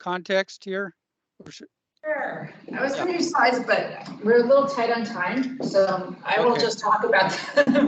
context here? Sure. I was going to use slides, but we're a little tight on time, so I will just talk about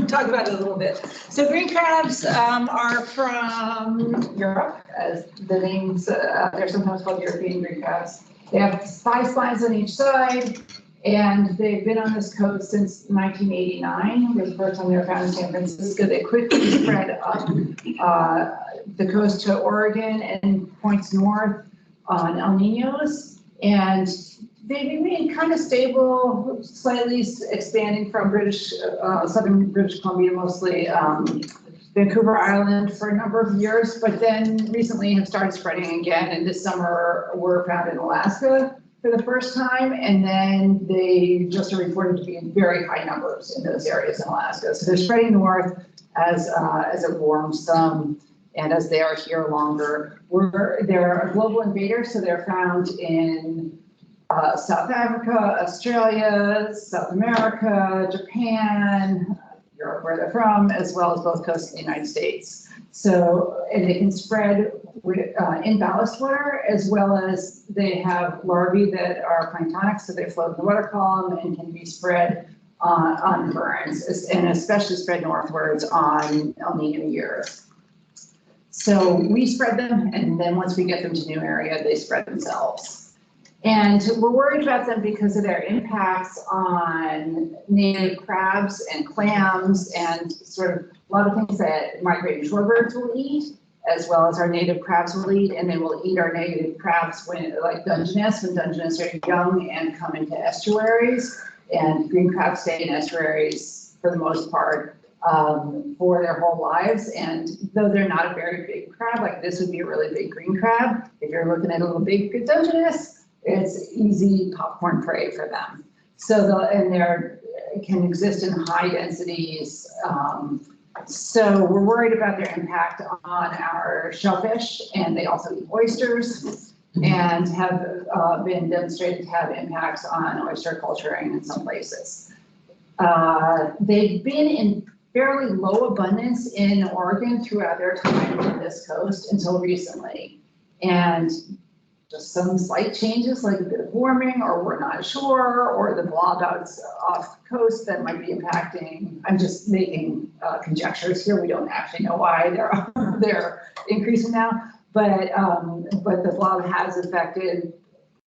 talk about it a little bit. So green crabs are from Europe, as the names. They're sometimes called European green crabs. They have 5 spines on each side, and they've been on this coast since 1989. Was the first time they were found in San Francisco. They quickly spread up the coast to Oregon and points north on El Niños. And they remain kind of stable, slightly expanding from southern British Columbia, mostly Vancouver Island for a number of years, but then recently have started spreading again. And this summer were found in Alaska for the first time. And then they just are reported to be in very high numbers in those areas in Alaska. So they're spreading north as it warms some. And as they are here longer, they're a global invader, so they're found in South Africa, Australia, South America, Japan, Europe, where they're from, as well as both coasts of the United States. So, and they can spread in ballast water, as well as they have larvae that are planktonic, so they float in the water column and can be spread on burns, and especially spread northwards on El Niño years. So we spread them, and then once we get them to new area, they spread themselves. And we're worried about them because of their impacts on native crabs and clams and sort of a lot of things that migrating shorebirds will eat, as well as our native crabs will eat, and they will eat our native crabs when, like Dungeness, when Dungeness are young and come into estuaries. And green crabs stay in estuaries for the most part for their whole lives. And though they're not a very big crab, like this would be a really big green crab, if you're looking at a little big Dungeness, it's easy popcorn prey for them. So they can exist in high densities. So we're worried about their impact on our shellfish, and they also eat oysters and have been demonstrated to have impacts on oyster culturing in some places. They've been in fairly low abundance in Oregon throughout their time on this coast until recently. And just some slight changes, like a bit of warming, or we're not sure, or the blobouts off the coast that might be impacting. I'm just making conjectures here. We don't actually know why they're increasing now, but the blob has affected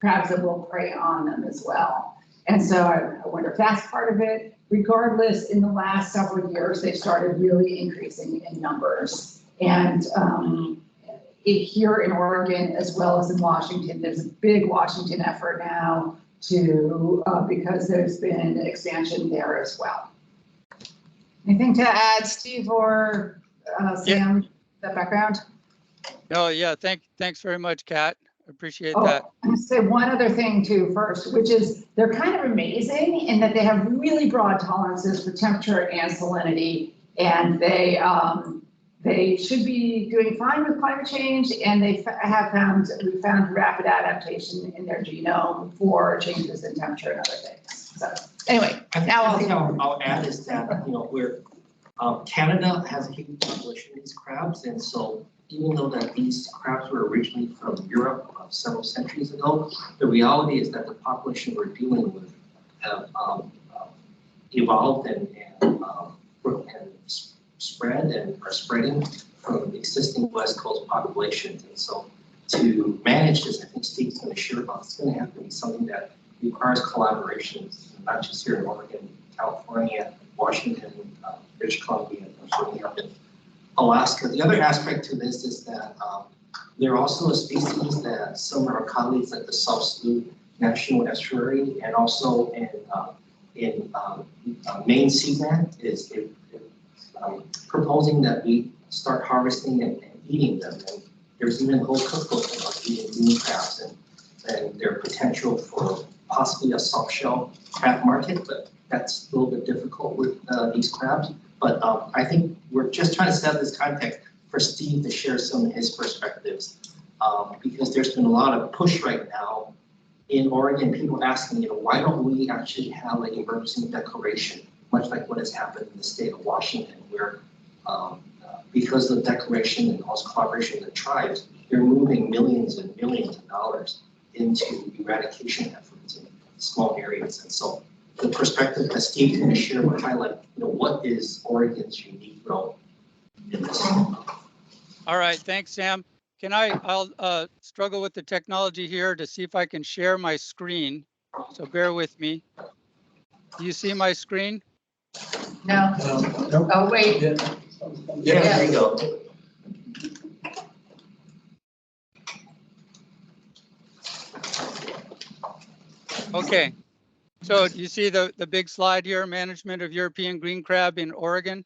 crabs that will prey on them as well. And so I wonder if that's part of it. Regardless, in the last several years, they've started really increasing in numbers. And here in Oregon, as well as in Washington, there's a big Washington effort now because there's been expansion there as well. Anything to add, Steve or Sam, that background? No, yeah, thanks very much, Kat. Appreciate that. I'm going to say one other thing too first, which is they're kind of amazing in that they have really broad tolerances for temperature and salinity, and they should be doing fine with climate change, and we found rapid adaptation in their genome for changes in temperature and other things. So anyway, I think I'll add is that Canada has a huge population of these crabs, and so even though that these crabs were originally from Europe several centuries ago, the reality is that the population we're dealing with have evolved and spread and are spreading from existing West Coast populations. And so to manage this, I think Steve's going to share about, it's going to have to be something that requires collaborations, not just here in Oregon, California, Washington, British Columbia, and certainly up in Alaska. The other aspect to this is that they're also a species that some of our colleagues at the South Slough National Estuary and also in Maine Sea Grant is proposing that we start harvesting and eating them. And there's even a whole cookbook about eating green crabs and their potential for possibly a soft shell crab market, but that's a little bit difficult with these crabs. But I think we're just trying to set this context for Steve to share some of his perspectives, because there's been a lot of push right now in Oregon, people asking, why don't we actually have an emergency declaration, much like what has happened in the state of Washington, where because of the declaration and also collaboration of the tribes, they're moving millions and millions of dollars into eradication efforts in small areas. And so the perspective that Steve's going to share will highlight, what is Oregon's unique role in this. All right, thanks, Sam. I'll struggle with the technology here to see if I can share my screen. So bear with me. Do you see my screen? No. Nope. Oh, wait. Yeah, there you go. Okay. So you see the big slide here, management of European green crab in Oregon?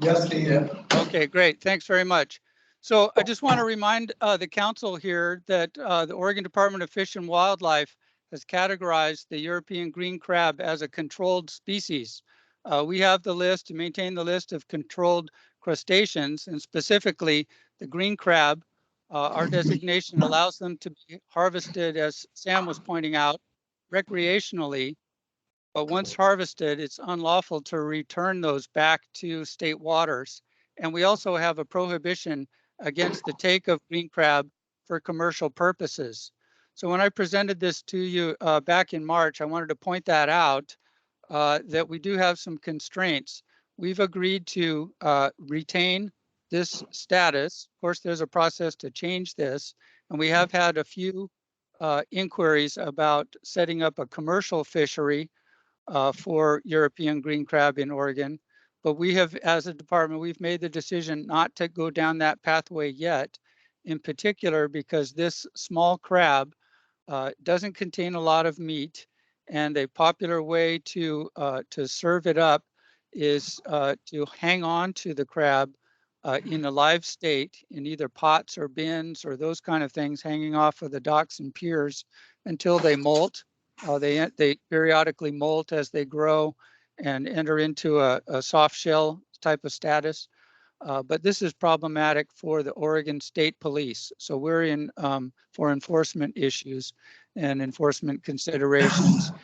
Yes, Steve. Okay, great. Thanks very much. So I just want to remind the council here that the Oregon Department of Fish and Wildlife has categorized the European green crab as a controlled species. We have the list to maintain the list of controlled crustaceans, and specifically the green crab. Our designation allows them to be harvested, as Sam was pointing out, recreationally. But once harvested, it's unlawful to return those back to state waters. And we also have a prohibition against the take of green crab for commercial purposes. So when I presented this to you back in March, I wanted to point that out, that we do have some constraints. We've agreed to retain this status. Of course, there's a process to change this, and we have had a few inquiries about setting up a commercial fishery for European green crab in Oregon. But we have, as a department, we've made the decision not to go down that pathway yet, in particular because this small crab doesn't contain a lot of meat, and a popular way to serve it up is to hang on to the crab in a live state in either pots or bins or those kind of things hanging off of the docks and piers until they molt. They periodically molt as they grow and enter into a soft shell type of status. But this is problematic for the Oregon State Police. So we're in for enforcement issues and enforcement considerations, in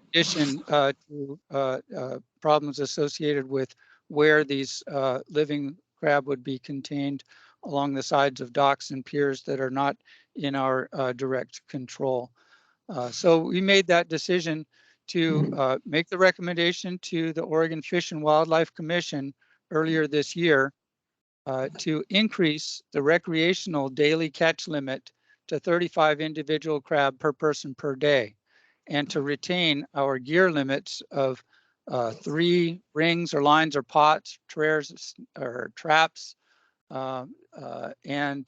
addition to problems associated with where these living crab would be contained along the sides of docks and piers that are not in our direct control. So we made that decision to make the recommendation to the Oregon Fish and Wildlife Commission earlier this year to increase the recreational daily catch limit to 35 individual crab per person per day, and to retain our gear limits of 3 rings or lines or pots, trays or traps, and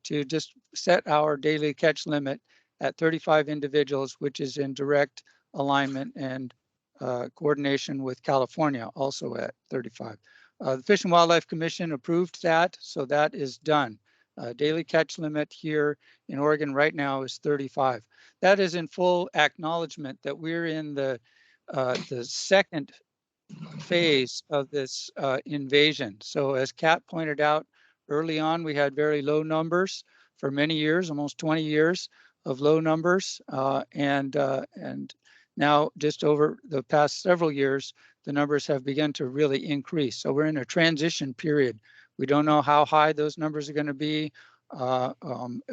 to just set our daily catch limit at 35 individuals, which is in direct alignment and coordination with California, also at 35. The Fish and Wildlife Commission approved that, so that is done. Daily catch limit here in Oregon right now is 35. That is in full acknowledgement that we're in the second phase of this invasion. So as Kat pointed out early on, we had very low numbers for many years, almost 20 years of low numbers. And now just over the past several years, the numbers have begun to really increase. So we're in a transition period. We don't know how high those numbers are going to be,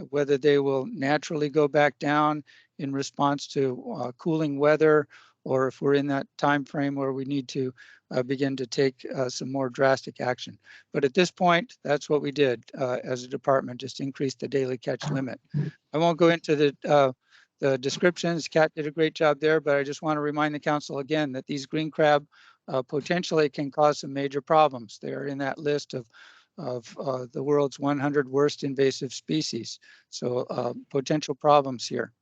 whether they will naturally go back down in response to cooling weather, or if we're in that time frame where we need to begin to take some more drastic action. But at this point, that's what we did as a department, just increase the daily catch limit. I won't go into the descriptions. Kat did a great job there, but I just want to remind the council again that these green crab potentially can cause some major problems. They're in that list of the world's 100 worst invasive species. So potential problems here.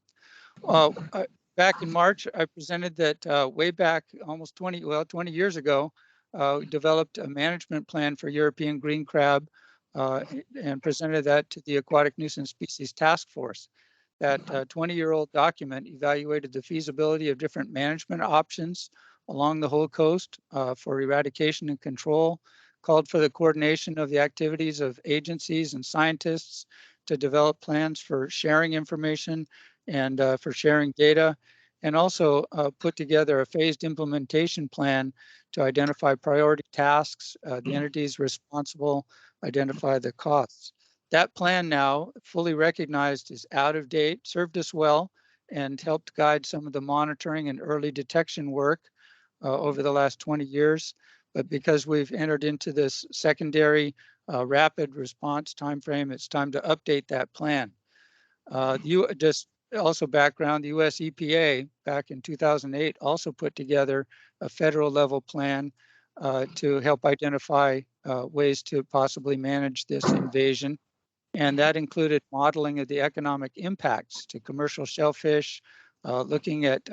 Back in March, I presented that way back almost 20 years ago, developed a management plan for European green crab and presented that to the Aquatic Nuisance Species Task Force. That 20-year-old document evaluated the feasibility of different management options along the whole coast for eradication and control, called for the coordination of the activities of agencies and scientists to develop plans for sharing information and for sharing data, and also put together a phased implementation plan to identify priority tasks, the entities responsible, identify the costs. That plan now, fully recognized, is out of date, served us well, and helped guide some of the monitoring and early detection work over the last 20 years. But because we've entered into this secondary rapid response timeframe, it's time to update that plan. You just also background, the US EPA back in 2008 also put together a federal level plan to help identify ways to possibly manage this invasion. And that included modeling of the economic impacts to commercial shellfish, looking at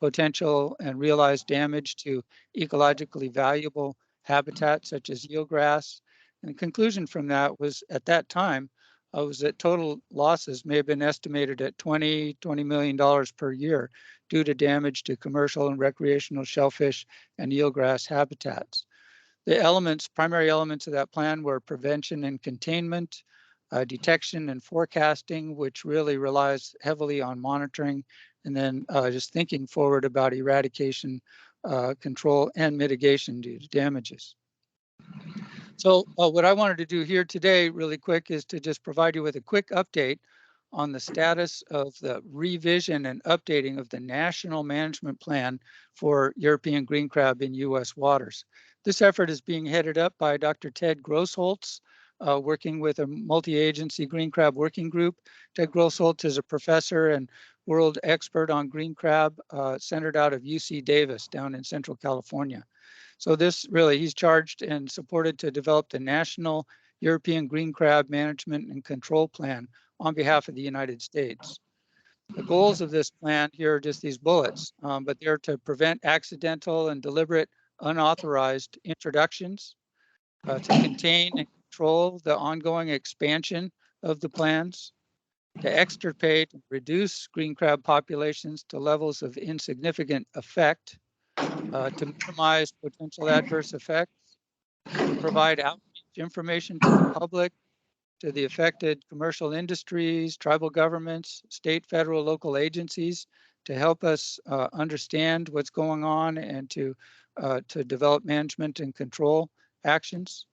potential and realized damage to ecologically valuable habitats such as eelgrass. And the conclusion from that was, at that time, was that total losses may have been estimated at $20 million per year due to damage to commercial and recreational shellfish and eelgrass habitats. The elements, primary elements of that plan were prevention and containment, detection and forecasting, which really relies heavily on monitoring, and then just thinking forward about eradication, control, and mitigation due to damages. So what I wanted to do here today really quick is to just provide you with a quick update on the status of the revision and updating of the National Management Plan for European green crab in U.S. waters. This effort is being headed up by Dr. Ted Grossholtz, working with a multi-agency green crab working group. Ted Grossholtz is a professor and world expert on green crab, centered out of UC Davis down in Central California. So this really, he's charged and supported to develop the National European Green Crab Management and Control Plan on behalf of the United States. The goals of this plan here are just these bullets, but they're to prevent accidental and deliberate unauthorized introductions, to contain and control the ongoing expansion of the plans, to extirpate and reduce green crab populations to levels of insignificant effect, to minimize potential adverse effects, to provide outreach information to the public, to the affected commercial industries, tribal governments, state, federal, local agencies, to help us understand what's going on and to develop management and control actions,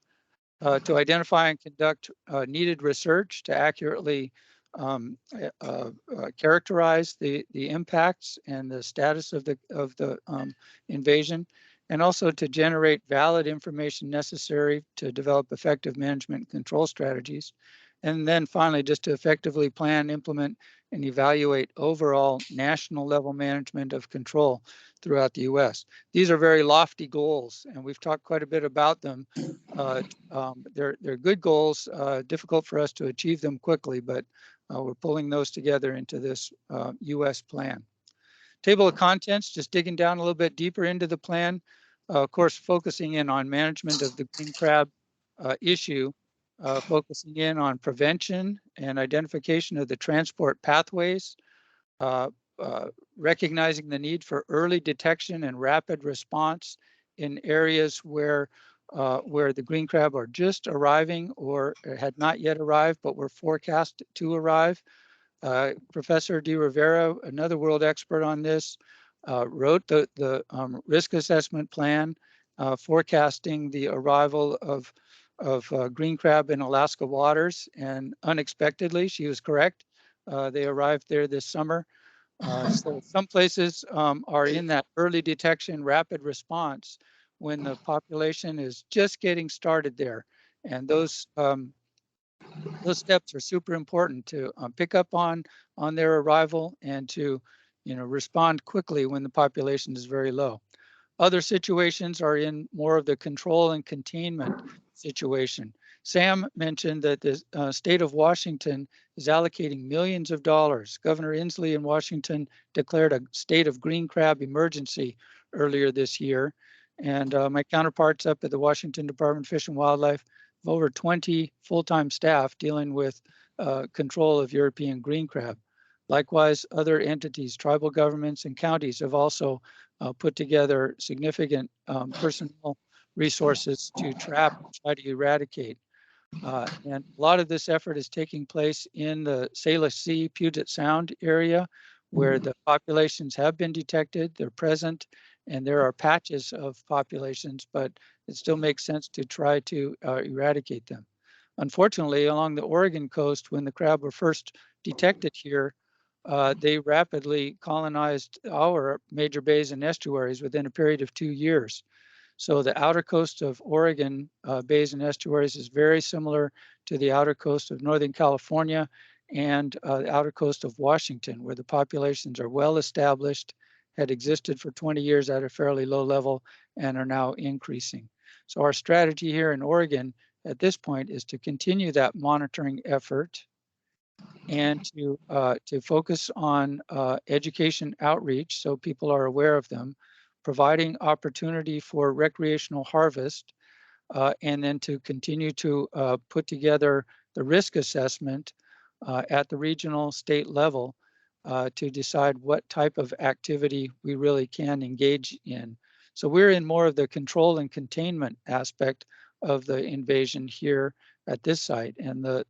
to identify and conduct needed research to accurately characterize the impacts and the status of the invasion, and also to generate valid information necessary to develop effective management and control strategies. And then finally, just to effectively plan, implement, and evaluate overall national level management of control throughout the US. These are very lofty goals, and we've talked quite a bit about them. They're good goals, difficult for us to achieve them quickly, but we're pulling those together into this US plan. Table of contents, just digging down a little bit deeper into the plan. Of course, focusing in on management of the green crab issue, focusing in on prevention and identification of the transport pathways, recognizing the need for early detection and rapid response in areas where the green crab are just arriving or had not yet arrived, but were forecast to arrive. Professor De Rivera, another world expert on this, wrote the risk assessment plan, forecasting the arrival of green crab in Alaska waters, and unexpectedly, she was correct. They arrived there this summer. So some places are in that early detection, rapid response when the population is just getting started there, and those steps are super important to pick up on their arrival and to respond quickly when the population is very low. Other situations are in more of the control and containment situation. Sam mentioned that the state of Washington is allocating millions of dollars. Governor Inslee in Washington declared a state of green crab emergency earlier this year. And my counterparts up at the Washington Department of Fish and Wildlife have over 20 full-time staff dealing with control of European green crab. Likewise, other entities, tribal governments and counties have also put together significant personnel resources to trap and try to eradicate. And a lot of this effort is taking place in the Salish Sea, Puget Sound area, where the populations have been detected, they're present, and there are patches of populations, but it still makes sense to try to eradicate them. unfortunately, along the Oregon coast, when the crab were first detected here, they rapidly colonized our major bays and estuaries within a period of 2 years. So the outer coast of Oregon bays and estuaries is very similar to the outer coast of Northern California and the outer coast of Washington, where the populations are well established, had existed for 20 years at a fairly low level, and are now increasing. So our strategy here in Oregon at this point is to continue that monitoring effort and to focus on education outreach so people are aware of them, providing opportunity for recreational harvest, and then to continue to put together the risk assessment at the regional state level to decide what type of activity we really can engage in. So we're in more of the control and containment aspect of the invasion here at this site, and the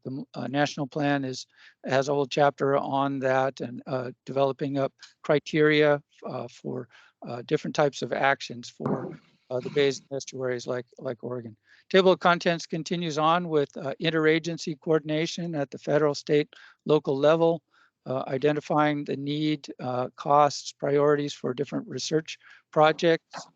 national plan has a whole chapter on that, and developing up criteria for different types of actions for the bays and estuaries like Oregon. Table of contents continues on with interagency coordination at the federal, state, local level, identifying the need, costs, priorities for different research projects,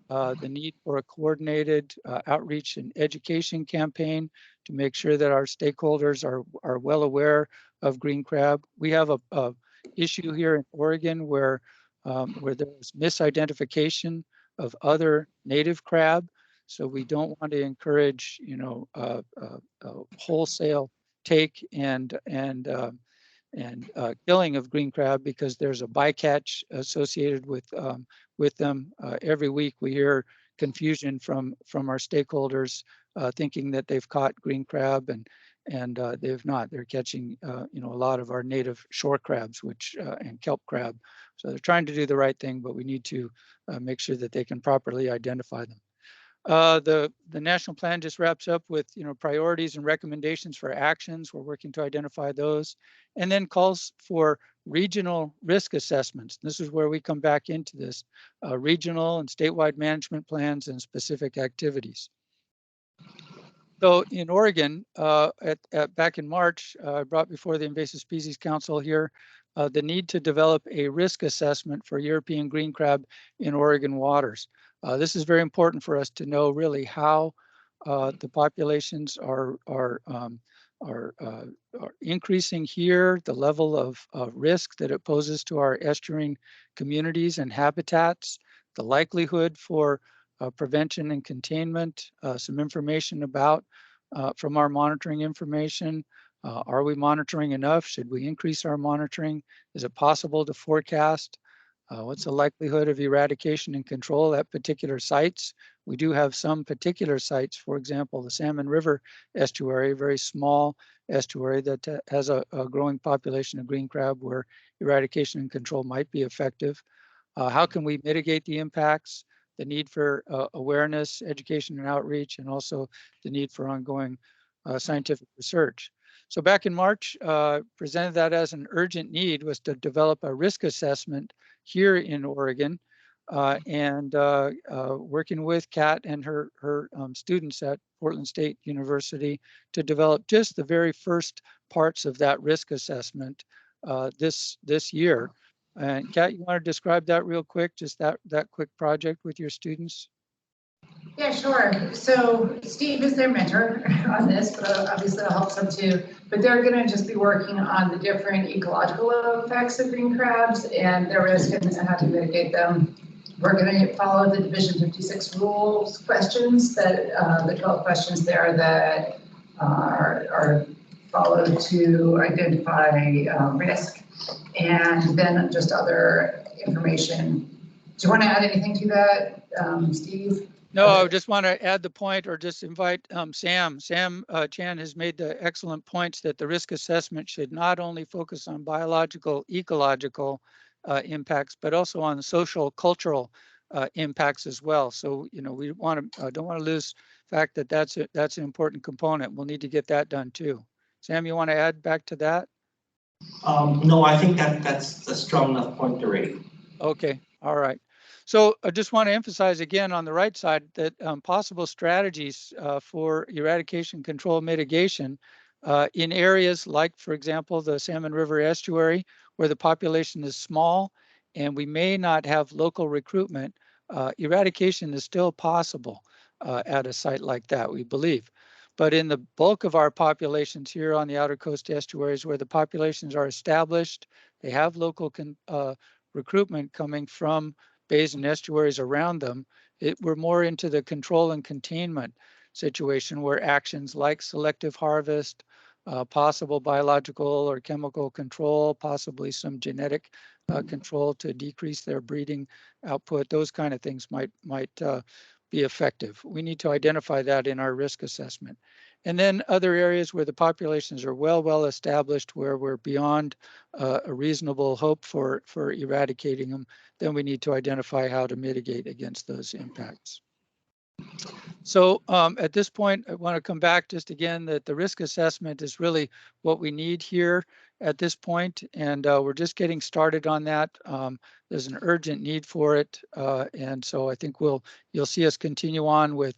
the need for a coordinated outreach and education campaign to make sure that our stakeholders are well aware of green crab. We have a issue here in Oregon where there's misidentification of other native crab. So we don't want to encourage, wholesale take and killing of green crab because there's a bycatch associated with them. Every week we hear confusion from our stakeholders thinking that they've caught green crab and they've not. They're catching a lot of our native shore crabs, and kelp crab. So they're trying to do the right thing, but we need to make sure that they can properly identify them. The national plan just wraps up with priorities and recommendations for actions. We're working to identify those, and then calls for regional risk assessments. This is where we come back into this regional and statewide management plans and specific activities. So in Oregon, back in March, I brought before the Invasive Species Council here the need to develop a risk assessment for European green crab in Oregon waters. This is very important for us to know really how the populations are increasing here, the level of risk that it poses to our estuarine communities and habitats, the likelihood for prevention and containment, some information about from our monitoring information. Are we monitoring enough? Should we increase our monitoring? Is it possible to forecast? What's the likelihood of eradication and control at particular sites? We do have some particular sites, for example, the Salmon River estuary, a very small estuary that has a growing population of green crab where eradication and control might be effective. How can we mitigate the impacts? The need for awareness, education, and outreach, and also the need for ongoing scientific research. So back in March, presented that as an urgent need was to develop a risk assessment here in Oregon, and working with Kat and her students at Portland State University to develop just the very first parts of that risk assessment this year. And Kat, you want to describe that real quick, just that quick project with your students? Yeah, sure. So Steve is their mentor on this, but obviously I'll help them too. But they're going to just be working on the different ecological effects of green crabs and their risk and how to mitigate them. We're going to follow the Division 56 rules questions, that the 12 questions there that are followed to identify risk, and then just other information. Do you want to add anything to that, Steve? No, I just want to add the point, or just invite Sam. Sam Chan has made the excellent points that the risk assessment should not only focus on biological, ecological impacts, but also on social, cultural impacts as well. So, we don't want to lose the fact that that's an important component. We'll need to get that done too. Sam, you want to add back to that? No, I think that's a strong enough point already. Okay, all right. So I just want to emphasize again on the right side that possible strategies for eradication, control, mitigation in areas like, for example, the Salmon River estuary, where the population is small and we may not have local recruitment, eradication is still possible at a site like that, we believe. But in the bulk of our populations here on the outer coast estuaries, where the populations are established, they have local recruitment coming from bays and estuaries around them, we're more into the control and containment situation where actions like selective harvest, possible biological or chemical control, possibly some genetic control to decrease their breeding output, those kind of things might be effective. We need to identify that in our risk assessment. And then other areas where the populations are well established, where we're beyond a reasonable hope for eradicating them, then we need to identify how to mitigate against those impacts. So at this point, I want to come back just again that the risk assessment is really what we need here at this point, and we're just getting started on that. There's an urgent need for it, and so I think you'll see us continue on with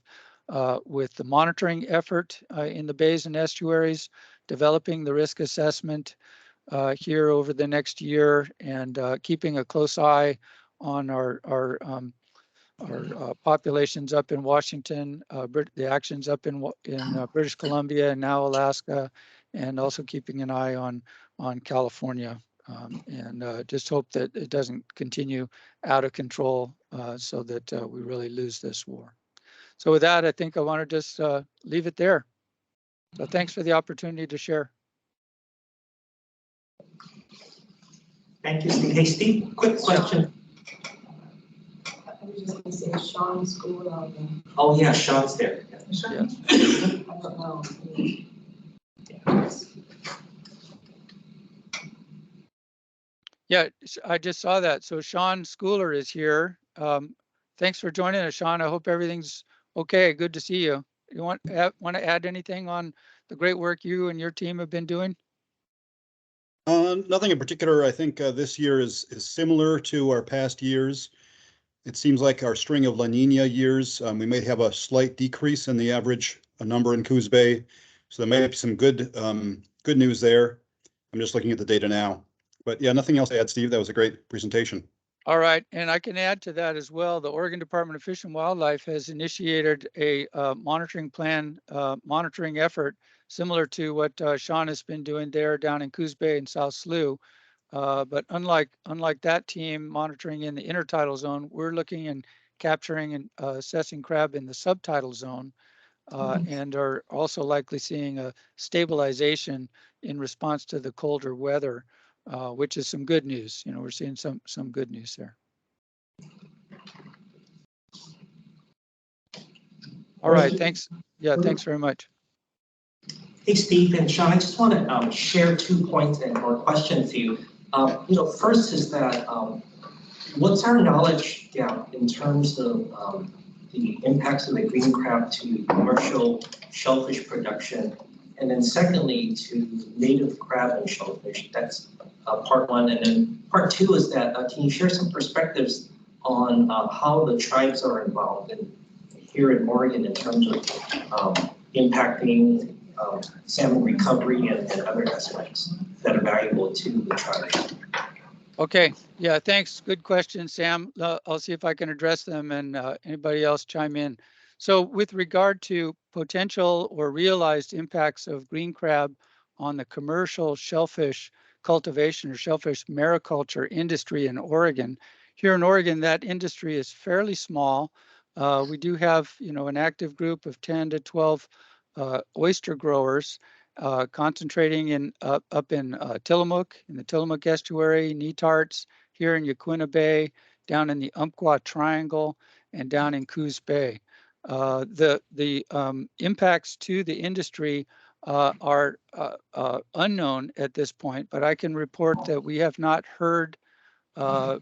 the monitoring effort in the bays and estuaries, developing the risk assessment here over the next year, and keeping a close eye on our populations up in Washington, the actions up in British Columbia and now Alaska, and also keeping an eye on California. And just hope that it doesn't continue out of control so that we really lose this war. So with that, I think I want to just leave it there. So thanks for the opportunity to share. Thank you, Steve. Hey, Steve, quick question. I was just gonna say Sean School out there. Oh, yeah, Sean's there. Sean? Yeah. I don't know. Yeah, I just saw that. So Sean Schooler is here. Thanks for joining us, Sean. I hope everything's okay. Good to see you. You want to add anything on the great work you and your team have been doing? Nothing in particular. I think this year is similar to our past years. It seems like our string of La Nina years, we may have a slight decrease in the average number in Coos Bay. So there may be some good news there. I'm just looking at the data now. But yeah, nothing else to add, Steve. That was a great presentation. All right, and I can add to that as well. The Oregon Department of Fish and Wildlife has initiated a monitoring plan, monitoring effort similar to what Sean has been doing there down in Coos Bay and South Slough. But unlike that team monitoring in the intertidal zone, we're looking and capturing and assessing crab in the subtidal zone, and are also likely seeing a stabilization in response to the colder weather, which is some good news. You know, we're seeing some good news there. All right, thanks. Yeah, thanks very much. Hey, Steve and Sean, I just want to share 2 points or questions to you. First is that what's our knowledge gap in terms of the impacts of the green crab to commercial shellfish production? And then secondly, to native crab and shellfish. That's part one. And then part two is that can you share some perspectives on how the tribes are involved here in Oregon in terms of impacting salmon recovery and other aspects that are valuable to the tribes? Okay, yeah, thanks. Good question, Sam. I'll see if I can address them, and anybody else chime in. So with regard to potential or realized impacts of green crab on the commercial shellfish cultivation or shellfish mariculture industry in Oregon, here in Oregon, that industry is fairly small. We do have, an active group of 10 to 12 oyster growers concentrating up in Tillamook, in the Tillamook estuary, Netarts, here in Yaquina Bay, down in the Umpqua Triangle, and down in Coos Bay. The impacts to the industry are unknown at this point, but I can report that we have not heard hair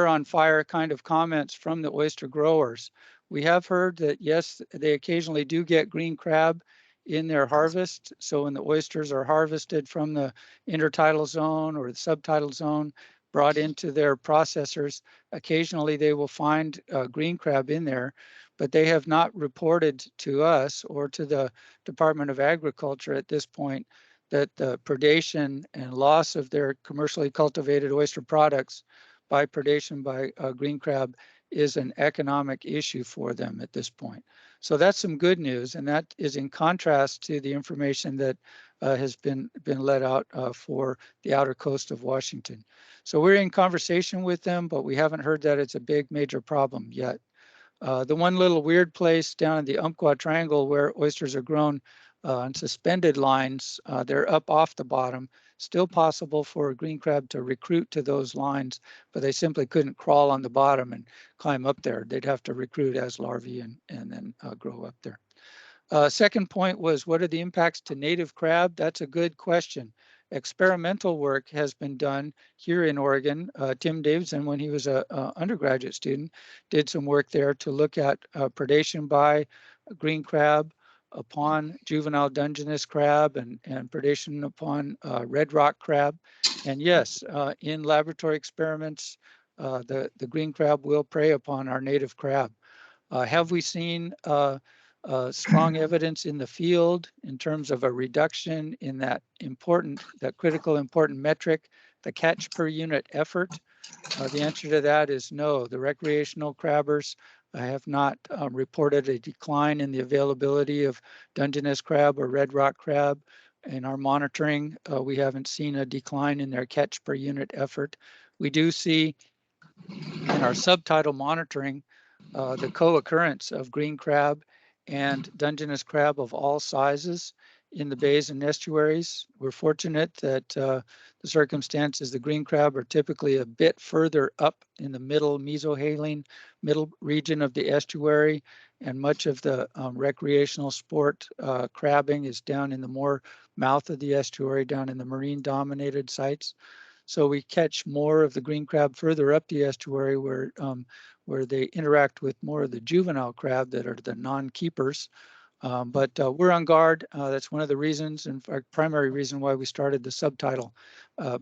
on fire kind of comments from the oyster growers. We have heard that, yes, they occasionally do get green crab in their harvest. So when the oysters are harvested from the intertidal zone or the subtidal zone, brought into their processors. Occasionally they will find green crab in there, but they have not reported to us or to the Department of Agriculture at this point that the predation and loss of their commercially cultivated oyster products by predation by green crab is an economic issue for them at this point. So that's some good news, and that is in contrast to the information that has been let out for the outer coast of Washington. So we're in conversation with them, but we haven't heard that it's a big major problem yet. The one little weird place down in the Umpqua Triangle where oysters are grown on suspended lines, they're up off the bottom. Still possible for a green crab to recruit to those lines, but they simply couldn't crawl on the bottom and climb up there. They'd have to recruit as larvae and then grow up there. Second point was, what are the impacts to native crab? That's a good question. Experimental work has been done here in Oregon. Tim Davidson, when he was an undergraduate student, did some work there to look at predation by green crab upon juvenile Dungeness crab and predation upon red rock crab. And yes, in laboratory experiments, the green crab will prey upon our native crab. Have we seen strong evidence in the field in terms of a reduction in that critical important metric, the catch per unit effort? The answer to that is no. The recreational crabbers have not reported a decline in the availability of Dungeness crab or red rock crab. In our monitoring, we haven't seen a decline in their catch per unit effort. We do see in our subtidal monitoring the co-occurrence of green crab and Dungeness crab of all sizes in the bays and estuaries. We're fortunate that the circumstances, the green crab are typically a bit further up in the middle mesohaline, middle region of the estuary, and much of the recreational sport crabbing is down in the more mouth of the estuary, down in the marine dominated sites. So we catch more of the green crab further up the estuary where they interact with more of the juvenile crab that are the non-keepers. But we're on guard. That's one of the reasons, in fact, primary reason why we started the subtidal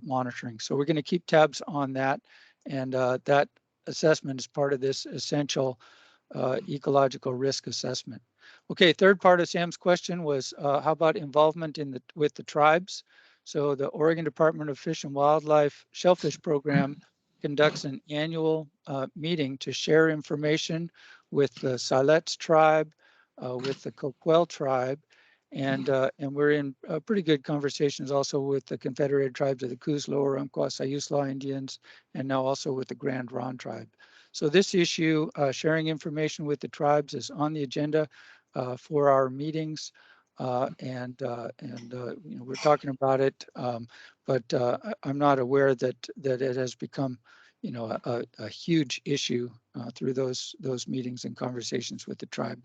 monitoring. So we're going to keep tabs on that. And that assessment is part of this essential ecological risk assessment. Okay, third part of Sam's question was how about involvement with the tribes? So the Oregon Department of Fish and Wildlife Shellfish Program conducts an annual meeting to share information with the Siletz tribe, with the Coquel tribe, and we're in pretty good conversations also with the Confederated Tribes of the Coos, Lower Umpqua, Sayusla Indians, and now also with the Grand Ronde tribe. So this issue, sharing information with the tribes, is on the agenda for our meetings. You know, we're talking about it, but I'm not aware that it has become, you know, a huge issue through those meetings and conversations with the tribe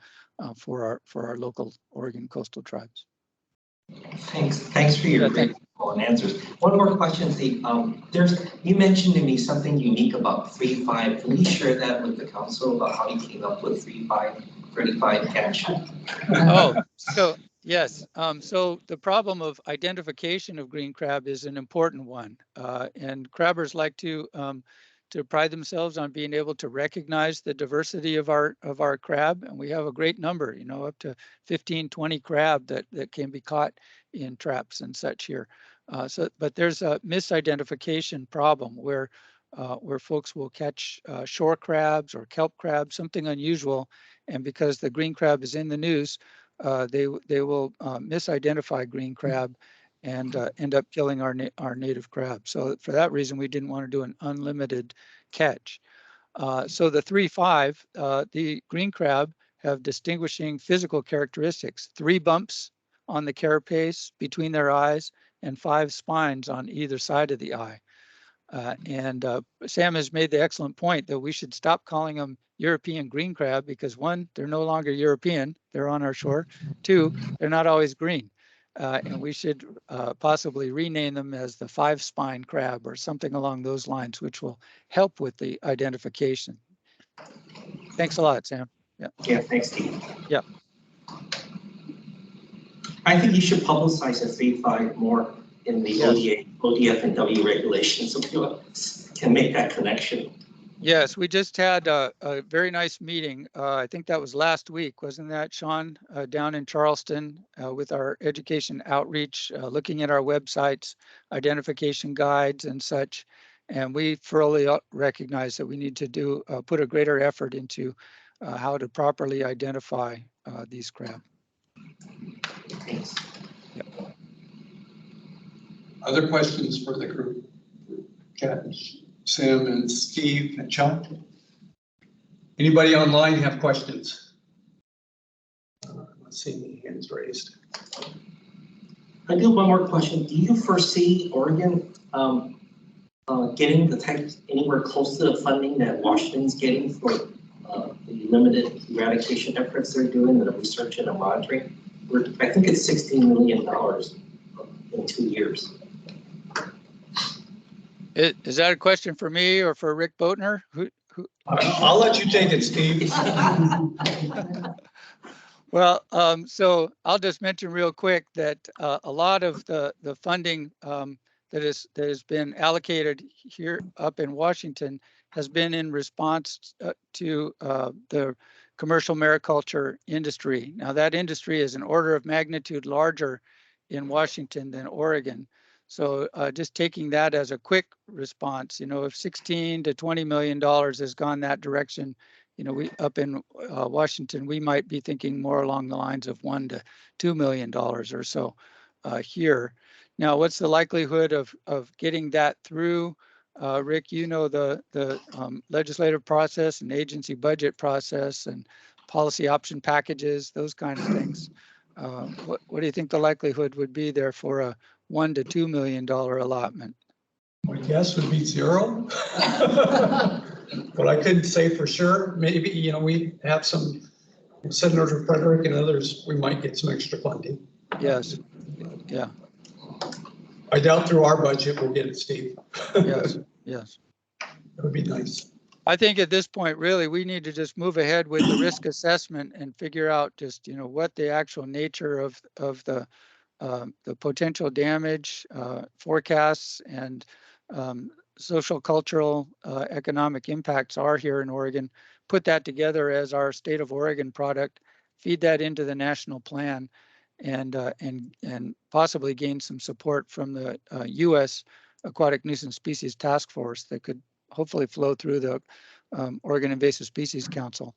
for our local Oregon coastal tribes. Thanks for your great answers. One more question, Steve. You mentioned to me something unique about 3.5. Can you share that with the council about how you came up with 3.5, 35 catch? Oh, so yes. So the problem of identification of green crab is an important one, and crabbers like to pride themselves on being able to recognize the diversity of our crab, and we have a great number, you know, up to 15, 20 crab that can be caught in traps and such here. But there's a misidentification problem where folks will catch shore crabs or kelp crabs, something unusual, and because the green crab is in the news, they will misidentify green crab and end up killing our native crab. So for that reason, we didn't want to do an unlimited catch. So the 3.5, the green crab have distinguishing physical characteristics: 3 bumps on the carapace between their eyes and 5 spines on either side of the eye. Sam has made the excellent point that we should stop calling them European green crab because 1, they're no longer European, they're on our shore. 2, they're not always green. And we should possibly rename them as the 5-spine crab or something along those lines, which will help with the identification. Thanks a lot, Sam. Yeah, thanks, Steve. Yeah. I think you should publicize the 3.5 more in the Yes. ODF and W regulations, so people can make that connection. Yes, we just had a very nice meeting. I think that was last week, wasn't that, Sean? Down in Charleston with our education outreach, looking at our websites, identification guides and such. And we fully recognize that we need to put a greater effort into how to properly identify these crab. Thanks. Other questions for the group? Kat, Sam, and Steve, and Chuck? Anybody online have questions? Let's see any hands raised. I do have one more question. Do you foresee Oregon getting the type anywhere close to the funding that Washington's getting for the limited eradication efforts they're doing, the research and the monitoring? I think it's $16 million in 2 years. Is that a question for me or for Rick Boatner? I'll let you take it, Steve. Well, so I'll just mention real quick that a lot of the funding that has been allocated here up in Washington has been in response to the commercial mariculture industry. Now that industry is an order of magnitude larger in Washington than Oregon. So just taking that as a quick response, if 16 to $20 million has gone that direction, we up in Washington, we might be thinking more along the lines of $1 to $2 million or so here. Now, what's the likelihood of getting that through? Rick, the legislative process and agency budget process and policy option packages, those kind of things. What do you think the likelihood would be there for a $1 to $2 million allotment? My guess would be 0. But I couldn't say for sure. Maybe, we have some, Senator Frederick and others, we might get some extra funding. Yes. Yeah. I doubt through our budget we'll get it, Steve. Yes. Yes. That would be nice. I think at this point, really, we need to just move ahead with the risk assessment and figure out just, what the actual nature of the potential damage forecasts and social, cultural, economic impacts are here in Oregon. Put that together as our state of Oregon product, feed that into the national plan, and possibly gain some support from the U.S. Aquatic Nuisance Species Task Force that could hopefully flow through the Oregon Invasive Species council.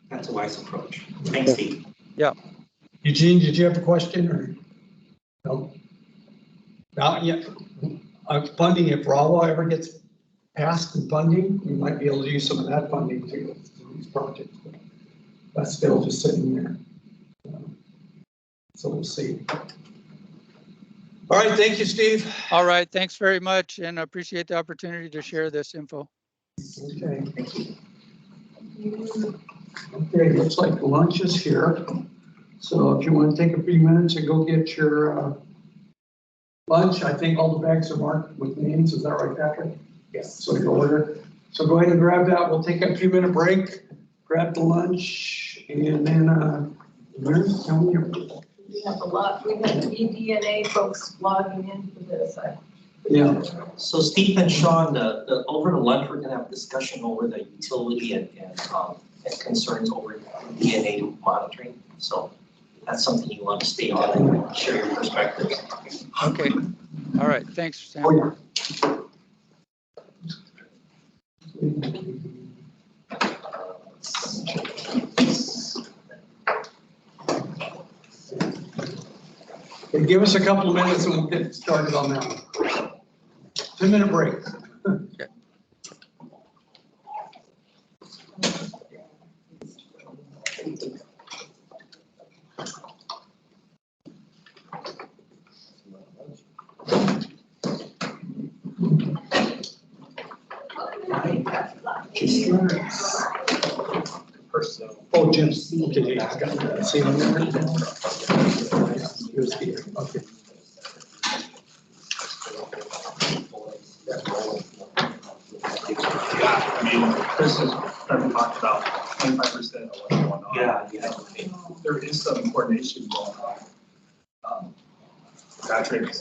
That's a wise approach. Thanks, Steve. Yeah. Eugene, did you have a question or no? Not yet. Funding, if RAWA ever gets passed in funding, we might be able to use some of that funding to these projects. But that's still just sitting there. So we'll see. All right, thank you, Steve. All right, thanks very much, and I appreciate the opportunity to share this info. Okay, thank you. Okay, looks like lunch is here. So if you want to take a few minutes and go get your lunch, I think all the bags are marked with names. Is that right, Patrick? Yes. So go order. So go ahead and grab that. We'll take a 2-minute break, grab the lunch, and then tell me your. We have a lot. We have the eDNA folks logging in for this. Yeah. So Steve and Sean, over the lunch, we're gonna have a discussion over the utility and concerns over DNA monitoring. So that's something you want to stay on and share your perspectives. Okay. All right. Thanks, Sam. Oh, Okay, give us a couple of minutes and we'll get started on that one. 2-minute break. Okay. Oh, Jim. Okay, yeah, I got that. See him there? Here's here. Okay. Yeah, I mean, Chris has talked about 25% of what's going on. Yeah. There is some coordination going on. Patrick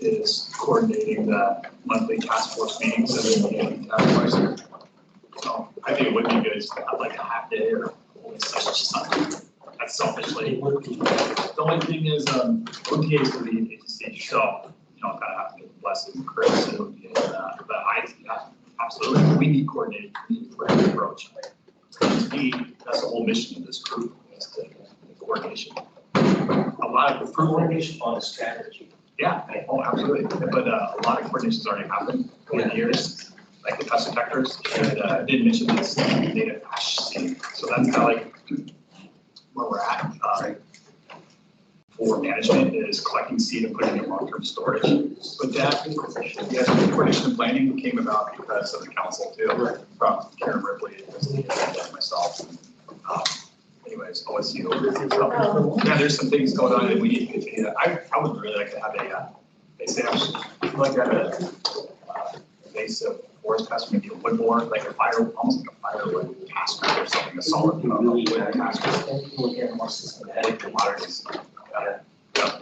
is coordinating the monthly task force meetings and the task force. So I think it would be good to have like a half day or only session something. That's selfishly. The only thing is, OTA is the lead agency, so you know, kind of have to get the blessing of Chris and OTA and that. But yeah, absolutely, we need coordinated approach. To me, that's the whole mission of this group, is to coordination. A lot of Coordination on a strategy. yeah, oh, absolutely. But a lot of coordination's already happened over the years, like the custom vectors. And I did mention this data hash seed. So that's kind of like where we're at for management, is collecting seed and putting it in long-term storage. But that, yes, coordination and planning came about because of the council too, from Karen Ripley and myself. Anyways, OSU. So, yeah, there's some things going on and we need to continue that. I would really like to have a, they say I'd like to have a invasive forest pest, maybe a wood board, like a fire, almost like a firewood task or something, a solid wood task. Like commodities. Yeah.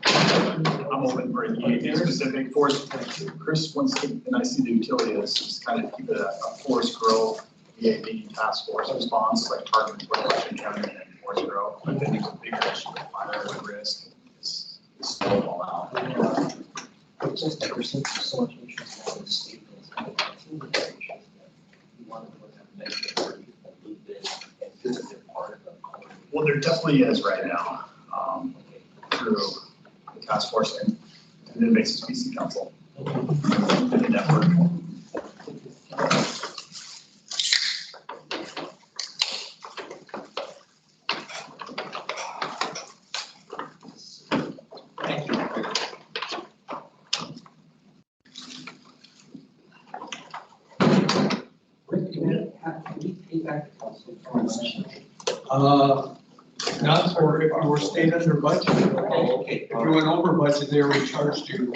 I'm open for a specific forest. Chris wants to, and I see the utility of this, just kind of keep it a forest grow. EAP task force response, like targeting Washington County and forest growth, but then there's a bigger issue with fire risk. It's still all out. It's just ever since there's so much interest in the state, it's kind of continuing you want to put that measure where you can move in and visit their part of the corridor. Well, there definitely is right now, through the task force and the Invasive Species Council and the network. Not for if you were staying under budget. Okay. If you went over budget, they already charged you.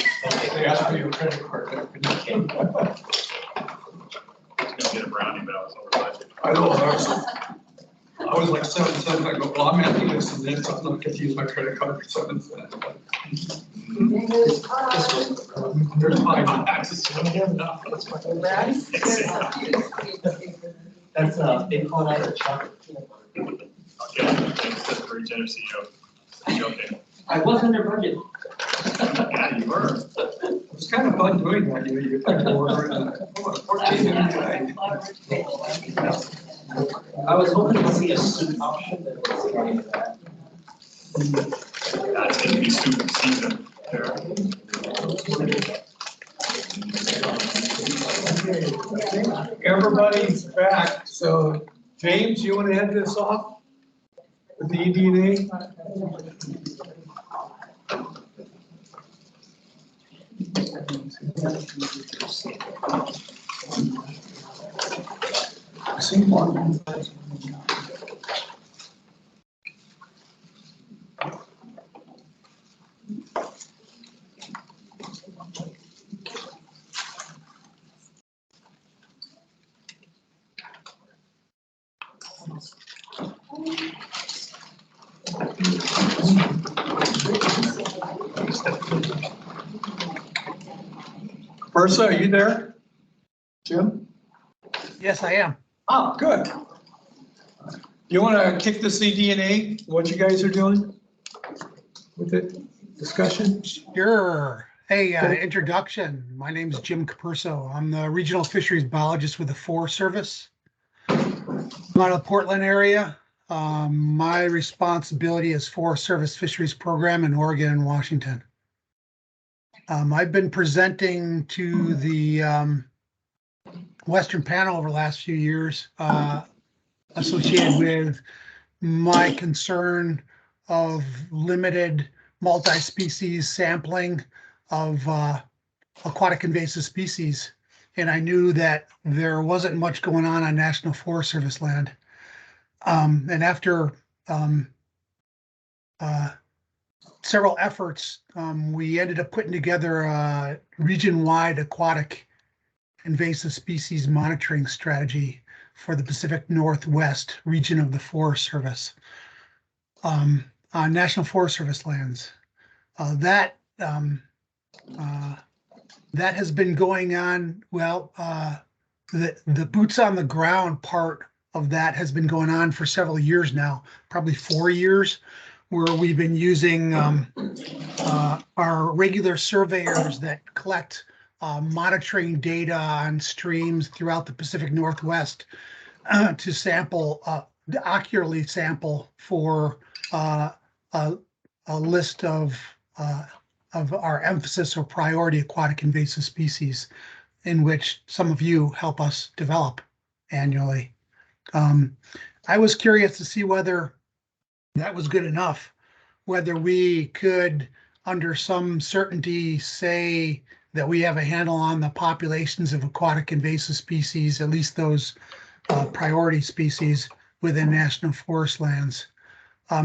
They asked for your credit card. I was gonna get a brownie, but I was over budget. I know, I was like 7 cents. I go, well, I'm happy this and this. I'm not gonna use my credit card for 7 cents. There's my access to them. That's, they call that a chocolate peanut butter. Okay, that's very generous of you. Okay. I was under budget. Yeah, you were. It was kind of fun doing that. You get to order and 14 minutes. I was hoping to see a soup option that was running that. That's gonna be soup season there. Everybody's back. So James, you want to head this off with the EDA? I see one. Bersa, are you there? Jim? Yes, I am. Oh, good. You want to kick the CDNA, what you guys are doing with it, discussion? Sure. Hey, Okay. introduction. My name is Jim Capurso. I'm the regional fisheries biologist with the Forest Service. I'm out of the Portland area. My responsibility is Forest Service Fisheries Program in Oregon and Washington. I've been presenting to the Western panel over the last few years associated with my concern of limited multi-species sampling of aquatic invasive species. And I knew that there wasn't much going on National Forest Service land. And after several efforts, we ended up putting together a region-wide aquatic invasive species monitoring strategy for the Pacific Northwest region of the Forest Service on National Forest Service lands. That That has been going on, well, the boots on the ground part of that has been going on for several years now, probably 4 years, where we've been using our regular surveyors that collect monitoring data on streams throughout the Pacific Northwest to sample, accurately sample for a list of our emphasis or priority aquatic invasive species, in which some of you help us develop annually. I was curious to see whether that was good enough, whether we could, under some certainty, say that we have a handle on the populations of aquatic invasive species, at least those priority species within national forest lands.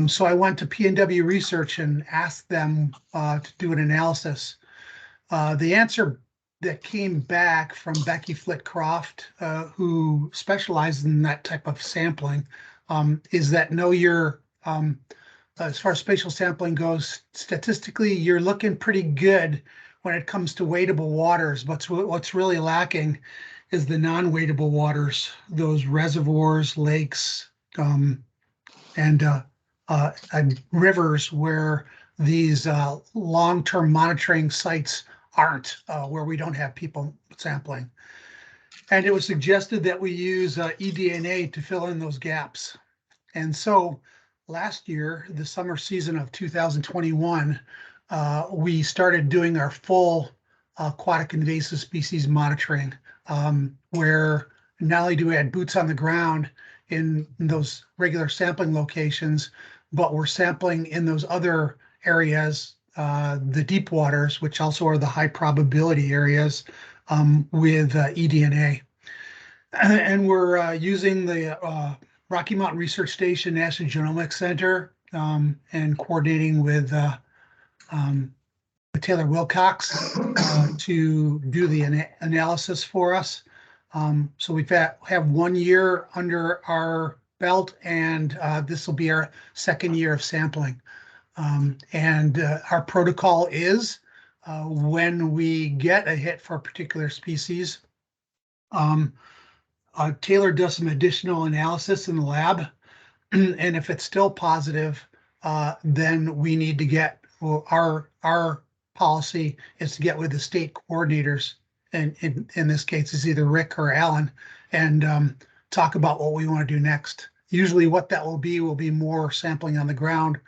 So I went to P&W Research and asked them to do an analysis. The answer that came back from Becky Flitcroft, who specializes in that type of sampling, is that no, you're, as far as spatial sampling goes, statistically, you're looking pretty good when it comes to wadable waters. But what's really lacking is the non-wadable waters, those reservoirs, lakes, and rivers where these long-term monitoring sites aren't, where we don't have people sampling. And it was suggested that we use eDNA to fill in those gaps. And so last year, the summer season of 2021, we started doing our full aquatic invasive species monitoring, where not only do we have boots on the ground in those regular sampling locations, but we're sampling in those other areas, the deep waters, which also are the high probability areas, with eDNA. And we're using the Rocky Mountain Research Station National Genomics Center, and coordinating with Taylor Wilcox to do the analysis for us. So we've have 1 year under our belt, and this will be our second year of sampling. And our protocol is when we get a hit for a particular species, Taylor does some additional analysis in the lab. And if it's still positive, then we need to get, well, our policy is to get with the state coordinators, and in this case is either Rick or Alan, and talk about what we want to do next. Usually what that will be more sampling on the ground,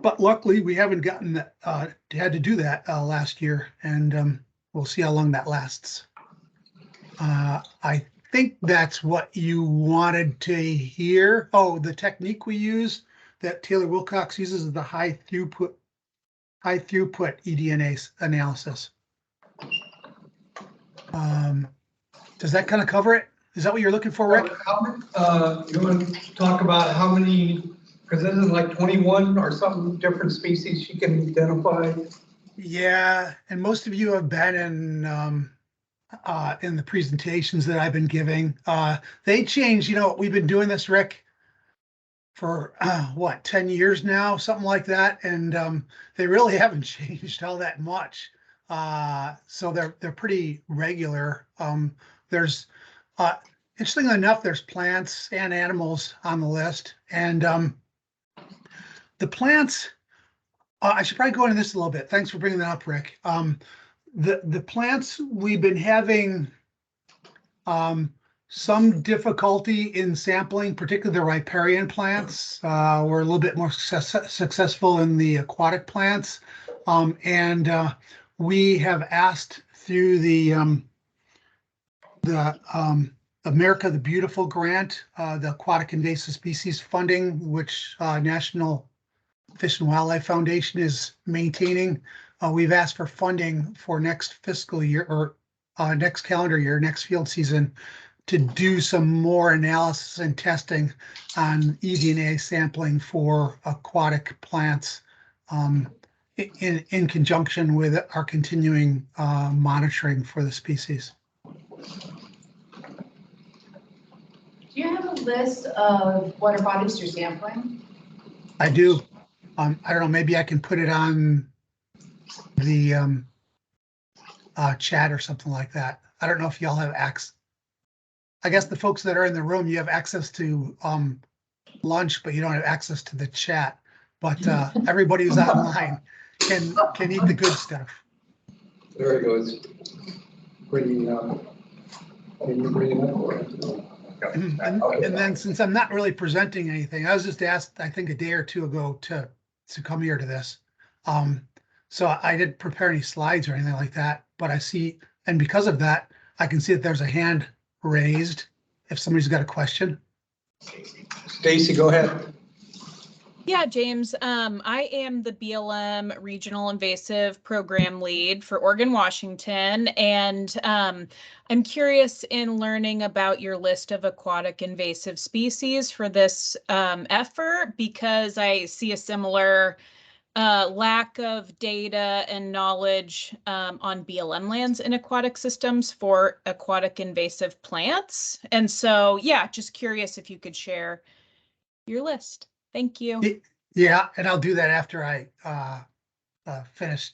but luckily we haven't gotten that, had to do that last year, and we'll see how long that lasts. I think that's what you wanted to hear. Oh, the technique we use that Taylor Wilcox uses is the high throughput eDNA analysis. Does that kind of cover it? Is that what you're looking for, Rick? You want to talk about how many, because this is like 21 or something different species you can identify? Yeah, and most of you have been in the presentations that I've been giving. They change, we've been doing this, Rick, for what, 10 years now, something like that, and they really haven't changed all that much. So they're pretty regular. There's interestingly enough, there's plants and animals on the list, and the plants, I should probably go into this a little bit. Thanks for bringing that up, Rick. The plants, we've been having some difficulty in sampling, particularly the riparian plants. We're a little bit more successful in the aquatic plants, and we have asked through the America the Beautiful grant, the Aquatic Invasive Species funding, which National Fish and Wildlife Foundation is maintaining. We've asked for funding for next fiscal year, or next calendar year, next field season, to do some more analysis and testing on eDNA sampling for aquatic plants, in conjunction with our continuing monitoring for the species. Do you have a list of water bodies you're sampling? I do. I don't know, maybe I can put it on the chat or something like that. I don't know if y'all have access. I guess the folks that are in the room, you have access to lunch, but you don't have access to the chat. But everybody who's online can eat the good stuff. There he goes. Bringing up. Can you bring it up or? And then since I'm not really presenting anything, I was just asked, I think a day or two ago to come here to this. So I didn't prepare any slides or anything like that, but I see, and because of that, I can see that there's a hand raised if somebody's got a question. Stacy, go ahead. Yeah, James, I am the BLM Regional Invasive Program Lead for Oregon, Washington, and I'm curious in learning about your list of aquatic invasive species for this effort, because I see a similar lack of data and knowledge on BLM lands and aquatic systems for aquatic invasive plants. And so, yeah, just curious if you could share your list. Thank you. Yeah, and I'll do that after I finish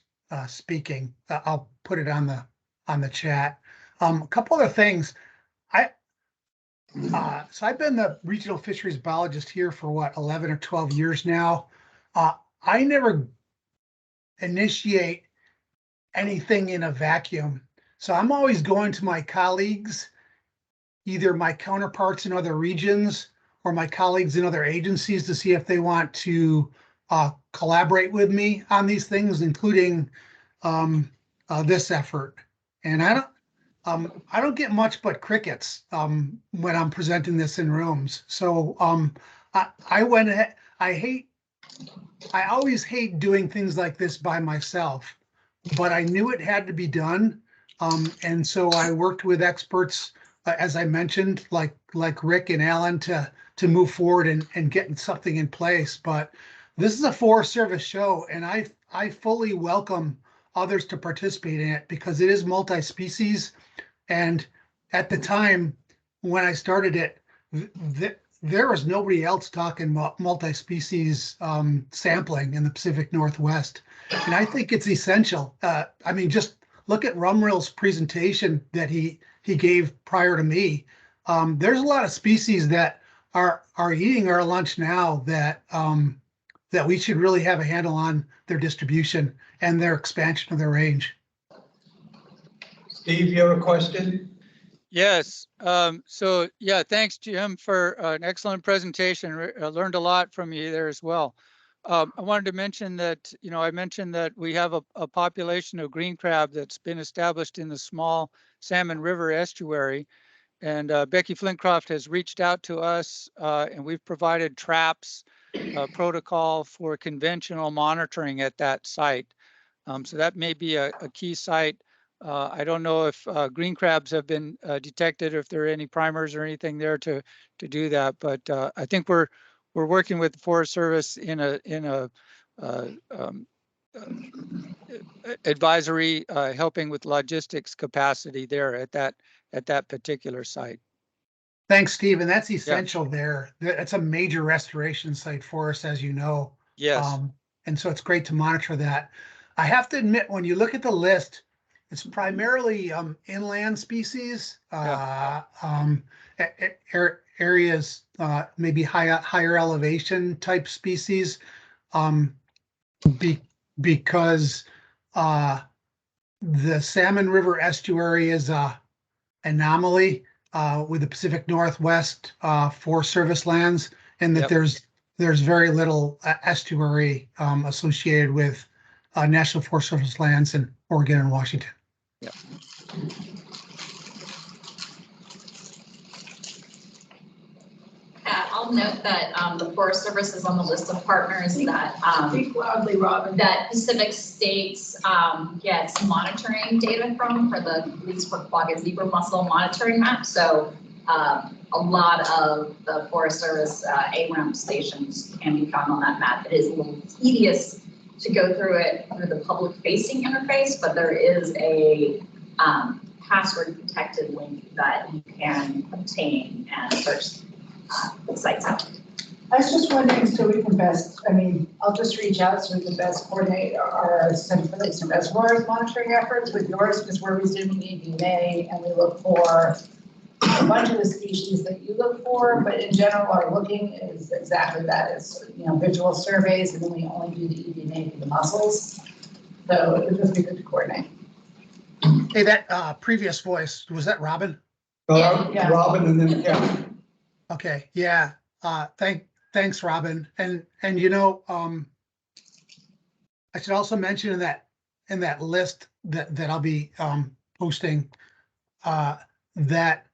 speaking. I'll put it on the chat. A couple other things. So I've been the regional fisheries biologist here for what, 11 or 12 years now. I never initiate anything in a vacuum. So I'm always going to my colleagues, either my counterparts in other regions or my colleagues in other agencies, to see if they want to collaborate with me on these things, including this effort. And I don't get much but crickets when I'm presenting this in rooms. So I went ahead. I always hate doing things like this by myself, but I knew it had to be done. And so I worked with experts, as I mentioned, like Rick and Alan, to move forward and get something in place. But this is a Forest Service show, and I fully welcome others to participate in it because it is multi-species. And at the time when I started it, there was nobody else talking about multi-species sampling in the Pacific Northwest. And I think it's essential. I mean, just look at Rumrill's presentation that he gave prior to me. There's a lot of species that are eating our lunch now that that we should really have a handle on their distribution and their expansion of their range. Steve, you have a question? Yes. So yeah, thanks, Jim, for an excellent presentation. I learned a lot from you there as well. I wanted to mention that, I mentioned that we have a population of green crab that's been established in the small Salmon River estuary. And Becky Flintcroft has reached out to us and we've provided traps, protocol for conventional monitoring at that site. So that may be a key site. I don't know if green crabs have been detected, or if there are any primers or anything there to do that. But I think we're working with the Forest Service in a advisory, helping with logistics capacity there at that particular site. Thanks, Steve. And that's essential there. That's a major restoration site for us, as you know. Yes. And so it's great to monitor that. I have to admit, when you look at the list, it's primarily inland species, areas, maybe higher elevation type species, because the Salmon River estuary is a anomaly with the Pacific Northwest Forest Service lands, and that there's very little estuary associated with National Forest Service lands in Oregon and Washington. Yeah. I'll note that the Forest Service is on the list of partners that Speak loudly, Robin. that Pacific States gets monitoring data from for the least for quagga zebra mussel monitoring map. So a lot of the Forest Service ARAMP stations can be found on that map. It is a little tedious to go through it through the public facing interface, but there is a password protected link that you can obtain and search the sites out. I was just wondering, so we can best, I mean, I'll just reach out so we can best coordinate our Central Basin Reservoirs monitoring efforts with yours, because we're resuming EDA and we look for a bunch of the species that you look for, but in general, our looking is exactly that. It's, you know, visual surveys, and then we only do the EDA for the mussels. So it would just be good to coordinate. Hey, that previous voice, was that Robin? Yeah. Robin and then Kevin. Okay, yeah. Thanks, Robin. And you know, I should also mention in that list that I'll be posting that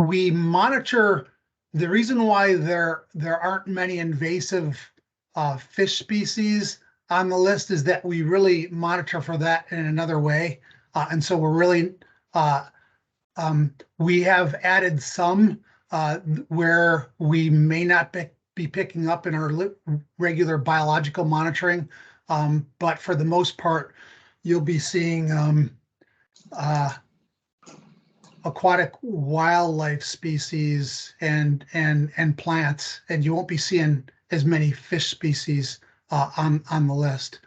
we monitor. The reason why there aren't many invasive fish species on the list is that we really monitor for that in another way, and so we're really we have added some where we may not be picking up in our regular biological monitoring, but for the most part, you'll be seeing aquatic wildlife species and plants, and you won't be seeing as many fish species on the list.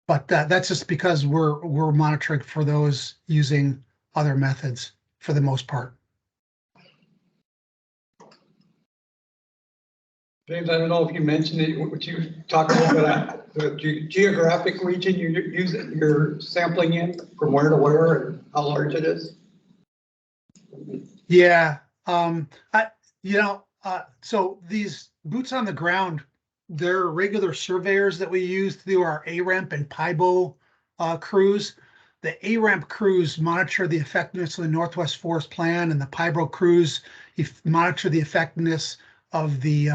But that's just because we're monitoring for those using other methods for the most part. James, I don't know if you mentioned it, would you talk a little bit about the geographic region you're sampling in, from where to where and how large it is? Yeah, so these boots on the ground, they're regular surveyors that we use through our ARAMP and PIBO crews. The ARAMP crews monitor the effectiveness of the Northwest Forest Plan, and the PIBO crews monitor the effectiveness of the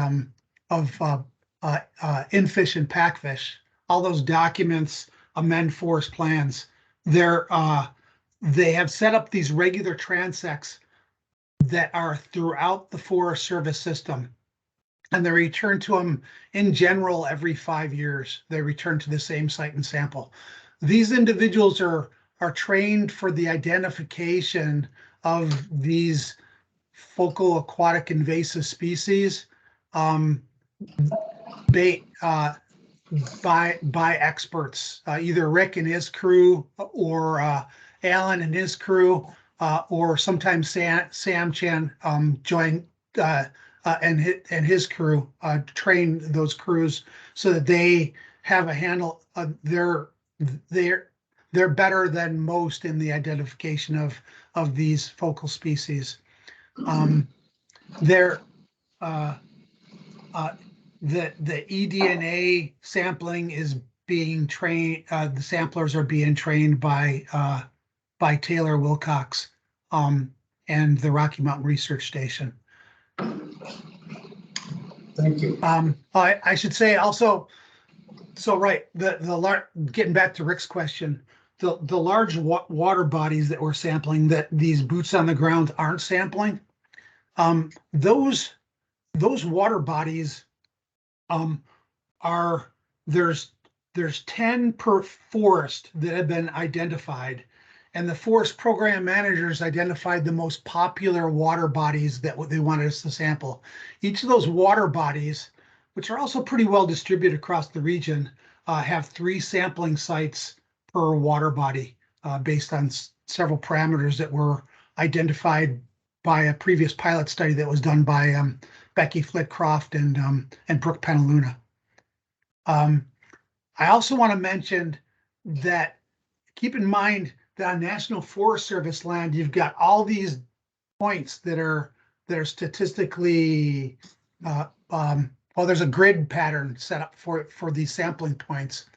infish and packfish. All those documents amend forest plans. They have set up these regular transects that are throughout the Forest Service system, and they return to them in general every 5 years. They return to the same site and sample. These individuals are trained for the identification of these focal aquatic invasive species by experts, either Rick and his crew, or Alan and his crew, or sometimes Sam Chan join and his crew train those crews so that they have a handle. They're better than most in the identification of these focal species. The eDNA sampling is being trained. The samplers are being trained by Taylor Wilcox and the Rocky Mountain Research Station. Thank you. I should say also, so right, getting back to Rick's question, the large water bodies that we're sampling, that these boots on the ground aren't sampling, those water bodies there's 10 per forest that have been identified, and the forest program managers identified the most popular water bodies that they wanted us to sample. Each of those water bodies, which are also pretty well distributed across the region, have 3 sampling sites per water body based on several parameters that were identified by a previous pilot study that was done by Becky Flitcroft and Brooke Penaluna. I also want to mention that keep in mind that on National Forest Service land, you've got all these points that are statistically, there's a grid pattern set up for these sampling points.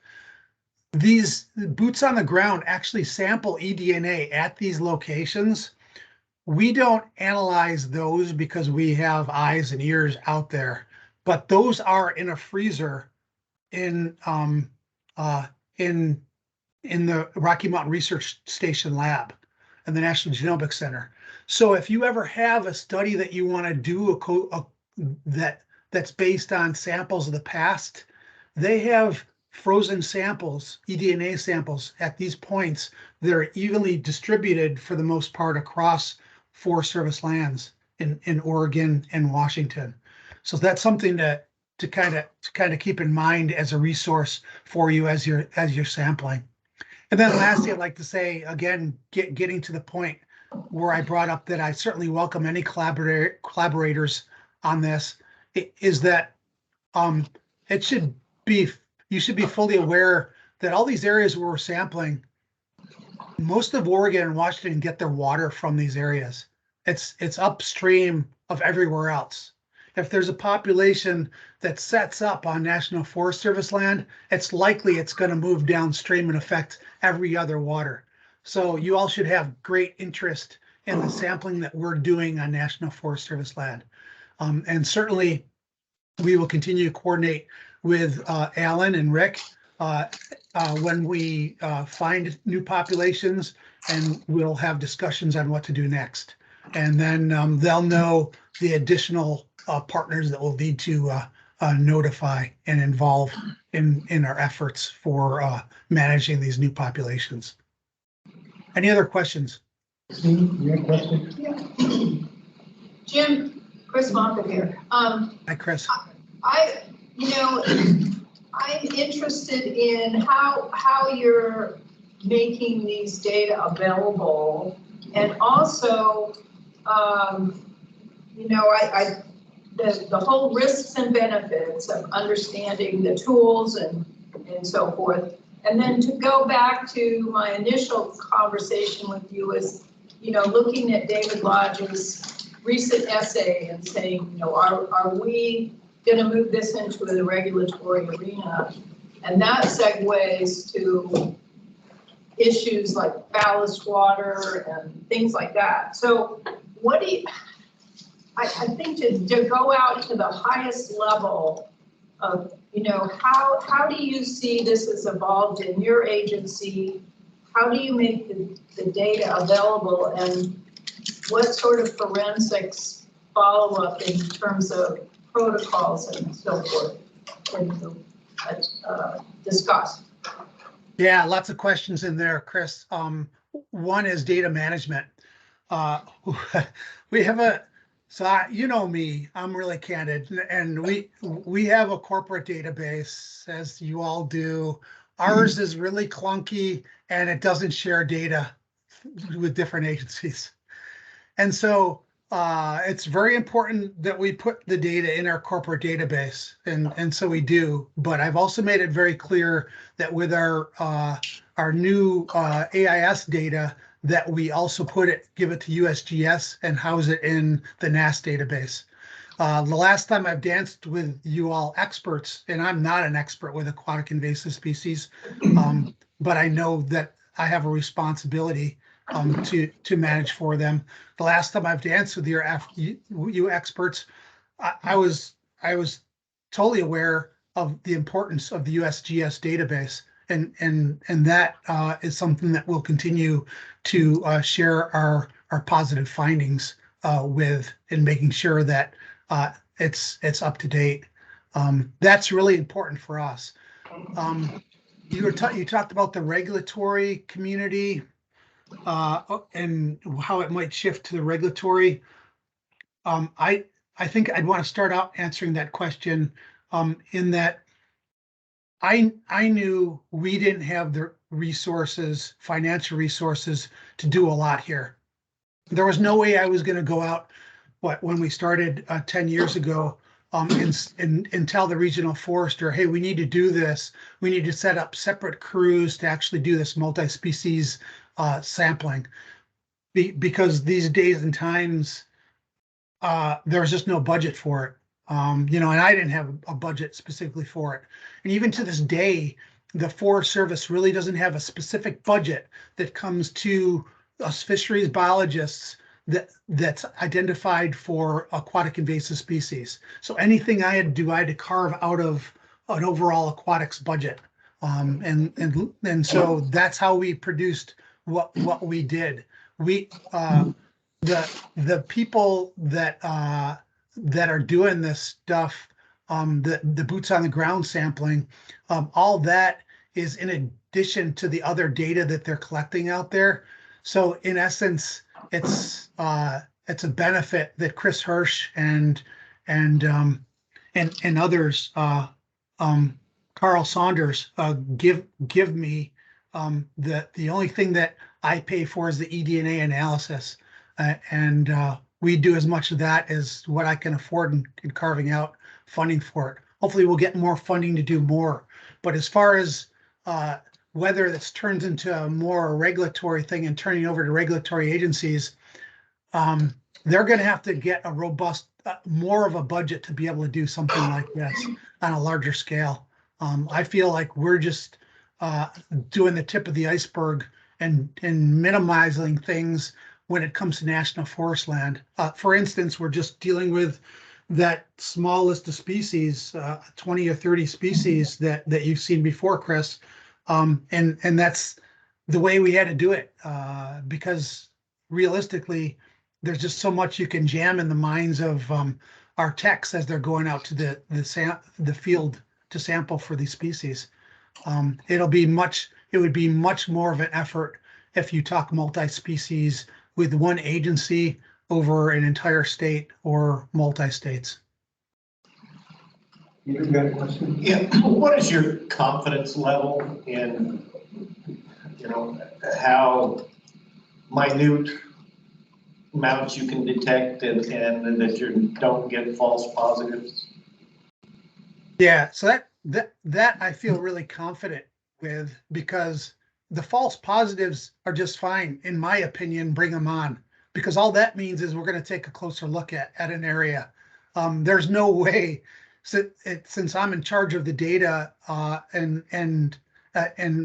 These boots on the ground actually sample eDNA at these locations. We don't analyze those because we have eyes and ears out there, but those are in a freezer in the Rocky Mountain Research Station lab and the National Genomics Center. So if you ever have a study that you want to do that's based on samples of the past, they have frozen samples, eDNA samples at these points that are evenly distributed for the most part across Forest Service lands in Oregon and Washington. So that's something to kind of keep in mind as a resource for you as you're sampling. And then lastly, I'd like to say, again, getting to the point where I brought up that I certainly welcome any collaborators on this, is that it should be, you should be fully aware that all these areas where we're sampling, most of Oregon and Washington get their water from these areas. It's upstream of everywhere else. If there's a population that sets up on National Forest Service land, it's likely it's going to move downstream and affect every other water. So you all should have great interest in the sampling that we're doing on National Forest Service land. And certainly we will continue to coordinate with Alan and Rick when we find new populations, and we'll have discussions on what to do next. And then they'll know the additional partners that we'll need to notify and involve in our efforts for managing these new populations. Any other questions? Your question? Jim, Chris Moffett here. Hi, Chris. I'm interested in how you're making these data available, and also, the whole risks and benefits of understanding the tools and so forth. And then to go back to my initial conversation with you is, looking at David Lodge's recent essay and saying, are we going to move this into the regulatory arena? And that segues to issues like ballast water and things like that. So what do you, I think to go out to the highest level of, how do you see this has evolved in your agency? How do you make the data available, and what sort of forensics follow up in terms of protocols and so forth can you discuss? Yeah, lots of questions in there, Chris. One is data management. We have you know me, I'm really candid, and we have a corporate database, as you all do. Ours is really clunky, and it doesn't share data with different agencies. And so it's very important that we put the data in our corporate database, and so we do. But I've also made it very clear that with our new AIS data, that we also give it to USGS and house it in the NAS database. The last time I've danced with you all experts, and I'm not an expert with aquatic invasive species, but I know that I have a responsibility to manage for them. The last time I've danced with you experts, I was totally aware of the importance of the USGS database, and that is something that we'll continue to share our positive findings with, and making sure that it's up to date. That's really important for us. You talked about the regulatory community and how it might shift to the regulatory. I think I'd want to start out answering that question in that I knew we didn't have the resources, financial resources, to do a lot here. There was no way I was going to go out when we started 10 years ago and tell the regional forester, hey, we need to do this. We need to set up separate crews to actually do this multi-species sampling, because these days and times there's just no budget for it. And I didn't have a budget specifically for it. And even to this day, the Forest Service really doesn't have a specific budget that comes to us fisheries biologists that's identified for aquatic invasive species. So anything I had to do, I had to carve out of an overall aquatics budget. And so that's how we produced what we did. We the people that are doing this stuff, the boots on the ground sampling, all that is in addition to the other data that they're collecting out there. So in essence, it's a benefit that Chris Hirsch and and others, Carl Saunders, give me, the only thing that I pay for is the eDNA analysis. And we do as much of that as what I can afford in carving out funding for it. Hopefully we'll get more funding to do more. But as far as whether this turns into a more regulatory thing and turning over to regulatory agencies, they're going to have to get a robust, more of a budget to be able to do something like this on a larger scale. I feel like we're just doing the tip of the iceberg and minimizing things when it comes to national forest land. For instance, we're just dealing with that small list of species, 20 or 30 species that you've seen before, Chris. And that's the way we had to do it, because realistically, there's just so much you can jam in the minds of our techs as they're going out to the field to sample for these species. It would be much more of an effort if you talk multi-species with one agency over an entire state or multi-states. You got a question? Yeah, what is your confidence level in, how minute amounts you can detect and that you don't get false positives? Yeah, so that I feel really confident with, because the false positives are just fine, in my opinion. Bring them on, because all that means is we're going to take a closer look at an area. There's no way, since I'm in charge of the data and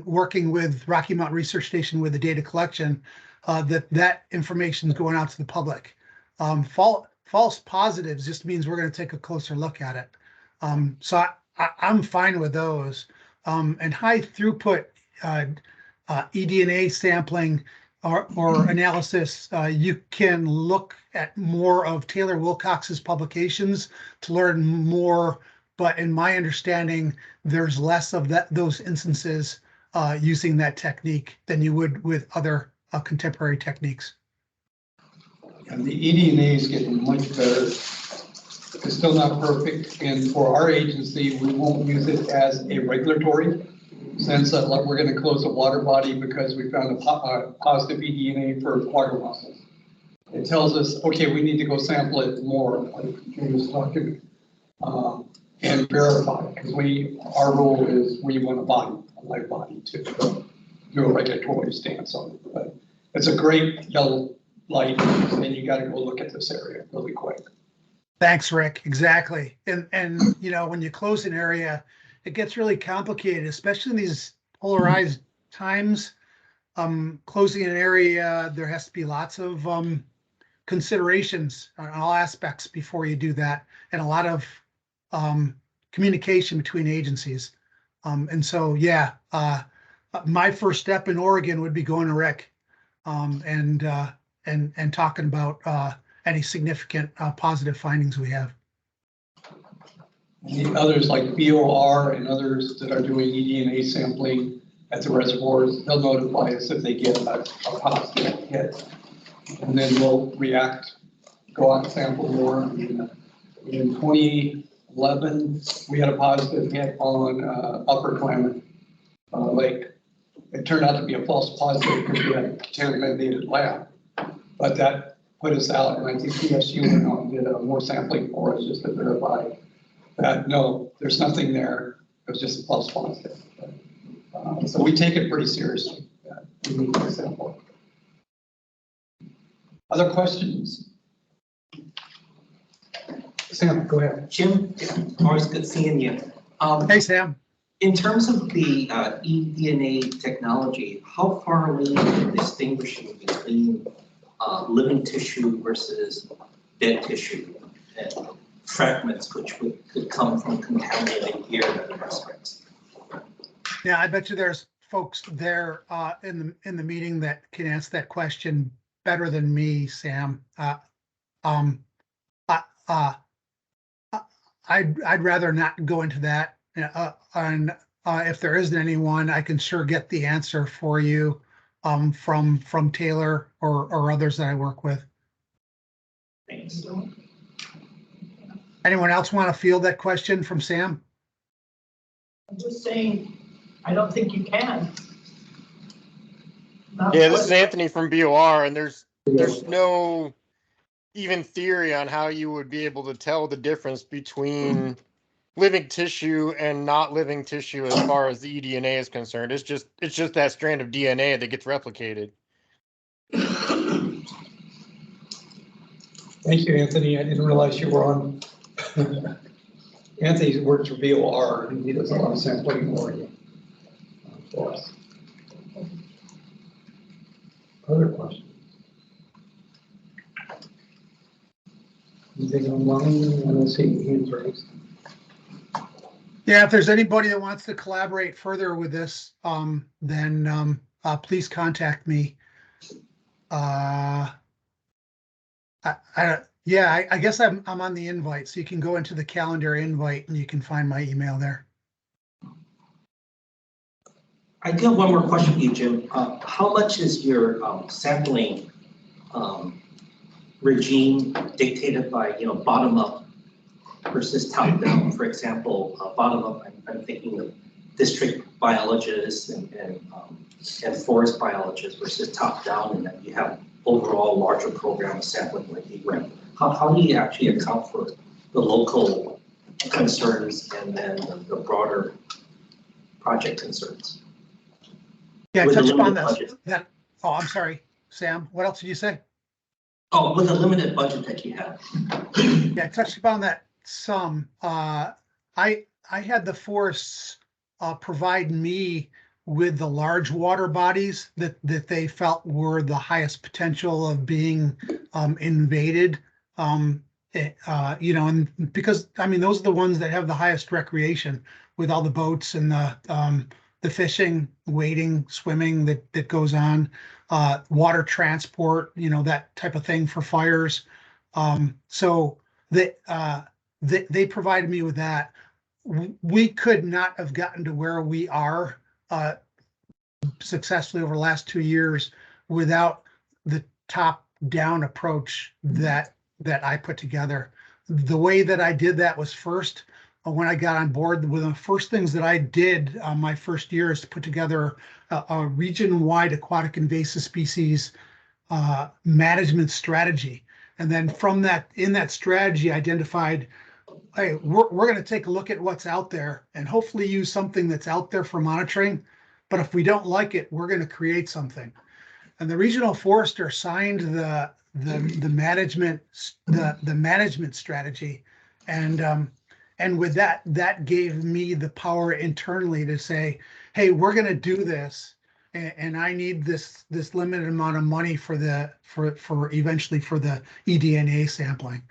working with Rocky Mountain Research Station with the data collection, that information is going out to the public. False positives just means we're going to take a closer look at it. So I'm fine with those. And high throughput eDNA sampling or analysis, you can look at more of Taylor Wilcox's publications to learn more. But in my understanding, there's less of those instances using that technique than you would with other contemporary techniques. And the eDNA is getting much better. It's still not perfect, and for our agency, we won't use it as a regulatory sense of like we're going to close a water body because we found a positive eDNA for water mussels. It tells us, okay, we need to go sample it more, like Jim was talking, and verify, because our role is we want a live body to do a regulatory stance on it. But it's a great yellow light, and you got to go look at this area really quick. Thanks, Rick. Exactly. And when you close an area, it gets really complicated, especially in these polarized times. Closing an area, there has to be lots of considerations on all aspects before you do that, and a lot of communication between agencies. And so, yeah, my first step in Oregon would be going to Rick and talking about any significant positive findings we have. The others like BOR and others that are doing eDNA sampling at the reservoirs, they'll notify us if they get a positive hit. And then we'll react, go out and sample more. In 2011, we had a positive hit on Upper Klamath Lake. It turned out to be a false positive because we had a contaminated lab, but that put us out, and I think PSU went on and did more sampling for us just to verify that no, there's nothing there. It was just a false positive. So we take it pretty seriously. We need to sample. Other questions? Sam, go ahead. Jim, always good seeing you. Hey, Sam. In terms of the eDNA technology, how far are we in distinguishing between living tissue versus dead tissue and fragments which could come from contaminated air and other aspects? Yeah, I bet you there's folks there in the meeting that can answer that question better than me, Sam. I'd rather not go into that. And if there isn't anyone, I can sure get the answer for you from Taylor or others that I work with. Thanks. Anyone else want to field that question from Sam? I'm just saying, I don't think you can. Not Yeah, this for- is Anthony from BOR, and there's no even theory on how you would be able to tell the difference between living tissue and not living tissue as far as the eDNA is concerned. It's just that strand of DNA that gets replicated. Thank you, Anthony. I didn't realize you were on. Anthony works for VOR and he does a lot of sampling more for us. Other questions? Anything online? I don't see hands raised. Yeah, if there's anybody that wants to collaborate further with this, then please contact me. I guess I'm on the invite, so you can go into the calendar invite and you can find my email there. I do have one more question for you, Jim. How much is your sampling regime dictated by, bottom up versus top down? For example, bottom up, I'm thinking of district biologists and forest biologists versus top down, and then you have overall larger program sampling like EREM. How do you actually account for the local concerns and then the broader project concerns? Yeah, With a touch upon limited budget. Oh, I'm sorry, Sam. What else did you say? Oh, with a limited budget that you have. Yeah, I touched upon that some. I had the forests provide me with the large water bodies that they felt were the highest potential of being invaded. And because I mean those are the ones that have the highest recreation with all the boats and the fishing, wading, swimming that goes on, water transport, that type of thing for fires. So they provided me with that. We could not have gotten to where we are successfully over the last 2 years without the top-down approach that I put together. The way that I did that was first, when I got on board, one of the first things that I did my first year is to put together a region-wide aquatic invasive species management strategy. And then from that, in that strategy, identified, hey, we're going to take a look at what's out there and hopefully use something that's out there for monitoring. But if we don't like it, we're going to create something. And the regional forester signed the management strategy, and with that gave me the power internally to say, hey, we're going to do this, and I need this limited amount of money for eventually for the eDNA sampling.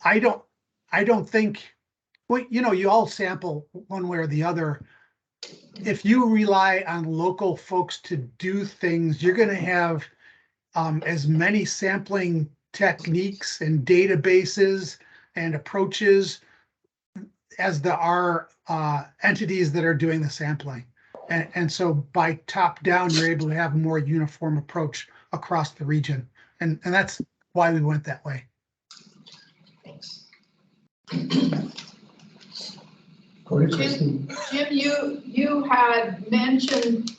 I don't think, well, you all sample one way or the other. If you rely on local folks to do things, you're going to have as many sampling techniques and databases and approaches as there are entities that are doing the sampling. And so by top down, you're able to have a more uniform approach across the region. And that's why we went that way. Thanks. Jim, you had mentioned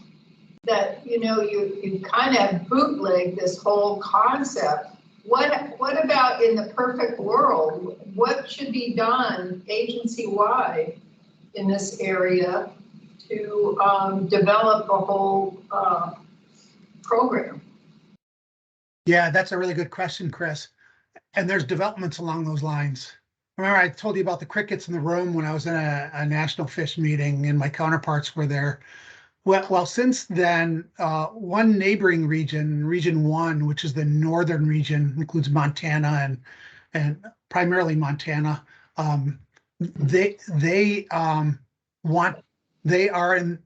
that, you kind of bootleg this whole concept. What about in the perfect world? What should be done agency-wide in this area to develop a whole program? Yeah, that's a really good question, Chris. And there's developments along those lines. Remember, I told you about the crickets in the room when I was in a national fish meeting and my counterparts were there. Well, since then, one neighboring region, Region 1, which is the northern region, includes Montana and primarily Montana, they are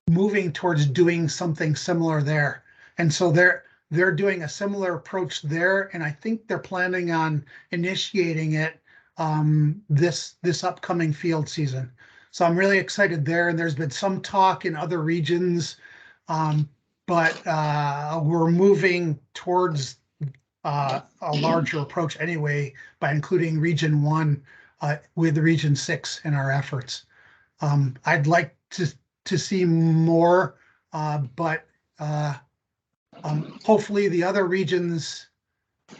moving towards doing something similar there. And so they're doing a similar approach there, and I think they're planning on initiating it this upcoming field season. So I'm really excited there, and there's been some talk in other regions, but we're moving towards a larger approach anyway by including Region 1 with Region 6 in our efforts. I'd like to see more, but hopefully the other regions,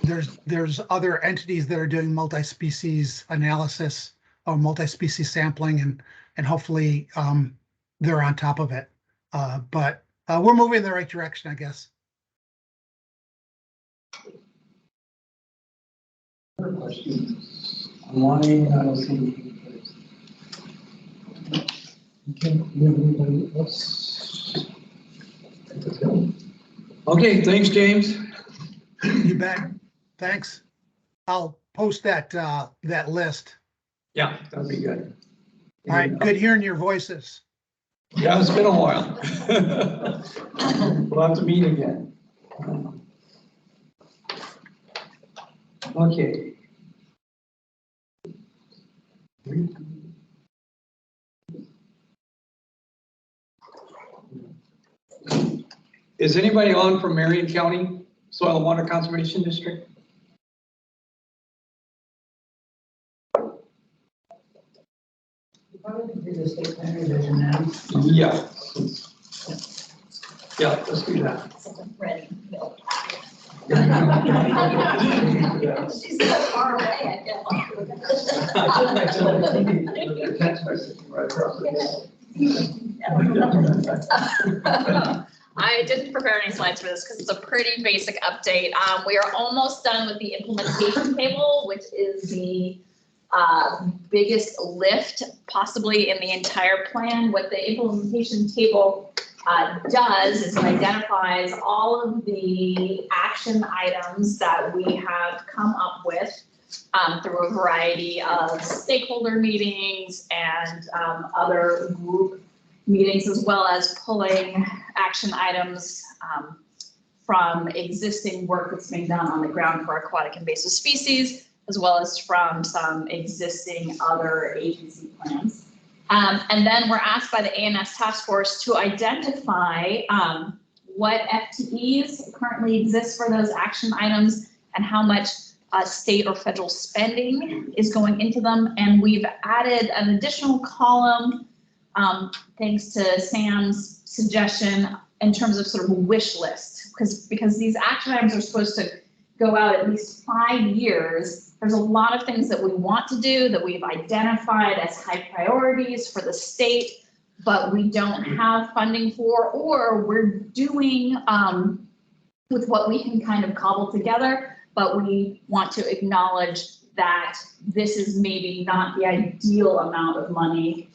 there's other entities that are doing multi-species analysis or multi-species sampling, and hopefully they're on top of it. But we're moving in the right direction, I guess. Other questions? Online, I don't see. Okay, anybody else? Okay, thanks, James. You bet. Thanks. I'll post that that list. Yeah, that'd be good. All right, good hearing your voices. Yeah, it's been a while. We'll have to meet again. Okay. Is anybody on from Marion County Soil and Water Conservation District? Probably do the state plan revision now. Yeah. Yeah, let's do that. Ready. She's so far away, I didn't prepare any slides for this because it's a pretty basic update. We are almost done with the implementation table, which is the biggest lift possibly in the entire plan. What the implementation table does is it identifies all of the action items that we have come up with through a variety of stakeholder meetings and other group meetings, as well as pulling action items from existing work that's being done on the ground for aquatic invasive species, as well as from some existing other agency plans. And then we're asked by the ANS task force to identify what FTEs currently exist for those action items and how much state or federal spending is going into them. And we've added an additional column thanks to Sam's suggestion in terms of sort of a wish list, because these action items are supposed to go out at least 5 years. There's a lot of things that we want to do that we've identified as high priorities for the state, but we don't have funding for, or we're doing with what we can kind of cobble together, but we want to acknowledge that this is maybe not the ideal amount of money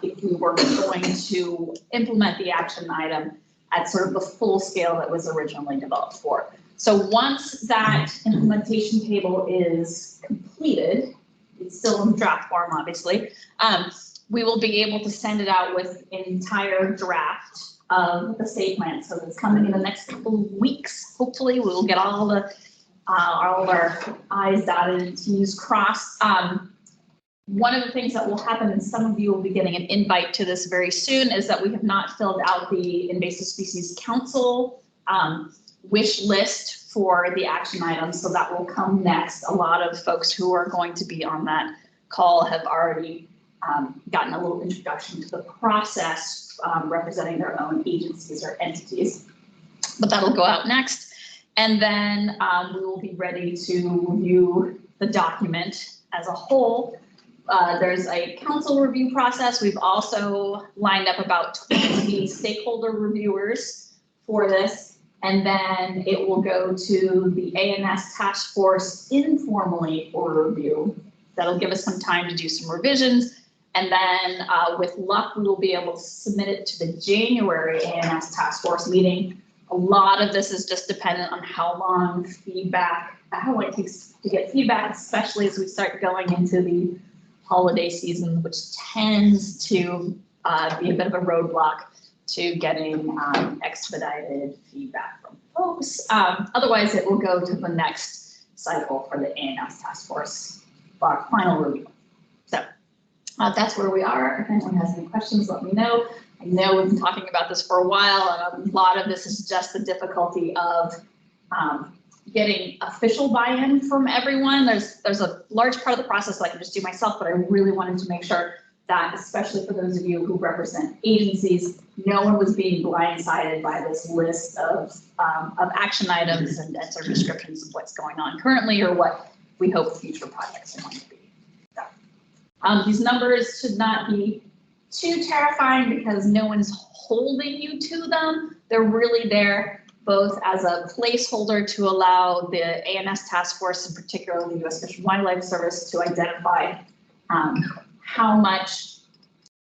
if we were going to implement the action item at sort of the full scale that was originally developed for. So once that implementation table is completed, it's still in draft form, obviously, we will be able to send it out with an entire draft of the state plan. So it's coming in the next couple of weeks. Hopefully, we will get all of our I's dotted and T's crossed. One of the things that will happen, and some of you will be getting an invite to this very soon, is that we have not filled out the Invasive Species Council wish list for the action items, so that will come next. A lot of folks who are going to be on that call have already gotten a little introduction to the process, representing their own agencies or entities, but that'll go out next. And then we will be ready to review the document as a whole. There's a council review process. We've also lined up about 20 stakeholder reviewers for this. And then it will go to the ANS task force informally for review. That'll give us some time to do some revisions. And then with luck, we will be able to submit it to the January ANS task force meeting. A lot of this is just dependent on how long it takes to get feedback, especially as we start going into the holiday season, which tends to be a bit of a roadblock to getting expedited feedback from folks. Otherwise, it will go to the next cycle for the ANS task force for our final review. So that's where we are. If anyone has any questions, let me know. I know we've been talking about this for a while, and a lot of this is just the difficulty of getting official buy-in from everyone. There's a large part of the process that I can just do myself, but I really wanted to make sure that, especially for those of you who represent agencies, no one was being blindsided by this list of action items and sort of descriptions of what's going on currently or what we hope future projects are going to be. So, these numbers should not be too terrifying because no one's holding you to them. They're really there both as a placeholder to allow the ANS task force, and particularly the U.S. Fish and Wildlife Service, to identify how much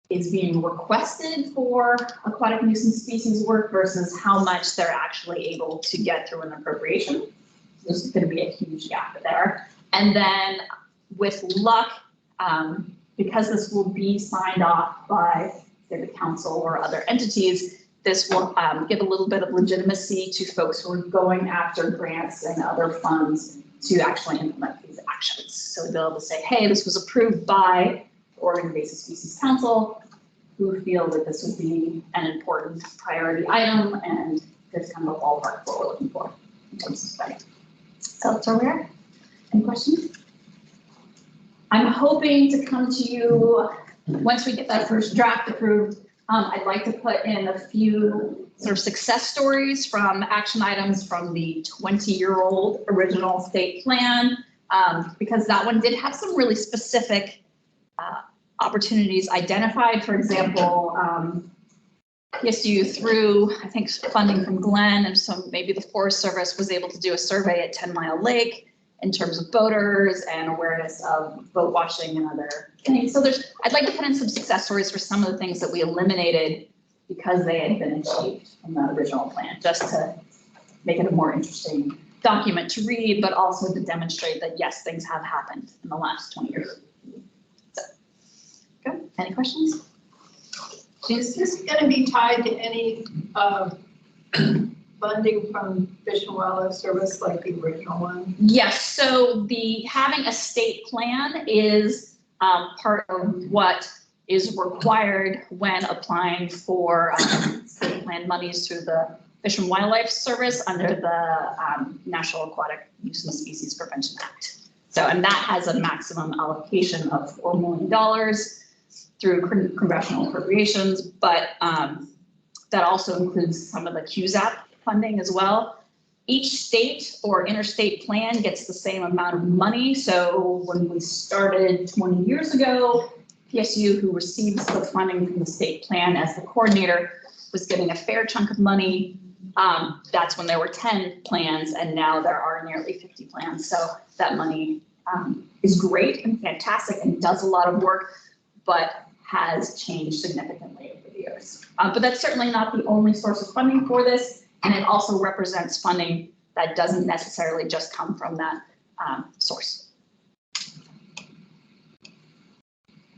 is being requested for aquatic nuisance species work versus how much they're actually able to get through an appropriation. There's going to be a huge gap there. And then with luck, because this will be signed off by the council or other entities, this will give a little bit of legitimacy to folks who are going after grants and other funds to actually implement these actions. So we'll be able to say, hey, this was approved by the Oregon Invasive Species Council, who feel that this would be an important priority item, and there's kind of a ballpark what we're looking for in terms of spending. So that's where we are. Any questions? I'm hoping to come to you once we get that first draft approved. I'd like to put in a few sort of success stories from action items from the 20-year-old original state plan, because that one did have some really specific opportunities identified. For example, PSU through, I think, funding from Glenn, and so maybe the Forest Service was able to do a survey at 10 Mile Lake in terms of boaters and awareness of boat washing and other things. So I'd like to put in some success stories for some of the things that we eliminated because they had been achieved in the original plan, just to make it a more interesting document to read, but also to demonstrate that yes, things have happened in the last 20 years. So, good. Any questions? Is this going to be tied to any funding from Fish and Wildlife Service like the original one? Yes, so having a state plan is part of what is required when applying for state plan monies through the Fish and Wildlife Service under the National Aquatic Nuisance Species Prevention Act. So, and that has a maximum allocation of $4 million through congressional appropriations, but that also includes some of the QZAP funding as well. Each state or interstate plan gets the same amount of money. So when we started 20 years ago, PSU, who receives the funding from the state plan as the coordinator, was getting a fair chunk of money. That's when there were 10 plans, and now there are nearly 50 plans. So that money is great and fantastic and does a lot of work, but has changed significantly over the years. But that's certainly not the only source of funding for this. And it also represents funding that doesn't necessarily just come from that source.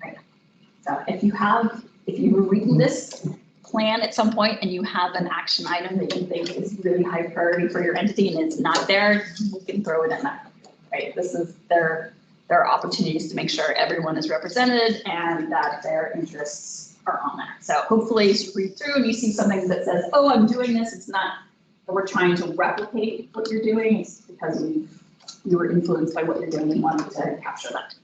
Right. So if you were reading this plan at some point and you have an action item that you think is really high priority for your entity and it's not there, you can throw it in there. Right. There are opportunities to make sure everyone is represented and that their interests are on that. So hopefully as you read through and you see something that says, oh, I'm doing this, it's not that we're trying to replicate what you're doing, it's because you were influenced by what you're doing and wanted to capture that.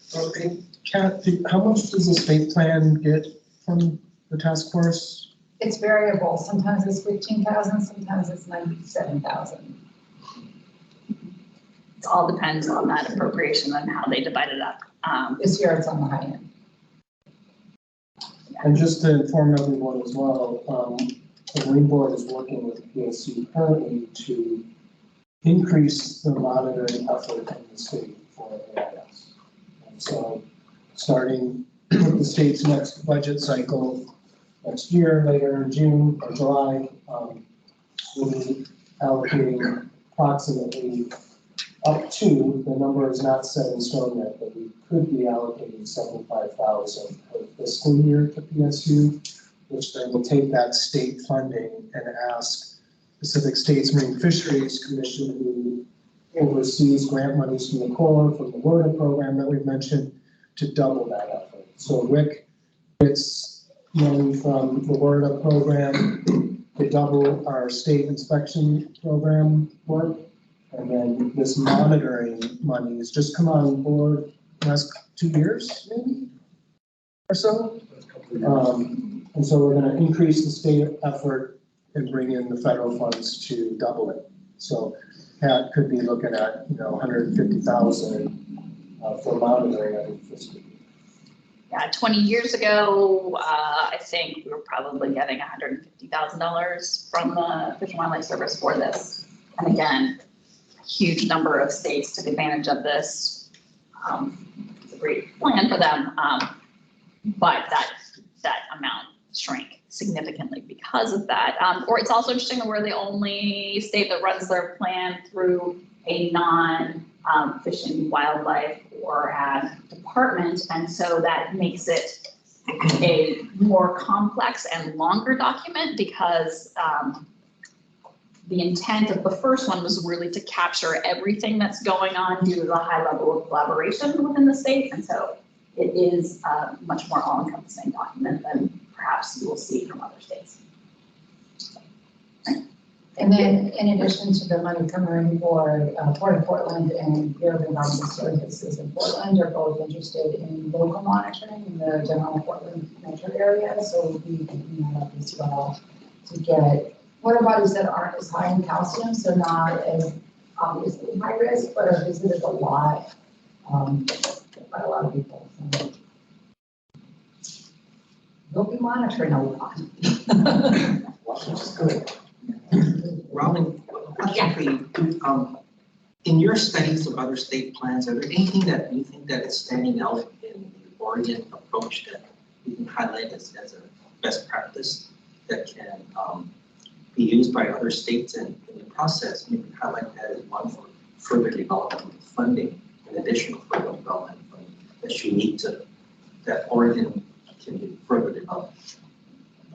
So. Okay, Kat, how much does the state plan get from the task force? It's variable. Sometimes it's 15,000, sometimes it's 97,000. It all depends on that appropriation and how they divide it up. This year it's on the high end. And just to inform everyone as well, the Marine Board is working with PSC currently to increase the monitoring effort in the state for AIS. And so starting with the state's next budget cycle next year, later in June or July, we'll be allocating approximately up to, the number is not set in stone yet, but we could be allocating 75,000 per fiscal year to PSU, which then will take that state funding and ask Pacific States Marine Fisheries Commission, who oversees grant monies from the Corps, from the WRDA program that we've mentioned, to double that effort. So WIC gets money from the WRDA program to double our state inspection program work. And then this monitoring money has just come on board last 2 years, maybe, or so. And so we're gonna increase the state effort and bring in the federal funds to double it. So Pat could be looking at, 150,000 for monitoring every fiscal year. Yeah, 20 years ago, I think we were probably getting $150,000 from the Fish and Wildlife Service for this. And again, a huge number of states took advantage of this. It's a great plan for them, but that amount shrank significantly because of that. Or it's also interesting that we're the only state that runs their plan through a non-fish and wildlife or ag department, and so that makes it a more complex and longer document because the intent of the first one was really to capture everything that's going on due to the high level of collaboration within the state, and so it is a much more all-encompassing document than perhaps you will see from other states. And then in addition to the money coming for Port of Portland and Bureau of Environmental Services in Portland are both interested in local monitoring in the general Portland metro area. So we'll be thinking that up as well to get water bodies that aren't as high in calcium, so not as obviously high risk, but are visited a lot by a lot of people. So we'll be monitoring a lot. Which is good. Robin, question for you. In your studies of other state plans, are there anything that you think that is standing out in the Oregon approach that you can highlight as a best practice that can be used by other states and in the process, maybe highlight that as one for further development funding, in addition to further development funding that's unique to that Oregon can be further developed?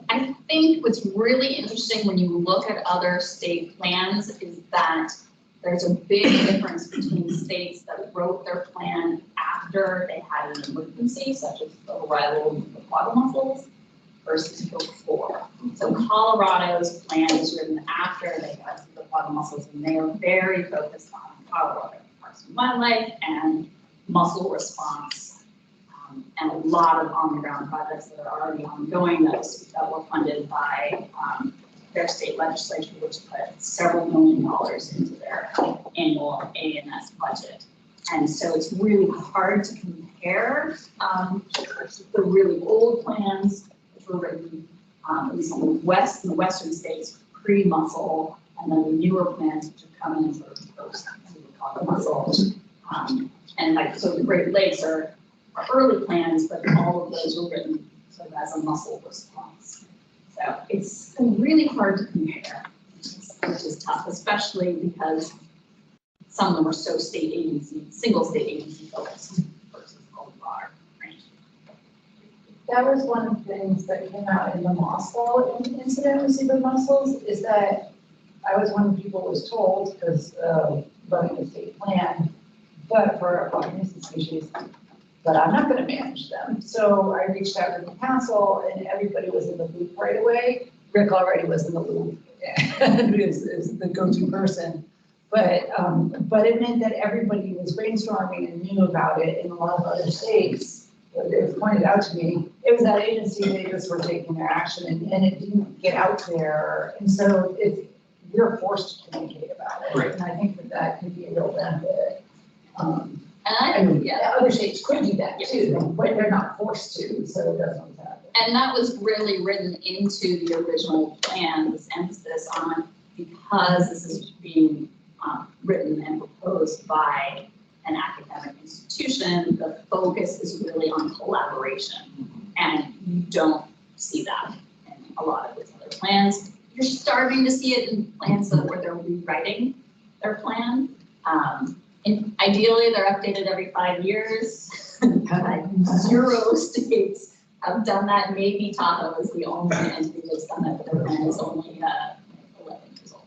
I think what's really interesting when you look at other state plans is that there's a big difference between states that wrote their plan after they had an emergency, such as the arrival of the water mussels, versus before. So Colorado's plan was written after they got the water mussels, and they are very focused on Colorado Parks and Wildlife and mussel response. And a lot of on-the-ground projects that are already ongoing that were funded by their state legislature, which put several $1 million into their annual A&S budget. And so it's really hard to compare the really old plans, which were written at least on the western states pre-mussel, and then the newer plans which are coming in sort of post the mussel. And like, so the Great Lakes are early plans, but all of those were written sort of as a mussel response. So it's really hard to compare, which is tough, especially because some of them are so state agency, single state agency focused versus all broader range. That was one of the things that came out in the mossel incident with zebra mussels, is that I was one of the people who was told, because running the state plan, but for a nuisance species, but I'm not going to manage them. So I reached out to the council and everybody was in the loop right away. Rick already was in the loop and is the go-to person. But it meant that everybody was brainstorming and knew about it in a lot of other states. It was pointed out to me, it was that agency, they just were taking their action and it didn't get out there. And so we're forced to communicate about it. Right. And I think that could be a real benefit. Other states could do that too, but they're not forced to, so it doesn't happen. And that was really written into the original plan, this emphasis on, because this is being written and proposed by an academic institution, the focus is really on collaboration. And you don't see that in a lot of these other plans. You're starting to see it in plans where they're rewriting their plan. And ideally, they're updated every 5 years. 0 states have done that. Maybe Tahoe is the only entity that's done that, but their plan is only 11 years old.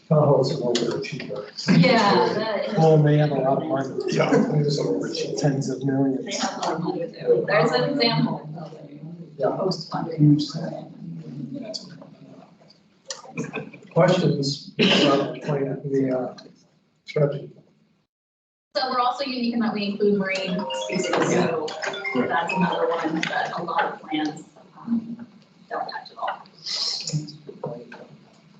Tahoe's a little bit cheaper. Yeah. Well, they have a lot of money. Yeah. Tens of millions. They have a lot of money too. There's an example of Yeah. post-funding. questions about the plan, the strategy? So we're also unique in that we include marine species, so that's another one that a lot of plans don't touch at all.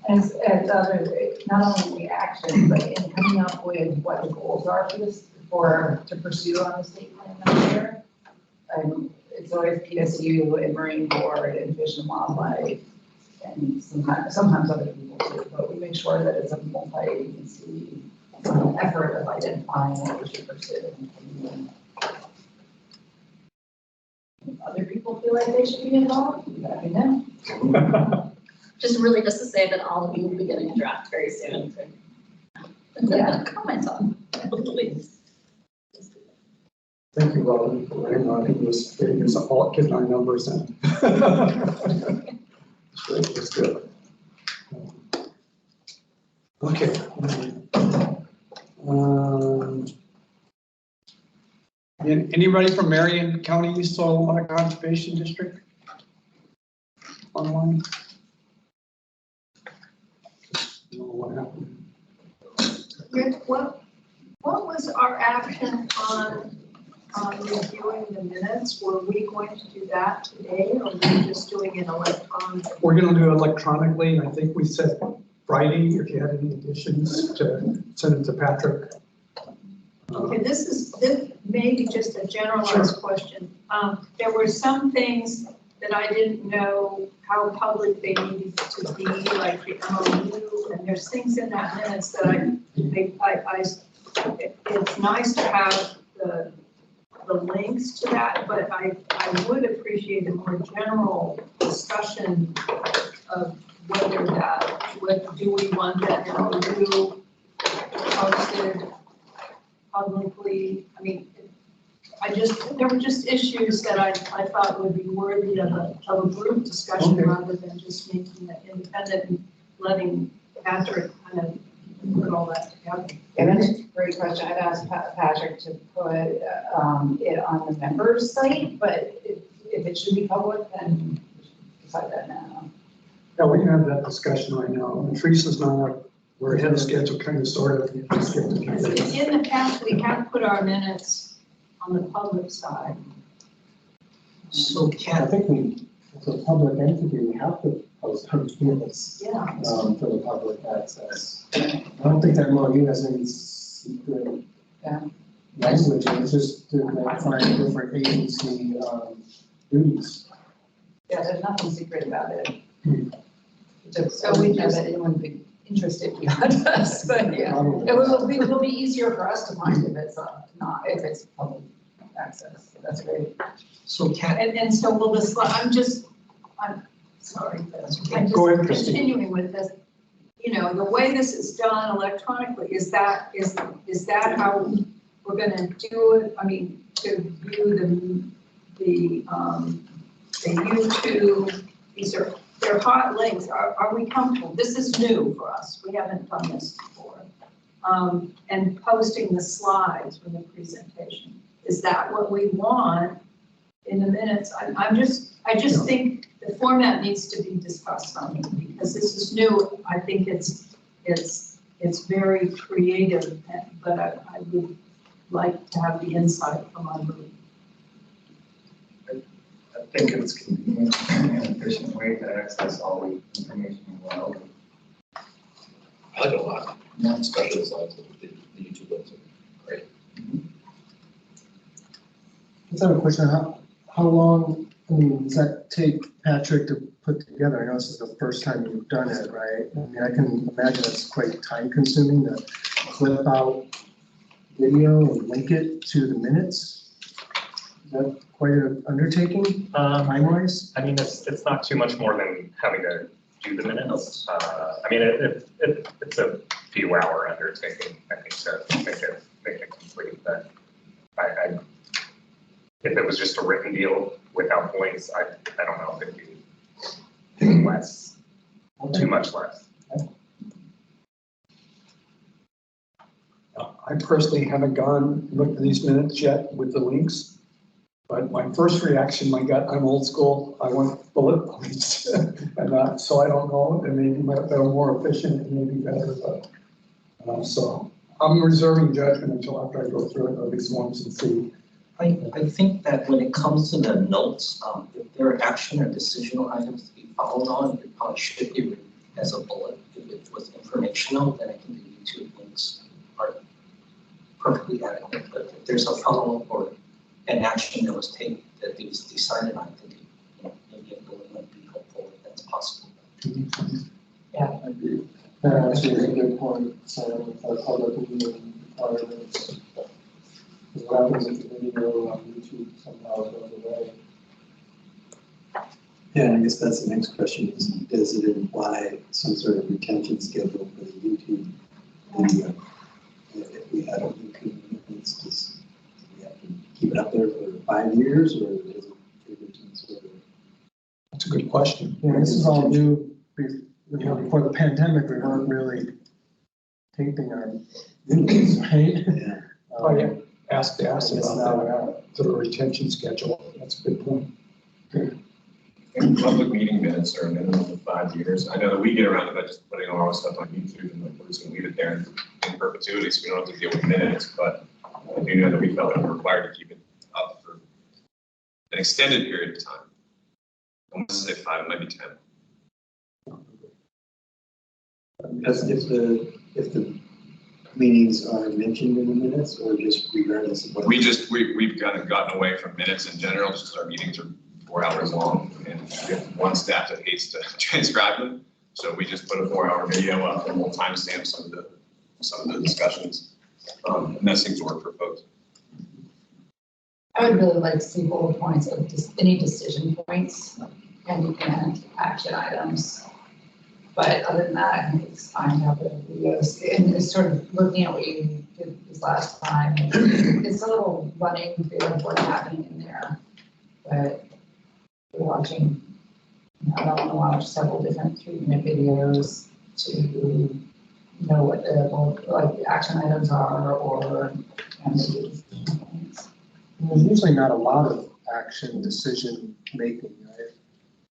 As other, not only the action, but in coming up with what the goals are for this, to pursue on the state plan this year. It's always PSU and Marine Board and Fish and Wildlife, and sometimes other people too, but we make sure that it's a multi-agency effort of identifying what we should pursue. If other people feel like they should be involved, let me know. Just to say that all of you will be getting a draft very soon to comment on, please. Thank you, Robin, for letting I think it was getting us all, getting our numbers in. It's good. Okay. Anybody from Marion County Soil Water Conservation District online? Know what happened? Rick, what was our action on reviewing the minutes? Were we going to do that today, or were we just doing it electronically? We're going to do it electronically, and I think we said Friday, if you had any additions, to send it to Patrick. Okay, this may be just a generalized question. There were some things that I didn't know how public they needed to be, like the MOU, and there's things in that minutes that it's nice to have the links to that, but I would appreciate a more general discussion of whether do we want that MOU posted publicly? I mean, there were just issues that I thought would be worthy of a group discussion rather than just making it independent and letting Patrick kind of put all that together. Yeah, that's a great question. I'd ask Patrick to put it on the members site, but if it should be public, then decide that now. Yeah, we can have that discussion right now. And Teresa's not, we're ahead of schedule, kind of sort of. In the past, we have put our minutes on the public side. So I think we, as a public entity, we have to post our minutes Yeah. for the public access. I don't think that MOU has any secret language, it's just to find different agency just Yeah, there's nothing secret about it. So we just, anyone would be interested beyond us, but yeah, it will be easier for us to find if it's if it's public access. That's great. So Kat, and so will this, I'm sorry, I'm Go ahead, just Christine. continuing with this. You know, the way this is done electronically, is that how we're gonna do it? I mean, to view the YouTube, they're hot links. Are we comfortable? This is new for us. We haven't done this before. And posting the slides from the presentation. Is that what we want in the minutes? I just think the format needs to be discussed on it because this is new. I think it's very creative, but I would like to have the insight from our group. I think it's convenient and efficient way to access all the information in the world. I like it a lot, especially the slides, the YouTube links are great. I just have a question, how long, does that take Patrick to put together? I know this is the first time you've done it, right? I mean, I can imagine it's quite time consuming to clip out video and link it to the minutes. Is that quite an undertaking, time-wise? I mean, it's not too much more than having to do the minutes. I mean, it's a few hour undertaking, I think, to make it complete. But if it was just a written deal without the links, I don't know if it'd be less, too much less. I personally haven't looked at these minutes yet with the links. But my first reaction, my gut, I'm old school, I want bullet points. And so I don't know, and maybe they're more efficient and maybe better, but, so I'm reserving judgment until after I go through it, at least once and see. I think that when it comes to the notes, if there are action or decisional items to be followed on, it probably should be written as a bullet. If it was informational, then I think the YouTube links are perfectly adequate. But if there's a follow-up or an action that was taken, that was decided on, I think, maybe a bullet might be helpful if that's possible. Yeah, I agree. That actually is a good point, so for public meeting requirements. What happens if the video on YouTube somehow goes away? Yeah, and I guess that's the next question is, does it imply some sort of retention schedule for the YouTube video? If we had open commitments, do we have to keep it up there for 5 years, or is it triggered some sort of? That's a good question. Yeah, this is all new, before the pandemic, we weren't really taping our videos, right? Yeah. Oh, yeah. Ask about Yes, now we are. that, the retention schedule. That's a good point. And public meeting minutes are a minimum of 5 years. I know that we get around to that, just putting all our stuff on YouTube, and we're just gonna leave it there in perpetuity, so we don't have to deal with minutes, but I do know that we felt that we're required to keep it up for an extended period of time. I want to say 5, it might be 10. Because if the meetings are mentioned in the minutes, or just regardless of what? We've kind of gotten away from minutes in general, just because our meetings are 4 hours long, and we have one staff that hates to transcribe them. So we just put a 4-hour video up, and we'll timestamp some of the discussions. And that seems to work for folks. I would really like to see bullet points of just any decision points and action items. But other than that, I think it's fine to have the videos. And it's sort of looking at what you did this last time. It's a little running through of what's happening in there. But we're watching, I don't want to watch several different 3-minute videos to know what the action items are or maybe decision points. There's usually not a lot of action decision making, right?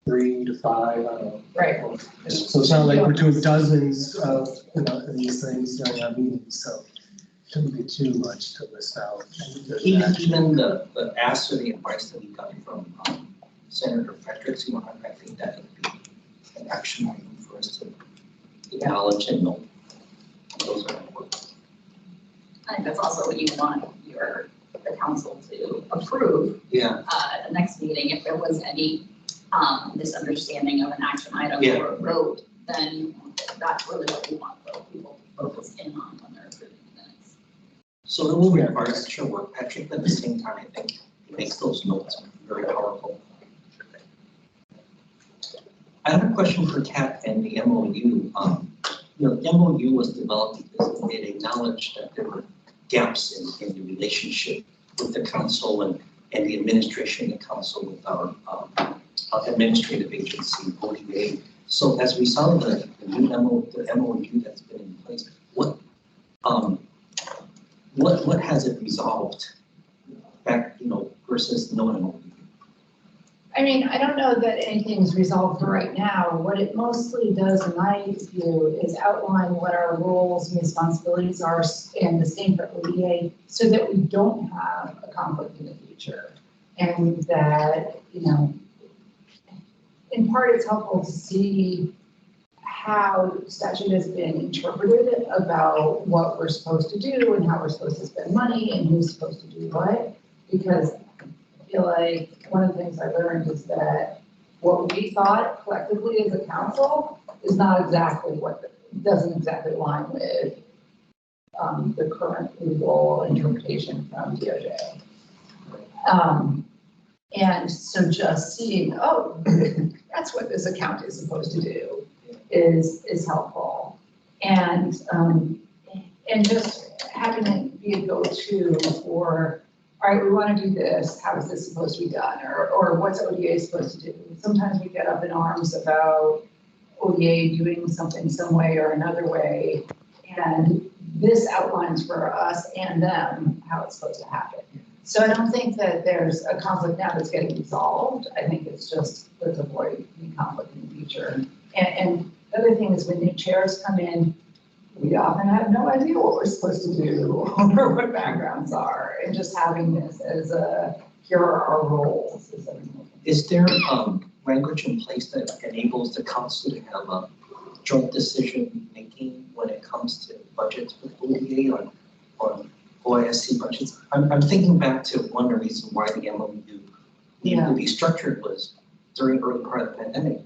3 to 5, I don't know. Right. So it's not like we're doing dozens of, these things during our meetings, so it shouldn't be too much to list out. Even the ask or the advice that we got from Senator Fredericks, I think that would be an action item for us to acknowledge and know. Those are important. I think that's also what you want the council to approve. Yeah. At the next meeting, if there was any misunderstanding of an action item Yeah. or a vote, then that's really what we want people to focus in on when they're approving the minutes. So it will require extra work, Patrick, but at the same time, I think it makes those notes very powerful. I have a question for Kat and the MOU. The MOU was developed because it acknowledged that there were gaps in the relationship with the council and the administration of the council with our administrative agency, ODA. So as we saw the new MOU that's been in place, what has it resolved back, versus no MOU? I mean, I don't know that anything's resolved for right now. What it mostly does, in my view, is outline what our roles and responsibilities are, and the same for ODA, so that we don't have a conflict in the future. And that, in part, it's helpful to see how statute has been interpreted about what we're supposed to do and how we're supposed to spend money and who's supposed to do what. Because I feel like one of the things I learned is that what we thought collectively as a council is not exactly doesn't exactly align with the current legal interpretation from DOJ. And so just seeing, that's what this account is supposed to do is helpful. And just having it be a go-to for, all right, we want to do this, how is this supposed to be done? Or what's ODA supposed to do? Sometimes we get up in arms about ODA doing something some way or another way. And this outlines for us and them how it's supposed to happen. So I don't think that there's a conflict now that's getting resolved. I think it's just let's avoid any conflict in the future. And the other thing is when new chairs come in, we often have no idea what we're supposed to do or what backgrounds are. And just having this as here are our roles. Is there language in place that enables the council to have a joint decision making when it comes to budgets with ODA on OISC budgets? I'm thinking back to one of the reasons why the MOU needed to be structured was during early part of the pandemic,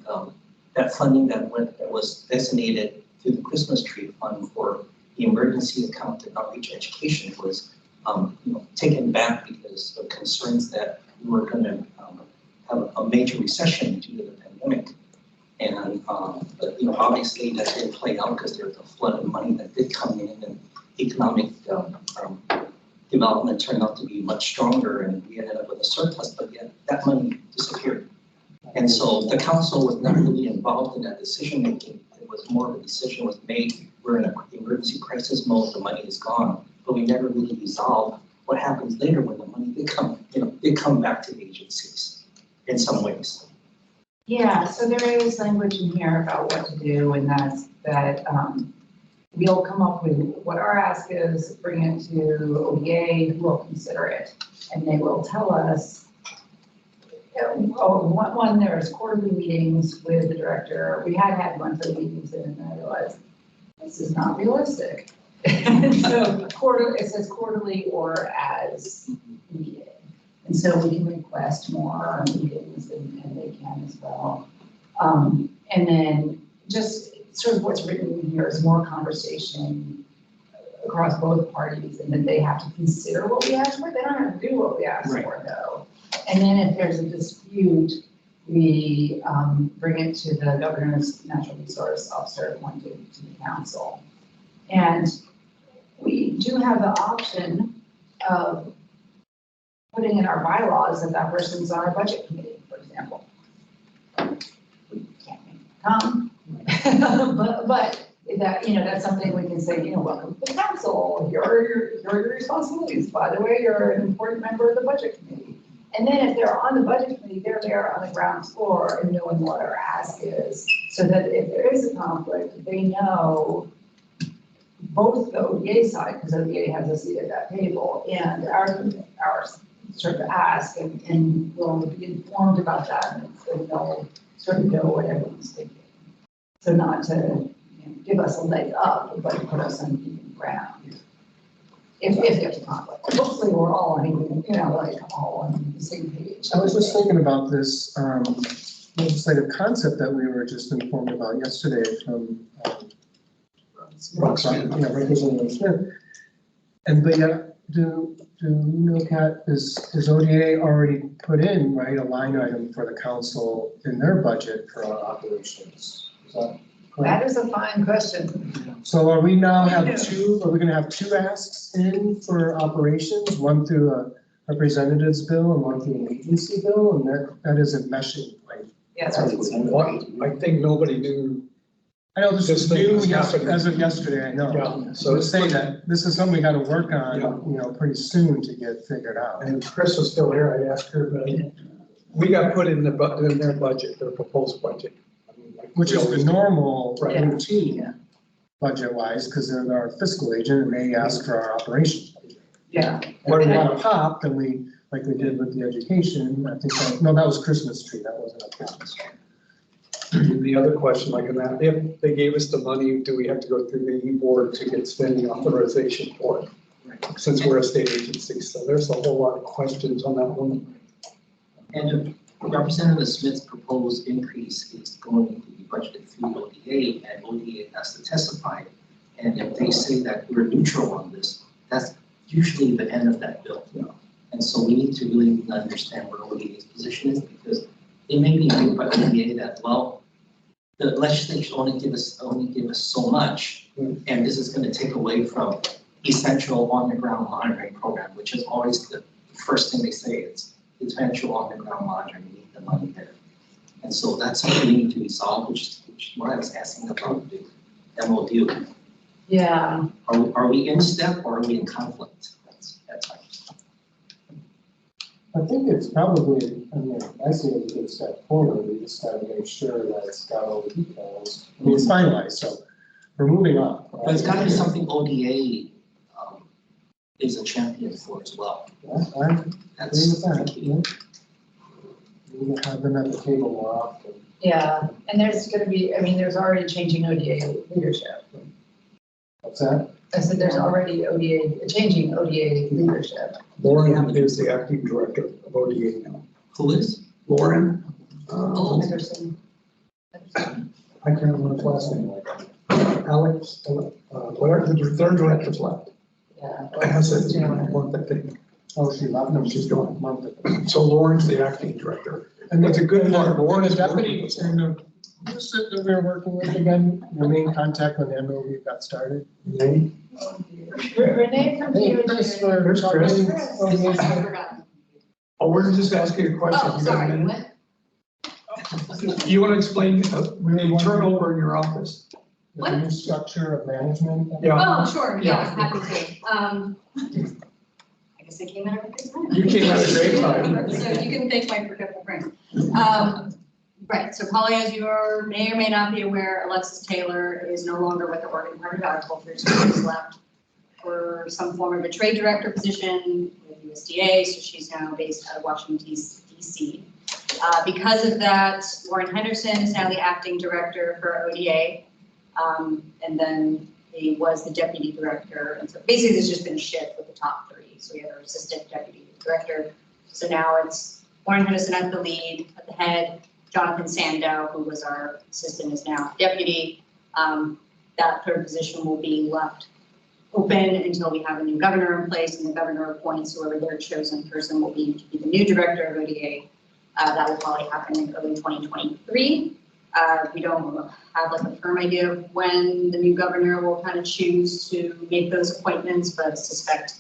that funding that was designated through the Christmas tree fund for the emergency account and outreach education was taken back because of concerns that we were going to have a major recession due to the pandemic. And but obviously that didn't play out because there was a flood of money that did come in, and economic development turned out to be much stronger, and we ended up with a surplus, but yet that money disappeared. And so the council was not really involved in that decision making. It was more of a decision was made, we're in an emergency crisis mode, the money is gone, but we never really resolved what happens later when the money did come back to the agencies in some ways. Yeah, so there is language in here about what to do, and that's that we'll come up with what our ask is, bring it to ODA, who will consider it, and they will tell us. There's quarterly meetings with the director. We had monthly meetings, and I realized this is not realistic. And so it says quarterly or as needed. And so we can request more meetings, and they can as well. And then just sort of what's written in here is more conversation across both parties, and then they have to consider what we ask for. They don't have to do what we ask for, though. And then if there's a dispute, we bring it to the governor's natural resource officer appointed to the council. And we do have the option of putting in our bylaws that person's on our budget committee, for example. We can't make them come, but that, that's something we can say, welcome to the council, here are your responsibilities. By the way, you're an important member of the budget committee. And then if they're on the budget committee, they're there on the ground floor and knowing what our ask is, so that if there is a conflict, they know both the ODA side, because ODA has a seat at that table, and our sort of ask, and we'll be informed about that, and they'll sort of know what everyone's thinking. So not to give us a leg up, but put us on even ground. If there's a conflict. Hopefully we're all all on the same page. I was just thinking about this legislative concept that we were just informed about yesterday from Representative Smith. But yet, do you know, Kat, is ODA already put in, a line item for the council in their budget for our operations? That is a fine question. So are we now are we gonna have two asks in for operations, one through a representative's bill and one through an agency bill, and that isn't meshing, right? Yeah, that's I think nobody knew. I know this is new happening as of yesterday, I know. Yeah, So it's saying that this is something we gotta work on, pretty soon to get figured out. And if Chris was still here, I'd ask her, but we got put in their budget, their proposed budget. Which is the normal Right. routine, budget-wise, because they're our fiscal agent and they ask for our operations budget. Yeah. What we want to pop, then we, like we did with the education, I think, that was Christmas tree, that wasn't a Christmas tree. The other question, like in that, if they gave us the money, do we have to go through the board to get spending authorization for it? Since we're a state agency, so there's a whole lot of questions on that one. And Representative Smith's proposed increase is going to be budgeted through ODA, and ODA has to testify. And if they say that we're neutral on this, that's usually the end of that bill. And so we need to really understand what ODA's position is, because it may be viewed by ODA that, well, the legislature only give us so much, and this is going to take away from essential on-the-ground monitoring program, which is always the first thing they say. It's essential on-the-ground monitoring. We need the money there, and so that's something we need to resolve, which is what I was asking about the MOU. Yeah. Are we in step or are we in conflict? That's I think it's probably, I mean, I see it as a good step forward. We just gotta make sure that it's got all the details. I mean, it's finalized, so we're moving on. But it's gotta be something ODA is a champion for as well. Yeah, I agree with that, yeah. We will have them at the table more often. Yeah, and there's gonna be, I mean, there's already changing ODA leadership. What's that? I said there's already changing ODA leadership. Lauren is the acting director of ODA now. Who is? Lauren, Anderson. I can't remember his last name. Alex, whatever, the third director's left. Yeah. Has it, month, I think. Oh, she left them, She's gone. month. So Lauren's the acting director. And that's a good part. Lauren is Deputy, working with and who's it that we were working with again? Your main contact when the MOU got started? Renee. Renee from Hey, Chris, for talking. I forgot. Oh, we're just asking a question. Oh, You got a sorry, minute? what? You want to explain the turnover in your office? The new structure of management? Yeah. Oh, sure, yeah, Yeah. happy to. I guess I came out of a good time. You came at a great time. So you can thank my forgetful brain. Right, so Polly, as you may or may not be aware, Alexis Taylor is no longer with the Oregon Department of Agriculture, so she's left for some form of a trade director position with USDA, so she's now based out of Washington, DC. Because of that, Lauren Henderson is now the acting director for ODA, and then he was the deputy director, and so basically there's just been a shift with the top three, so we have our assistant deputy director, so now it's Lauren Henderson at the lead, at the head, Jonathan Sandow, who was our assistant, is now deputy. That third position will be left open until we have a new governor in place, and the governor appoints whoever their chosen person will be to be the new director of ODA. That will probably happen in early 2023. We don't have like a firm idea of when the new governor will kind of choose to make those appointments, but I suspect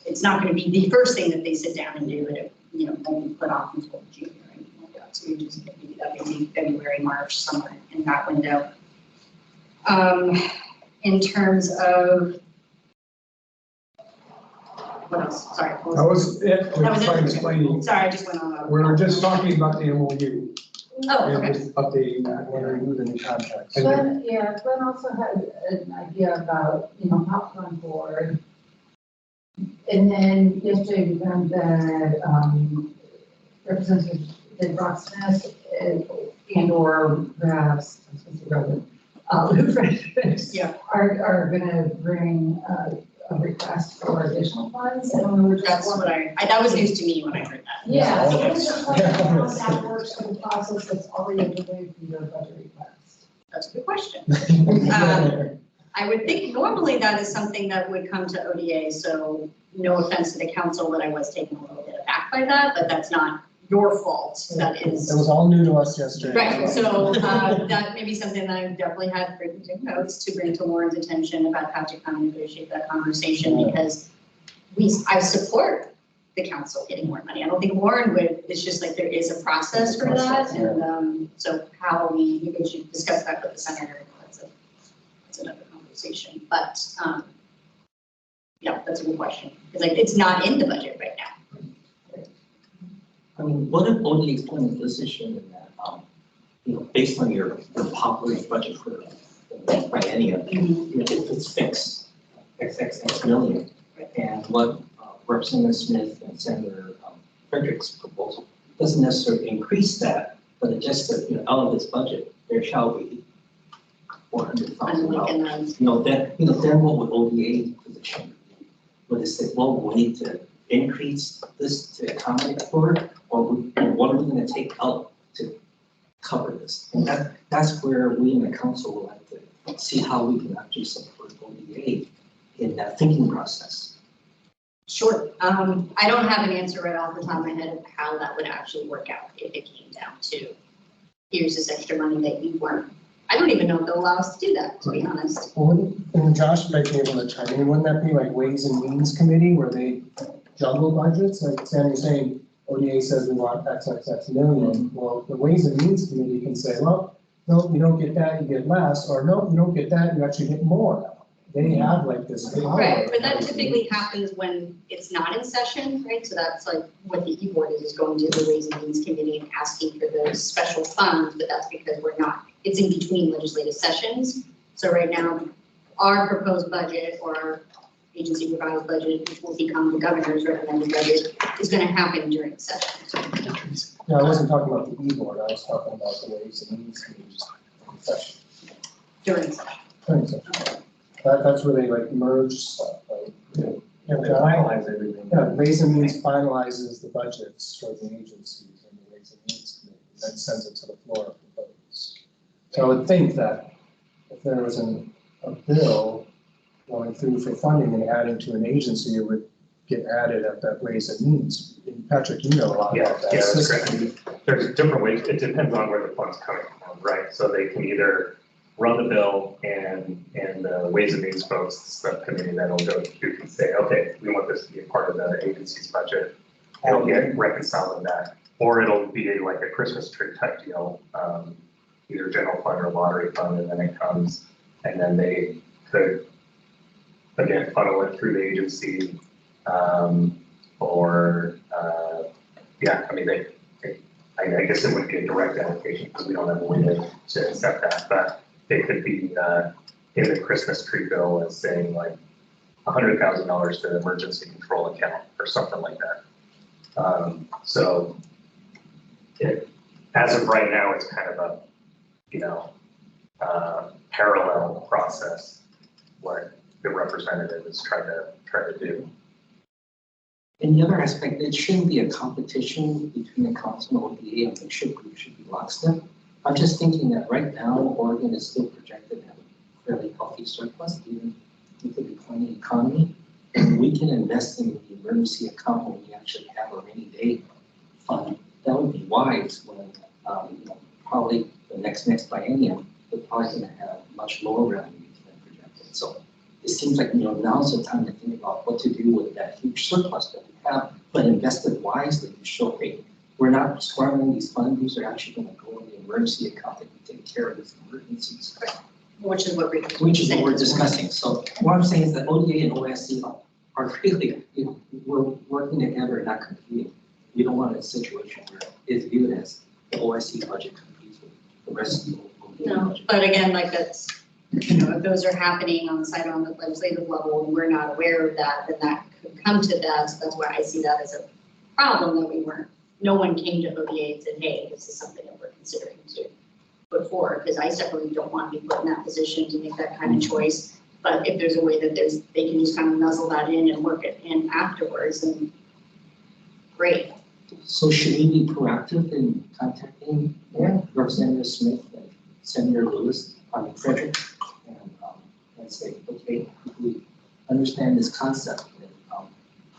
it's not going to be the first thing that they sit down and do, but it, won't be put off until June or anything like that. So we just maybe that would be February, March, somewhere in that window. In terms of what else? Sorry. That was it. That was it? Explaining. Sorry, I just went on. We were just talking about the MOU. Oh, And okay. just updating that. When are you the new contracts? And then- Glenn also had an idea about, hop on board. And then yesterday we found that, Representative Brock Smith and or perhaps, Lou Frederick are gonna bring a request for additional funds, and we were just. That's what that was news to me when I heard that. Yeah, so I'm just wondering how that works for the process that's already underway for your budget request. That's a good question. I would think normally that is something that would come to ODA, so no offense to the council that I was taken a little bit aback by that, but that's not your fault. That is. It was all new to us yesterday. Right, so that may be something that I've definitely had written notes to bring to Lauren's attention about how to kind of negotiate that conversation, because I support the council getting more money. I don't think Lauren would, it's just like there is a process for that, and so how we negotiate, discuss that with the senator, that's another conversation, but yeah, that's a good question, because like it's not in the budget right now. I mean, what if ODA is put in a position in that, based on your popular budget for the next biennium, if it's fixed, X million, and what Representative Smith and Senator Frederick's proposal doesn't necessarily increase that, but it just says, out of this budget, there shall be $400,000. Then what would ODA position? Would it say, well, we need to increase this to accommodate for it, or what are we going to take out to cover this? And that's where we in the council will have to see how we can actually support ODA in that thinking process. Sure. I don't have an answer right off the top of my head of how that would actually work out if it came down to here's this extra money that you weren't. I don't even know if they'll allow us to do that, to be honest. And Josh might be able to chime in. Wouldn't that be like Ways and Means Committee where they juggle budgets? Like Sammy's saying, ODA says we want XXX million. Well, the Ways and Means Committee can say, well, no, you don't get that, you get less, or no, you don't get that, you actually get more. they have like this. Right, but that typically happens when it's not in session, right? So that's like what the E-board is going to the Ways and Means Committee and asking for those special funds, but that's because we're not, it's in between legislative sessions. So right now, our proposed budget or our agency revised budget, which will become the governor's recommended budget, is going to happen during session. No, I wasn't talking about the E-board, I was talking about the Ways and Means Committee session. During session. During session. That's where they like merge stuff, right? Yeah, they finalize everything. Yeah, Ways and Means finalizes the budgets for the agencies and the Ways and Means Committee, then sends it to the floor for votes. So I would think that if there was a bill going through for funding and adding to an agency, it would get added at that Ways and Means. And Patrick, you know a lot about that. Yeah, that's correct. There's different ways. It depends on where the fund's coming from, right? So they can either run the bill and the Ways and Means folks, the subcommittee that'll go through and say, okay, we want this to be a part of the agency's budget. It'll get reconciled in that. Or it'll be like a Christmas tree type deal, either general fund or lottery fund, and then it comes, and then they could, again, funnel it through the agency, yeah, I mean, I guess it wouldn't be a direct allocation because we don't have a way to accept that, but they could be in the Christmas tree bill as saying like $100,000 to the emergency control account or something like that. So as of right now, it's kind of a parallel process what the representative is trying to do. And the other aspect, it shouldn't be a competition between the council and ODA, and the group should be lockstep. I'm just thinking that right now, Oregon is still projected to have a fairly healthy surplus, even with the declining economy. And we can invest in the emergency account when we actually have a rainy day fund. That would be wise when probably the next biennium, we're probably going to have much lower revenues than projected. So it seems like now's the time to think about what to do with that huge surplus that we have, but invest it wisely to show, hey, we're not squandering these funds. These are actually going to go in the emergency account that can take care of these emergencies. Which is what we're discussing. So what I'm saying is that ODA and OSC are really, we're working together and not competing. We don't want a situation where it's viewed as the OSC budget competes with the rest of the ODA budget. But again, like that's, if those are happening on the legislative level and we're not aware of that, then that could come to that. So that's why I see that as a problem that no one came to ODA and said, hey, this is something that we're considering to put forward, because I definitely don't want to be put in that position to make that kind of choice. But if there's a way that they can just kind of nuzzle that in and work it in afterwards, then great. So should we be proactive in contacting Representative Smith and Senator Frederick, and say, okay, we understand this concept, and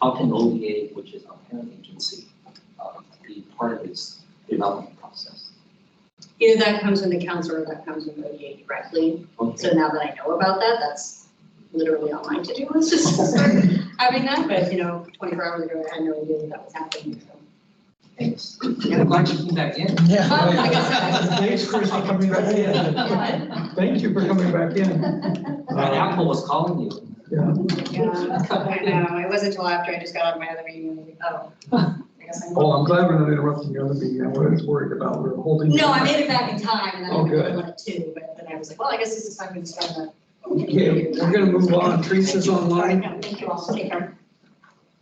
how can ODA, which is our parent agency, be part of this development process? Either that comes from the council or that comes from ODA directly. Okay. So now that I know about that, that's literally on my to-do list, just to start having that. But 24 hours ago, I had no idea that was happening. So. Thanks. I'm glad you came back in. Yeah. Thanks for coming back in. Thank you for coming back in. Apple was calling you. Yeah. I know. It wasn't until after I just got out of my other meeting. I was like, oh. I'm glad we're not interrupting the other meeting. I was worried about we're holding. No, I made it back in time, and I good. wanted to, but then I was like, well, I guess this is time to start that. Okay, we're going to move on. Teresa's online. No, thank you all. Take care.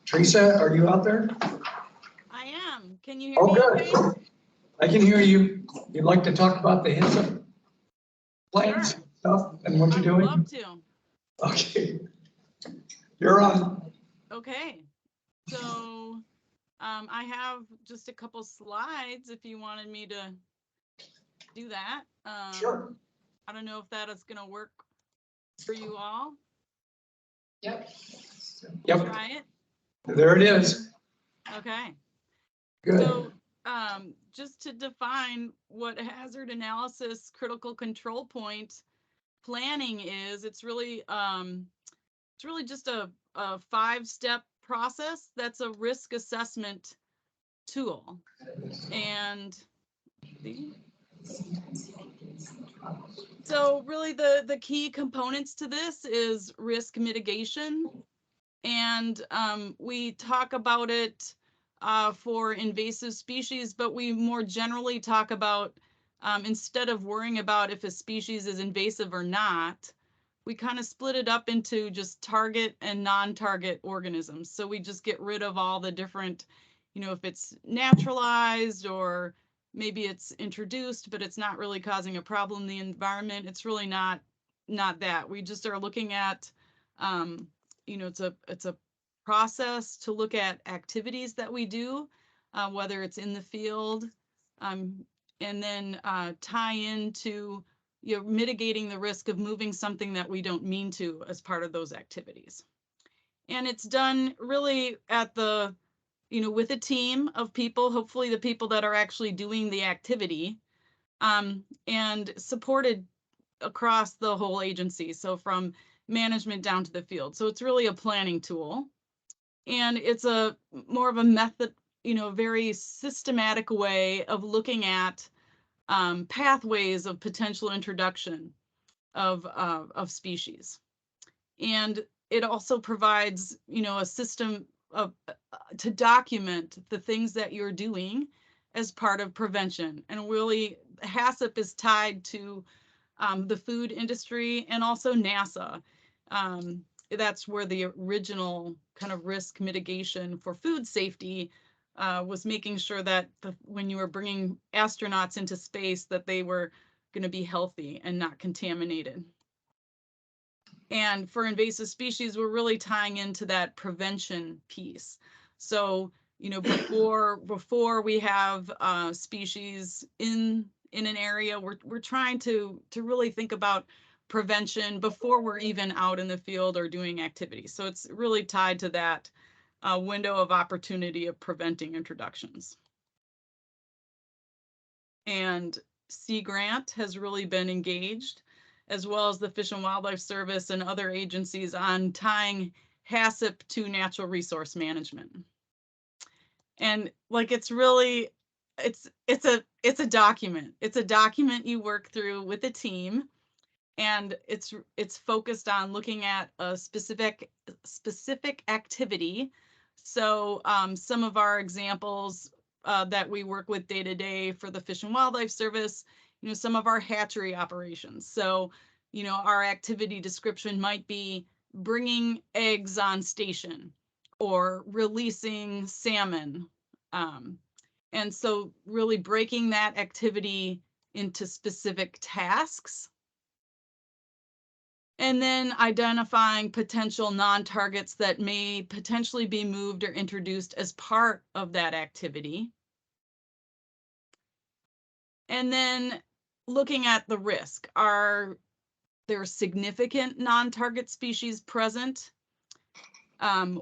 Teresa, are you out there? I am. Can you hear me? Good. Okay? I can hear you. You'd like to talk about the HISA plans stuff and what you're doing? I'd love to. Okay. You're on. Okay. So I have just a couple slides if you wanted me to do that. Sure. I don't know if that is going to work for you all. Yep. Try it. There it is. Okay. Good. So just to define what hazard analysis critical control point planning is, it's really just a 5-step process that's a risk assessment tool. And So really the key components to this is risk mitigation. And we talk about it for invasive species, but we more generally talk about, instead of worrying about if a species is invasive or not, we kind of split it up into just target and non-target organisms. So we just get rid of all the different, if it's naturalized or maybe it's introduced, but it's not really causing a problem in the environment. It's really not that. We just are looking at, it's a process to look at activities that we do, whether it's in the field, and then tie into mitigating the risk of moving something that we don't mean to as part of those activities. And it's done really at the, with a team of people, hopefully the people that are actually doing the activity, and supported across the whole agency. So from management down to the field. So it's really a planning tool. And it's a more of a method, very systematic way of looking at pathways of potential introduction of species. And it also provides, a system of to document the things that you're doing as part of prevention. And really, HACCP is tied to the food industry and also NASA. That's where the original kind of risk mitigation for food safety was making sure that when you were bringing astronauts into space, that they were going to be healthy and not contaminated. And for invasive species, we're really tying into that prevention piece. So, before we have species in an area, we're trying to really think about prevention before we're even out in the field or doing activities. So it's really tied to that window of opportunity of preventing introductions. And Sea Grant has really been engaged, as well as the Fish and Wildlife Service and other agencies, on tying HACCP to natural resource management. And it's really, it's a document. It's a document you work through with a team, and it's focused on looking at a specific activity. So some of our examples that we work with day to day for the Fish and Wildlife Service, some of our hatchery operations. So, our activity description might be bringing eggs on station or releasing salmon. And so really breaking that activity into specific tasks. And then identifying potential non-targets that may potentially be moved or introduced as part of that activity. And then looking at the risk. Are there significant non-target species present?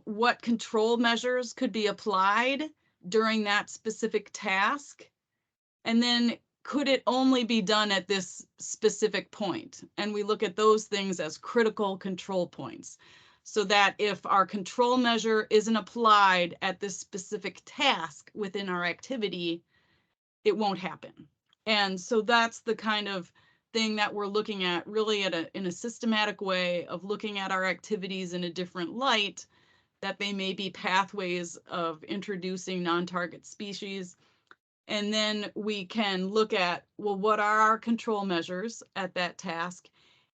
What control measures could be applied during that specific task? And then could it only be done at this specific point? And we look at those things as critical control points, so that if our control measure isn't applied at this specific task within our activity, it won't happen. And so that's the kind of thing that we're looking at, really in a systematic way of looking at our activities in a different light, that they may be pathways of introducing non-target species. And then we can look at, well, what are our control measures at that task,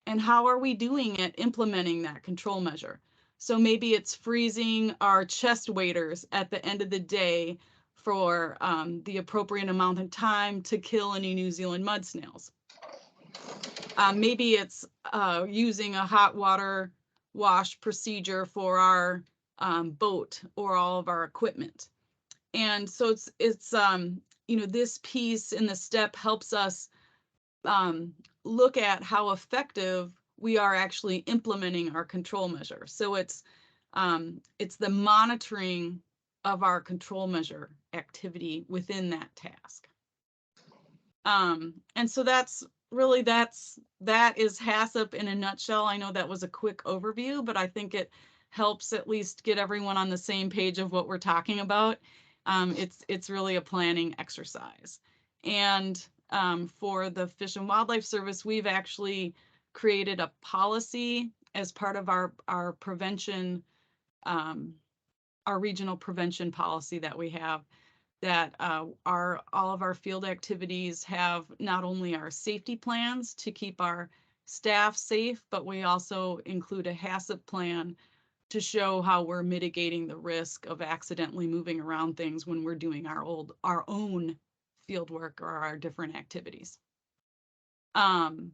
and how are we doing at implementing that control measure? So maybe it's freezing our chest waders at the end of the day for the appropriate amount of time to kill any New Zealand mud snails. Maybe it's using a hot water wash procedure for our boat or all of our equipment. And so it's this piece in the STEP helps us look at how effective we are actually implementing our control measure. So it's the monitoring of our control measure activity within that task. And so that's really, that is HACCP in a nutshell. I know that was a quick overview, but I think it helps at least get everyone on the same page of what we're talking about. It's really a planning exercise. And for the Fish and Wildlife Service, we've actually created a policy as part of our prevention, our regional prevention policy that we have, that all of our field activities have not only our safety plans to keep our staff safe, but we also include a HACCP plan to show how we're mitigating the risk of accidentally moving around things when we're doing our own field work or our different activities. And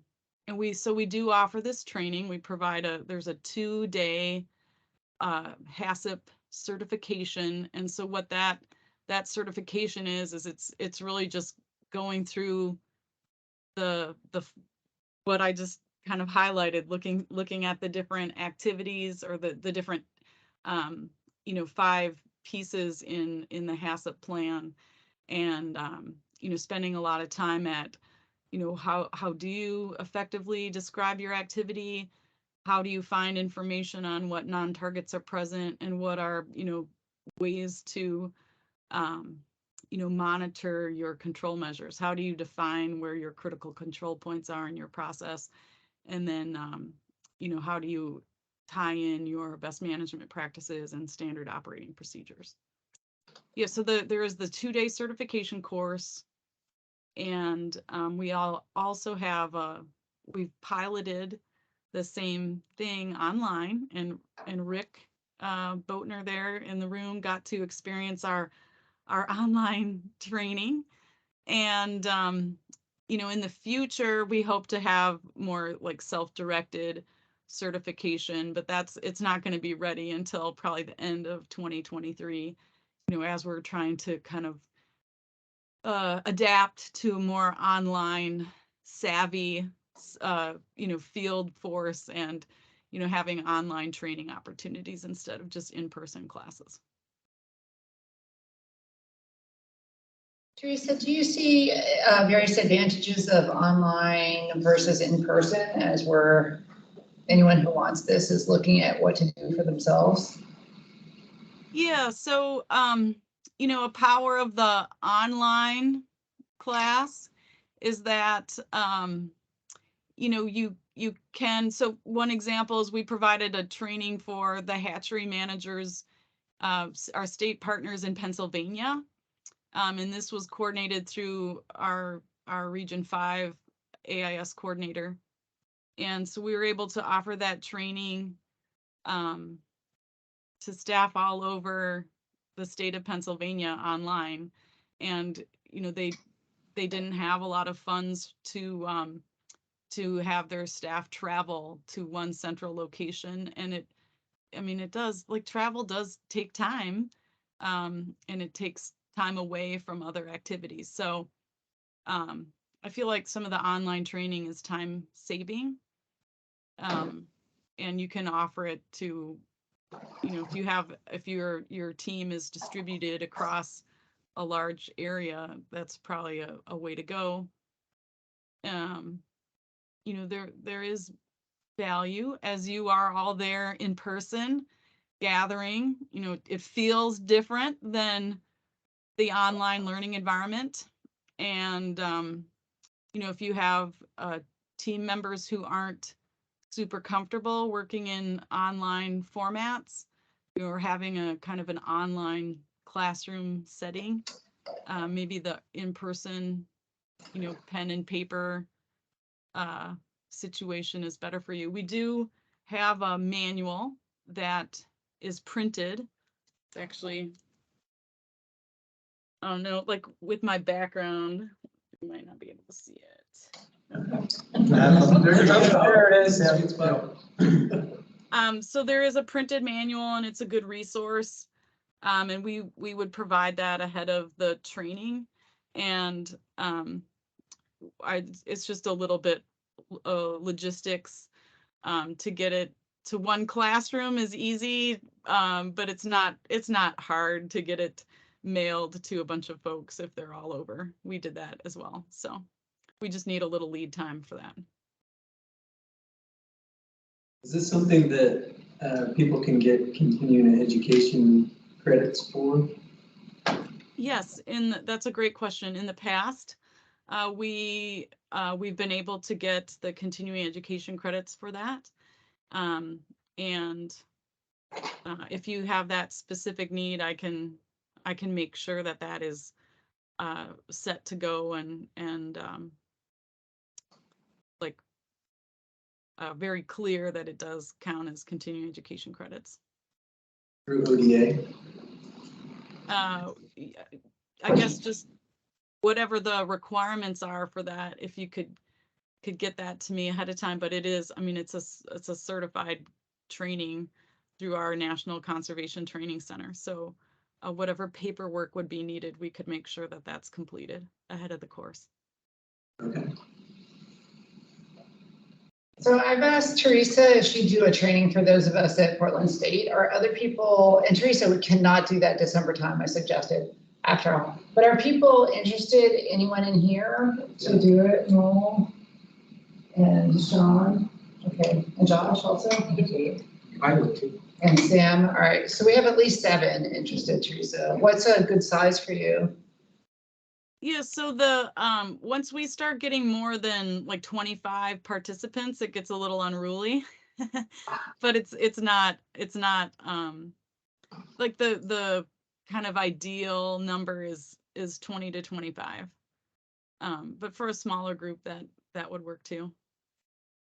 we do offer this training. We provide there's a 2-day HACCP certification. And so what that certification is it's really just going through the what I just kind of highlighted, looking at the different activities or the different 5 pieces in the HACCP plan, and spending a lot of time at how do you effectively describe your activity, how do you find information on what non-targets are present, and what are ways to monitor your control measures. How do you define where your critical control points are in your process? And then, how do you tie in your best management practices and standard operating procedures? Yeah, so there is the 2-day certification course. And we also have, we've piloted the same thing online, and Rick Boatner there in the room got to experience our online training. And in the future, we hope to have more like self-directed certification, but it's not going to be ready until probably the end of 2023, as we're trying to kind of adapt to a more online savvy, field force, and, having online training opportunities instead of just in-person classes. Teresa, do you see various advantages of online versus in-person as anyone who wants this is looking at what to do for themselves? Yeah, so, a power of the online class is that, you can, so one example is we provided a training for the hatchery managers, our state partners in Pennsylvania. And this was coordinated through our Region 5 AIS coordinator. And so we were able to offer that training to staff all over the state of Pennsylvania online. And, they didn't have a lot of funds to have their staff travel to one central location. And it does, like, travel does take time, and it takes time away from other activities. So I feel like some of the online training is time saving, and you can offer it to, if your team is distributed across a large area, that's probably a way to go. There is value as you are all there in person gathering. It feels different than the online learning environment. And, if you have team members who aren't super comfortable working in online formats, or having a kind of an online classroom setting, maybe the in-person, pen and paper situation is better for you. We do have a manual that is printed. It's actually, I don't know, like with my background, you might not be able to see it. There it is. So there is a printed manual, and it's a good resource. And we would provide that ahead of the training. And it's just a little bit logistics to get it to one classroom is easy, but it's not hard to get it mailed to a bunch of folks if they're all over. We did that as well. So we just need a little lead time for that. Is this something that people can get continuing education credits for? Yes, that's a great question. In the past, we've been able to get the continuing education credits for that. And if you have that specific need, I can make sure that that is set to go and like very clear that it does count as continuing education credits. Through ODA? I guess just whatever the requirements are for that, if you could get that to me ahead of time, but it is, I mean, it's a certified training through our National Conservation Training Center. So whatever paperwork would be needed, we could make sure that that's completed ahead of the course. Okay. So I've asked Teresa if she'd do a training for those of us at Portland State or other people, and Teresa, we cannot do that December time I suggested after all. But are people interested, anyone in here to do it? Noel and Sean, okay, and Josh also? I would too. And Sam, all right, so we have at least 7 interested, Teresa. What's a good size for you? Yeah, so the once we start getting more than like 25 participants, it gets a little unruly. But it's not like the kind of ideal number is 20 to 25. But for a smaller group that would work too.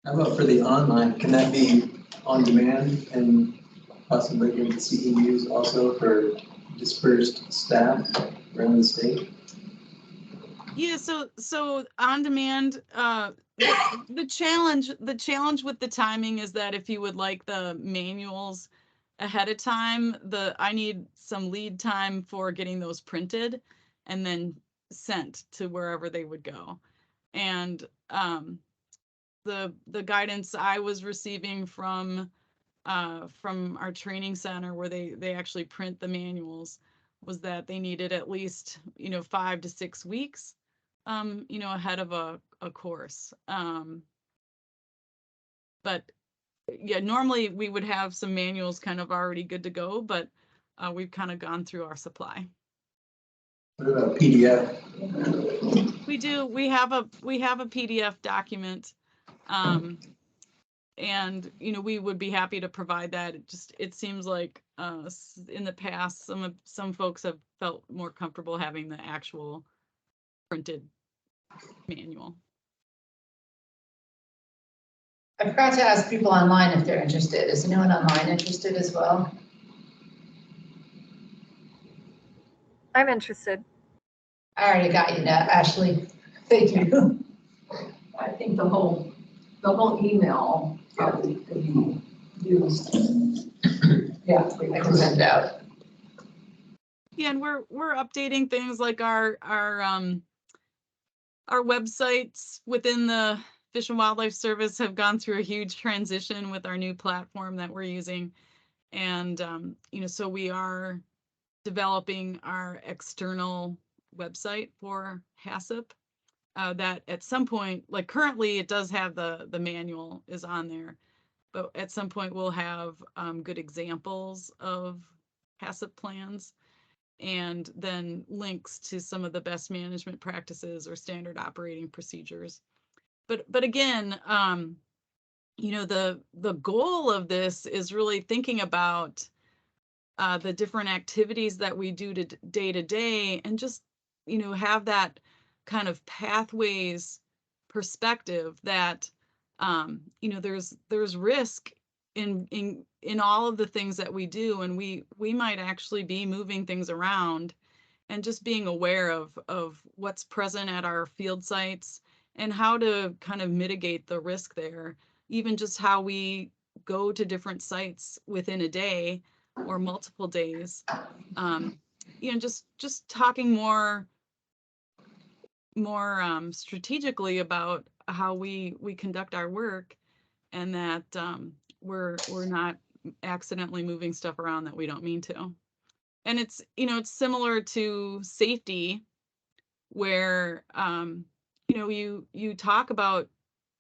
How about for the online? Can that be on demand and possibly given CEUs also for dispersed staff around the state? Yeah, so on demand, the challenge with the timing is that if you would like the manuals ahead of time, I need some lead time for getting those printed and then sent to wherever they would go. And the guidance I was receiving from our training center, where they actually print the manuals, was that they needed at least 5 to 6 weeks ahead of a course. But yeah, normally we would have some manuals kind of already good to go, but we've kind of gone through our supply. What about PDF? We do. We have a PDF document, and we would be happy to provide that. It seems like in the past some folks have felt more comfortable having the actual printed manual. I forgot to ask people online if they're interested. Is anyone online interested as well? I'm interested. I already got you that, Ashley. Thank you. I think the whole email probably could be used. Yeah, I can send it out. Yeah, and we're updating things like our websites within the Fish and Wildlife Service have gone through a huge transition with our new platform that we're using. And, so we are developing our external website for HACCP that at some point, like currently it does have the manual is on there, but at some point we'll have good examples of HACCP plans and then links to some of the best management practices or standard operating procedures. But again, the goal of this is really thinking about the different activities that we do day to day, and just have that kind of pathways perspective that there's risk in all of the things that we do, and we might actually be moving things around, and just being aware of what's present at our field sites and how to kind of mitigate the risk there. Even just how we go to different sites within a day or multiple days. Just talking more strategically about how we conduct our work, and that we're not accidentally moving stuff around that we don't mean to. And it's similar to safety, where you talk about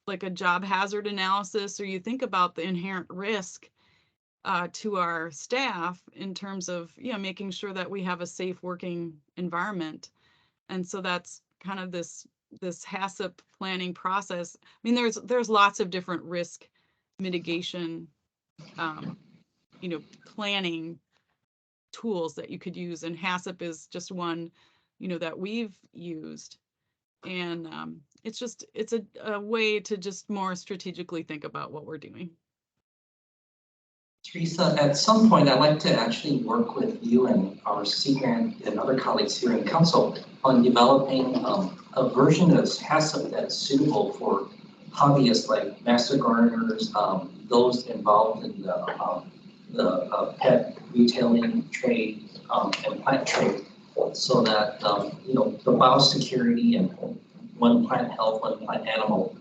like a job hazard analysis, or you think about the inherent risk to our staff in terms of making sure that we have a safe working environment. And so that's kind of this this HACCP planning process. I mean, there's lots of different risk mitigation, planning tools that you could use, and HACCP is just one, that we've used. And it's a way to just more strategically think about what we're doing. Teresa, at some point, I'd like to actually work with you and our CGRANT and other colleagues here in council on developing a version of HACCP that's suitable for hobbyists like master gardeners, those involved in the pet retailing trade and plant trade, so that the biosecurity and one plant health, one plant animal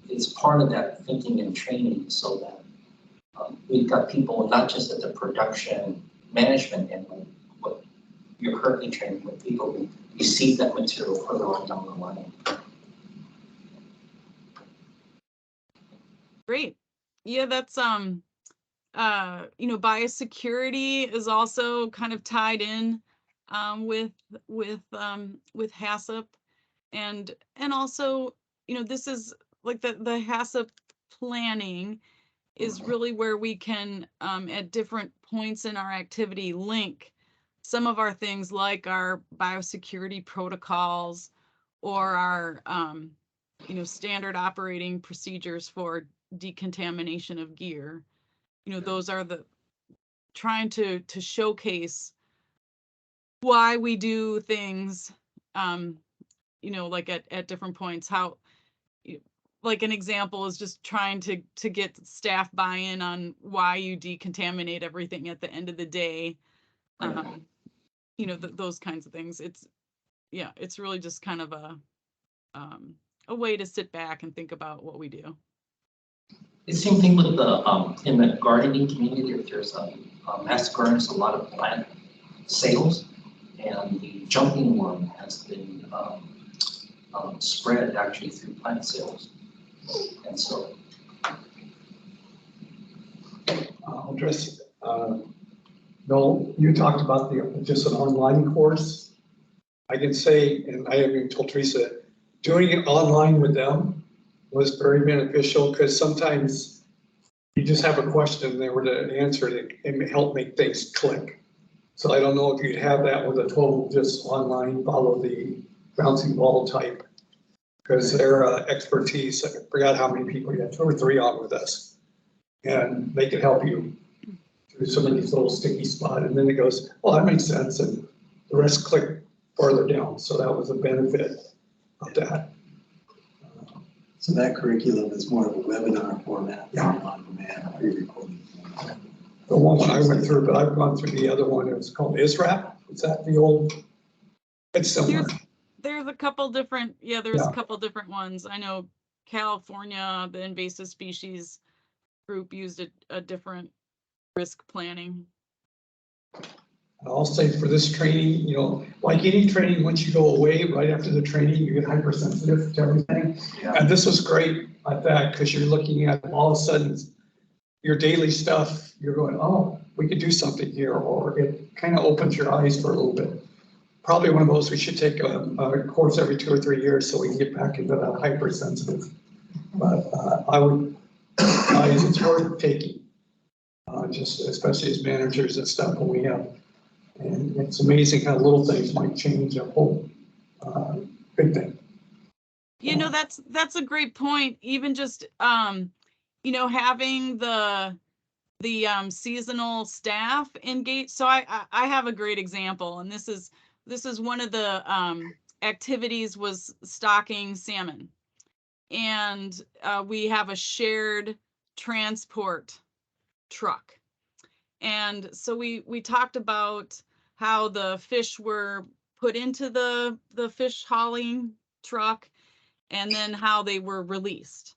is part of that thinking and training, so that we've got people not just at the production management and what you're currently training, but people who receive that material further on down the line. Great. Yeah, that's biosecurity is also kind of tied in with HACCP, and also this is like the HACCP planning is really where we can at different points in our activity link some of our things like our biosecurity protocols or our standard operating procedures for decontamination of gear. Those are the trying to showcase why we do things like at different points. How, like an example is just trying to get staff buy-in on why you decontaminate everything at the end of the day. Those kinds of things. It's really just kind of a way to sit back and think about what we do. The same thing with in the gardening community. If there's master gardens, a lot of plant sales, and the jumping worm has been spread actually through plant sales, and so. I'll address. Noel, you talked about just an online course. I can say, and I even told Teresa, doing it online with them was very beneficial, because sometimes you just have a question and they were to answer it and help make things click. So I don't know if you'd have that with a total just online, follow the bouncing ball type, because their expertise, I forgot how many people you had, 2 or 3 on with us, and they could help you through some of these little sticky spots, and then it goes, oh, that makes sense, and the rest click farther down. So that was a benefit of that. So that curriculum is more of a webinar format than on demand pre-recorded. The one I went through, but I've gone through the other one. It was called ISRAP. Is that the old? It's similar. There's a couple different, there's a couple different ones. I know California, the invasive species group used a different risk planning. I'll say for this training, like any training, once you go away, right after the training, you get hypersensitive to everything. Yeah. And this was great at that, because you're looking at all of a sudden your daily stuff, you're going, oh, we could do something here, or it kind of opens your eyes for a little bit. Probably one of those we should take a course every 2 or 3 years so we can get back into that hypersensitive. But I would, it's worth taking, just especially as managers and stuff when we have. And it's amazing how little things might change a whole big thing. That's a great point. Even just having the seasonal staff engaged. So I have a great example, and this is one of the activities was stocking salmon, and we have a shared transport truck. And so we talked about how the fish were put into the fish hauling truck, and then how they were released.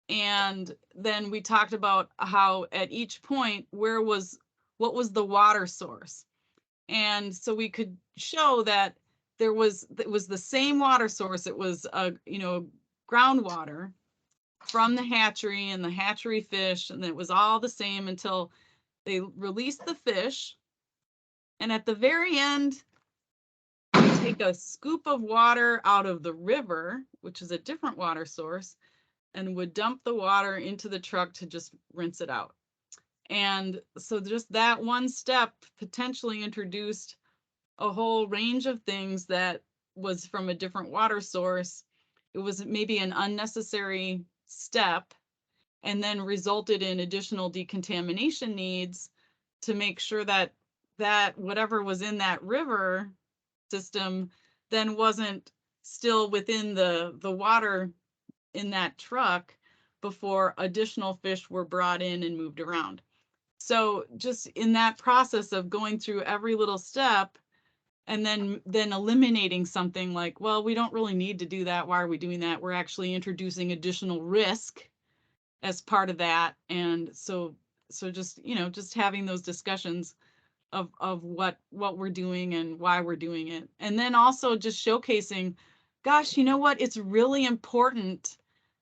And then we talked about how at each point, what was the water source. And so we could show that it was the same water source. It was groundwater from the hatchery and the hatchery fish, and it was all the same until they released the fish. And at the very end, take a scoop of water out of the river, which is a different water source, and would dump the water into the truck to just rinse it out. And so just that one step potentially introduced a whole range of things that was from a different water source. It was maybe an unnecessary step, and then resulted in additional decontamination needs to make sure that whatever was in that river system then wasn't still within the water in that truck before additional fish were brought in and moved around. So just in that process of going through every little step and then eliminating something like, well, we don't really need to do that. Why are we doing that? We're actually introducing additional risk as part of that. And so just, just having those discussions of what we're doing and why we're doing it. And then also just showcasing, gosh, you know what? It's really important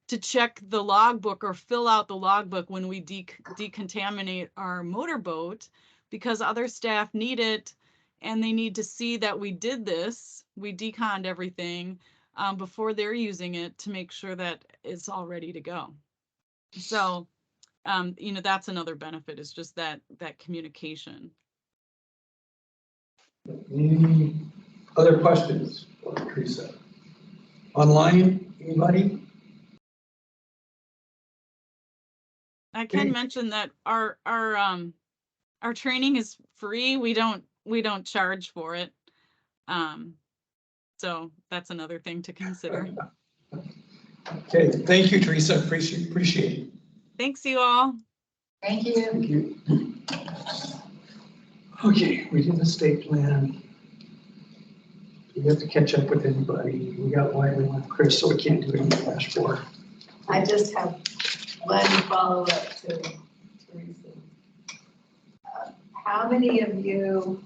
to check the logbook or fill out the logbook when we decontaminate our motorboat, because other staff need it and they need to see that we did this, we deconned everything before they're using it to make sure that it's all ready to go. So, that's another benefit, is just that communication. Any other questions for Teresa? Online, anybody? I can mention that our training is free. We don't charge for it. So that's another thing to consider. Okay, thank you, Teresa. Appreciate it. Thanks, you all. Thank you. Thank you. Okay, we did the state plan. We have to catch up with anybody. We got Wiley with Chris, so we can't do any dashboard. I just have one follow-up to Teresa. How many of you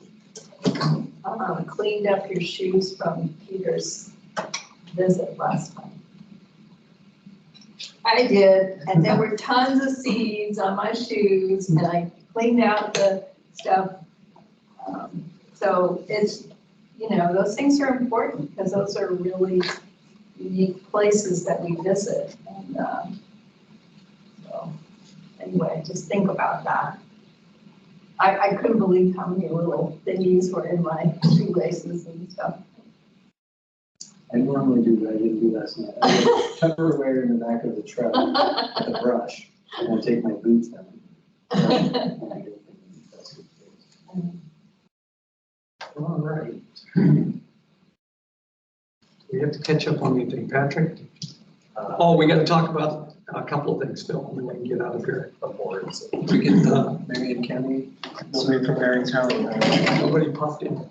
cleaned up your shoes from Peter's visit last time? I did, and there were tons of seeds on my shoes, and I cleaned out the stuff. So it's, those things are important, because those are really unique places that we visit. And so anyway, just think about that. I couldn't believe how many little thingies were in my shoelaces and stuff. I normally do, but I didn't do last night. I have Tupperware in the back of the truck with a brush, and I take my boots down. All right. We have to catch up on anything, Patrick? We got to talk about a couple of things still, and then we can get out of here. We get Marion County, nobody from Marion County. Nobody popped in.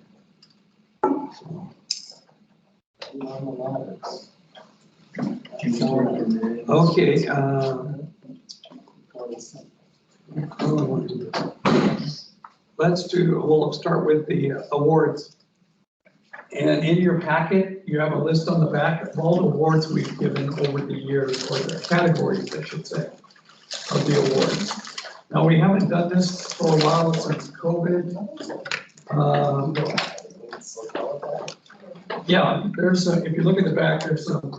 Okay. We'll start with the awards. And in your packet, you have a list on the back of all the awards we've given over the years, or the categories, I should say, of the awards. Now, we haven't done this for a while since COVID. Yeah, if you look at the back, there's some,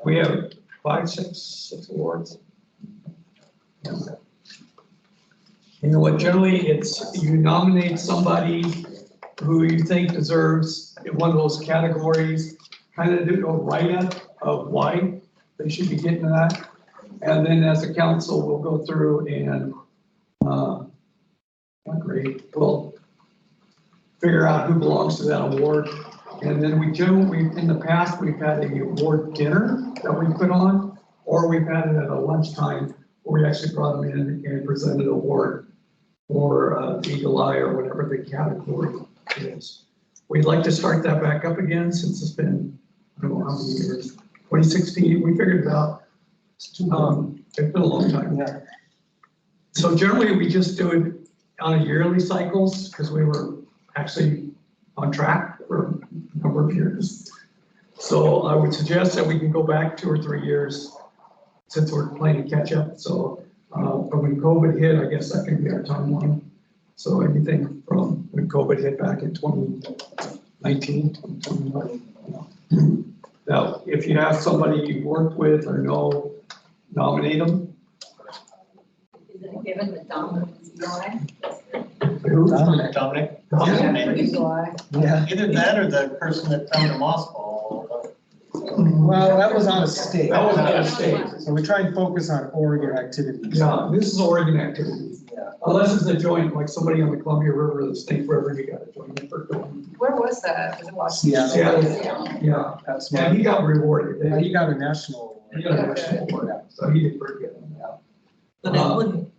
we have six awards. You know what, generally it's, you nominate somebody who you think deserves one of those categories, kind of do a write-up of why they should be getting that. And then as a council, we'll go through and we'll figure out who belongs to that award. And then in the past, we've had a award dinner that we put on, or we've had it at a lunchtime where we actually brought them in and presented an award for Eagle Eye or whatever the category is. We'd like to start that back up again since it's been, I don't know how many years, 2016, we figured it out. It's been a long time. Yeah. So generally we just do it on a yearly cycles because we were actually on track for a number of years. So I would suggest that we can go back 2 or 3 years since we're playing catch up. So from when COVID hit, I guess that can be our timeline. So anything from when COVID hit back in 20, 19. Now, if you have somebody you've worked with or know, nominate them. Is it given the dominance Eli? Dominic. Yeah. Either that or the person that found the moss ball. Well, that was out of state. That was out of state. So we try and focus on Oregon activities. Yeah, this is Oregon activity. Yeah. Unless it's a joint, like somebody on the Columbia River or the Snake River, you gotta join them for going. Where was that? Was it Washington? Seattle. Yeah, That's and he got rewarded. Yeah, he got a national He got a national award, so he did pretty good. But it wouldn't,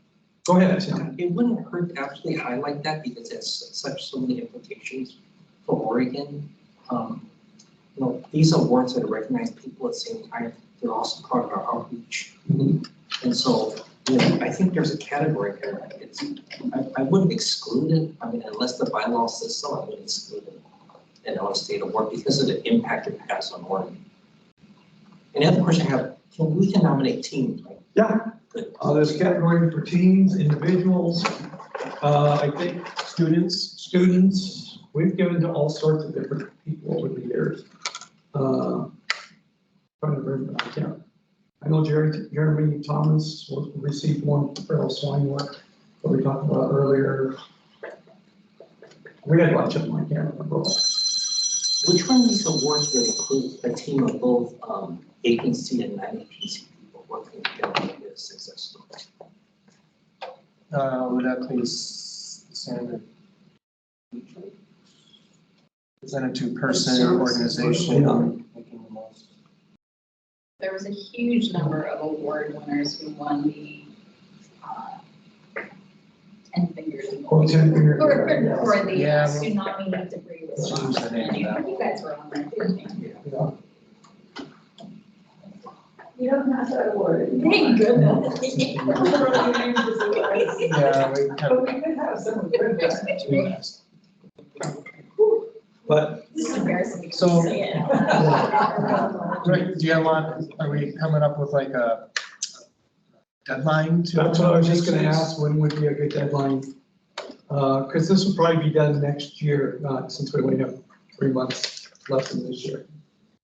Go ahead, Sam. it wouldn't hurt to actually highlight that because it has so many implications for Oregon. You know, these awards that recognize people at the same time, they're also part of our outreach. And so, you know, I think there's a category there. I wouldn't exclude it. I mean, unless the bylaw says so, I wouldn't exclude it. And on a state award because of the impact it has on Oregon. And the other question I have, we can nominate teams, right? Yeah. Good. There's a category for teams, individuals, I think students. We've given to all sorts of different people over the years. Trying to remember, I know Jeremy Thomas received one for feral swine work that we talked about earlier. We had a bunch of them, I can't remember. Which one of these awards would include a team of both agency and non-agency people working together to make it a success story? Would that please standard? Presented to person or organization making the most. There was a huge number of award winners who won the 10 fingers. Oh, 10 fingers. For the Yeah, tsunami debris response. change the name of that. You guys were on that, didn't you? Yeah. You don't have that award. Thank goodness. Yeah, we But have. we could have someone good at But This is embarrassing. So- Say it. Right, do you want, are we coming up with like a deadline to? that's what I was just gonna ask, when would be a good deadline? Cause this will probably be done next year, not since we only have 3 months left in this year.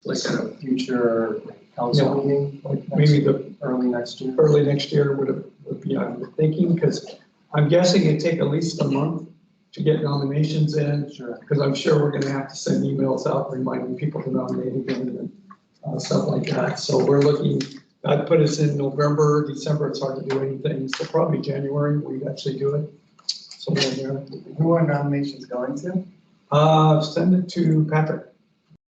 Like a future council meeting, like Maybe the early next year? early next year would be, I'm thinking, because I'm guessing it'd take at least a month to get nominations in, Sure. because I'm sure we're gonna have to send emails out reminding people to nominate again and stuff like that. So we're looking, I'd put us in November, December, it's hard to do anything, so probably January, we'd actually do it. Somewhere in there. Who are nominations going to? Send it to Patrick.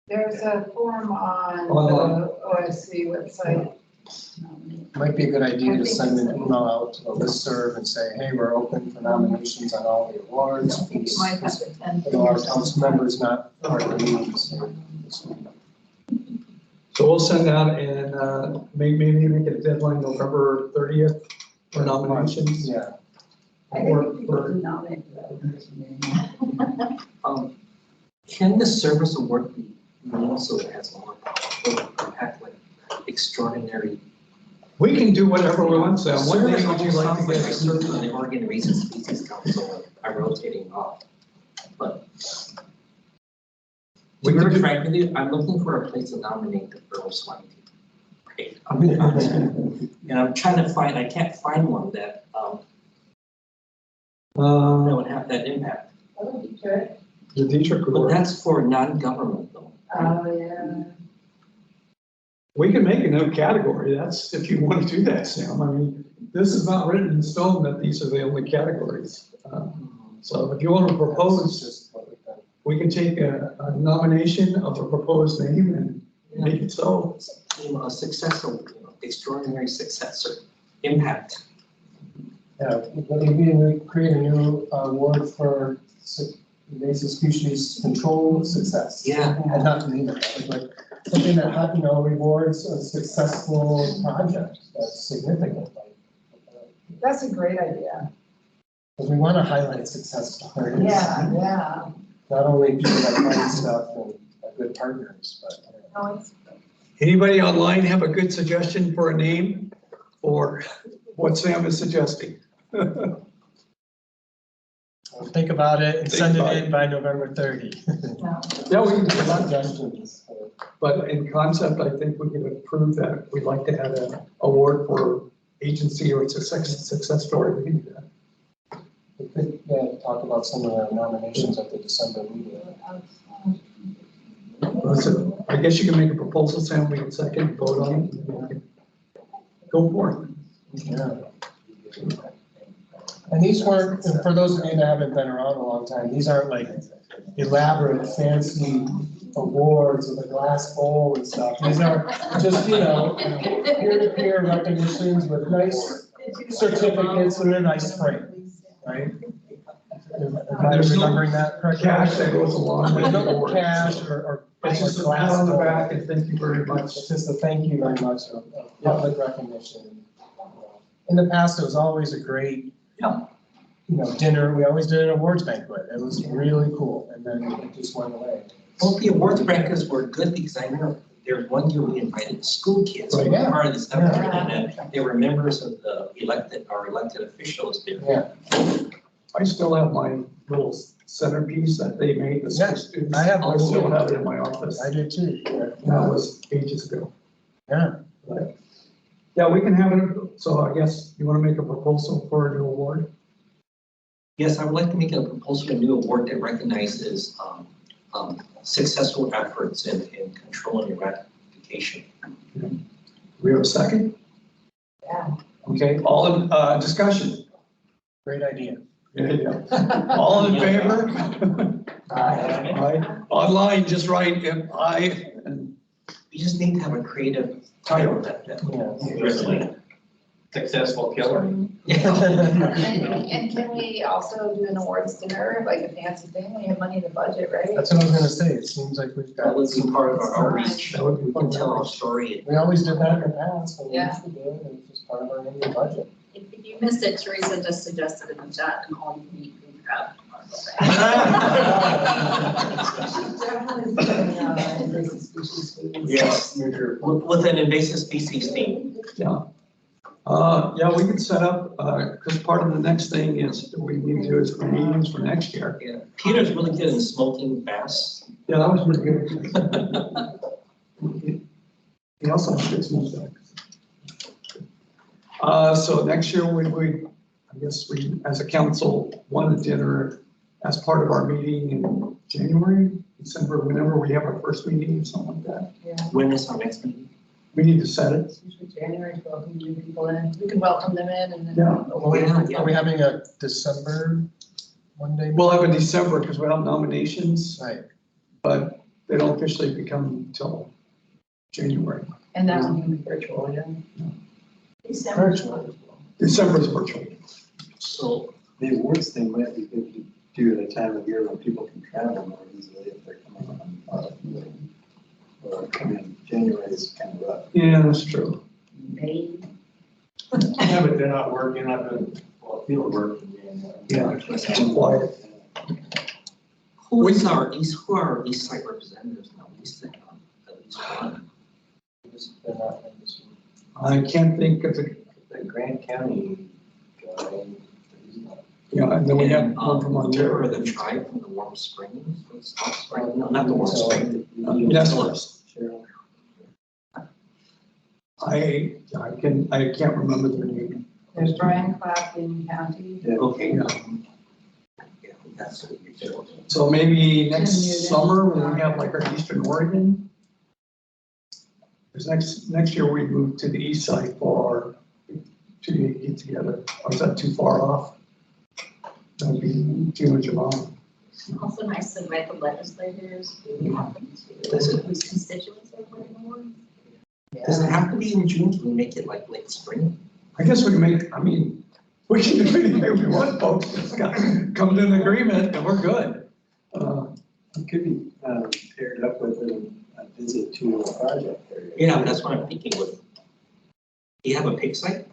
There's a form on Online. the OSC website. Might be a good idea to send an email out to the listserv and say, hey, we're open for nominations on all the awards. I think you might have to attend. You know, our council members not part of the meetings. So we'll send out and maybe make it a deadline November 30th for nominations. Yeah. I think people do nominate for that. Can the service award be named so it has more impact, like extraordinary? We can do whatever we want, Sam. What name would you like to Sounds get? I served on the Oregon Invasive Species Council, I'm rotating off, but. We To be could do- frank with you, I'm looking for a place to nominate the feral swine team. Right, I'm being honest with you. And I'm trying to find, I can't find one that would have that impact. That would be good. The Dietrich But Award. that's for non-government though. Oh, yeah. We can make a new category. That's if you want to do that, Sam. I mean, this is not written in stone that these are the only categories. So if you want to propose, we can take a nomination of a proposed name and make it so. You know, a successor, extraordinary successor, impact. Yeah, maybe we create a new award for invasive species control success. Yeah. And not name it, but something that, you know, rewards a successful project that's significant. That's a great idea. Because we want to highlight success stories. Yeah, yeah. Not only people that find stuff and are good partners, but. No, it's Anybody online have a good suggestion for a name or what Sam is suggesting? So think about it and send it in by November 30. Yeah, we can do that. Suggestions. But in concept, I think we can approve that. We'd like to have an award for agency or success story. We can do that. We could talk about some of the nominations at the December meeting. Listen, I guess you can make a proposal, Sam, we can second, vote on it, and then we can go for it. Yeah. And these weren't, and for those of you that haven't been around a long time, these aren't like elaborate, fancy awards with a glass bowl and stuff. These are just, peer-to-peer recognitions with nice certificates and a nice frame, right? Am I remembering that correctly? Cash that goes along with There's the no award. cash or. It's just a glass pat on the bowl. back and thank you very much. It's just a thank you very much of public recognition. In the past, it was always a great, dinner. We always did an awards banquet. It was really cool, and then it just went away. Well, the awards brackets were good because I know there was one year we invited school kids who were Yeah. part of this effort, and then they were members of the elected officials there. Yeah. I still have my little centerpiece that they made, the Yeah, students. I have I one still too. have it in my office. I do too. That was ages ago. Yeah. But, yeah, we can have it, so I guess you want to make a proposal for a new award? Yes, I would like to make a proposal, a new award that recognizes successful efforts in control and eradication. We have a second? Yeah. Okay, all in, discussion? Great idea. Yeah. All in favor? Aye. Online, just write aye, and We just need to have a creative title that Really successful killer. And can we also do an awards dinner, like a fancy thing, when you have money in the budget, right? That's what I was gonna say. It seems like we've that got, would be part of our outreach. that would be We can tell our story. we always did that in the past. And we Yeah. used to do it. It was just part of our annual budget. If you missed it, Teresa just suggested in the chat an all you can eat food crab. Yes, with an invasive species theme. Yeah. Yeah, we can set up, because part of the next thing is, we need to do is for meetings for next year. Yeah, Peter's really good in smoking bass. Yeah, that was pretty good. He also has good smoke back. So next year, I guess we, as a council, want a dinner as part of our meeting in January, December, whenever we have our first meeting or something like that. Yeah. When is our next meeting? We need to set it. It's usually January, to welcome new people in. We can welcome them in and then. Yeah. Are we having a December one day? We'll have in December because we'll have nominations, Right. but they don't officially become until January. And that one can be virtual, yeah. December is virtual. So The awards thing might be good to do at a time of year when people can travel more easily if they're coming on, or come in January is kind of rough. Yeah, that's true. May. Yeah, but they're not working, not doing, field work. Yeah, it's quiet. who are our east side representatives now? At least one. They're not in this one. I can't think of the, Grant County guy. yeah, and then we have And, one from Ontario, Ontario. the tribe from the Warm Springs, Hot Springs, no, not the Warm Springs. Yes, first. Cheryl. I can't remember their name. There's Brian Claflin County. Okay. Yeah. Yeah, that's what we do. So maybe Newton. next summer when we have like our Eastern Oregon. Because next year we move to the east side for to get together. Or is that too far off? That would be too much of on. Also nice to invite the legislators who happen to, Is it? whose constituents are winning awards. Does it have to be in June? Can we make it like late spring? I guess we can make, we can do anything we want, folks. Just come to an agreement and we're good. It could be paired up with a visit to a project area. Yeah, that's what I'm thinking with. You have a pig site?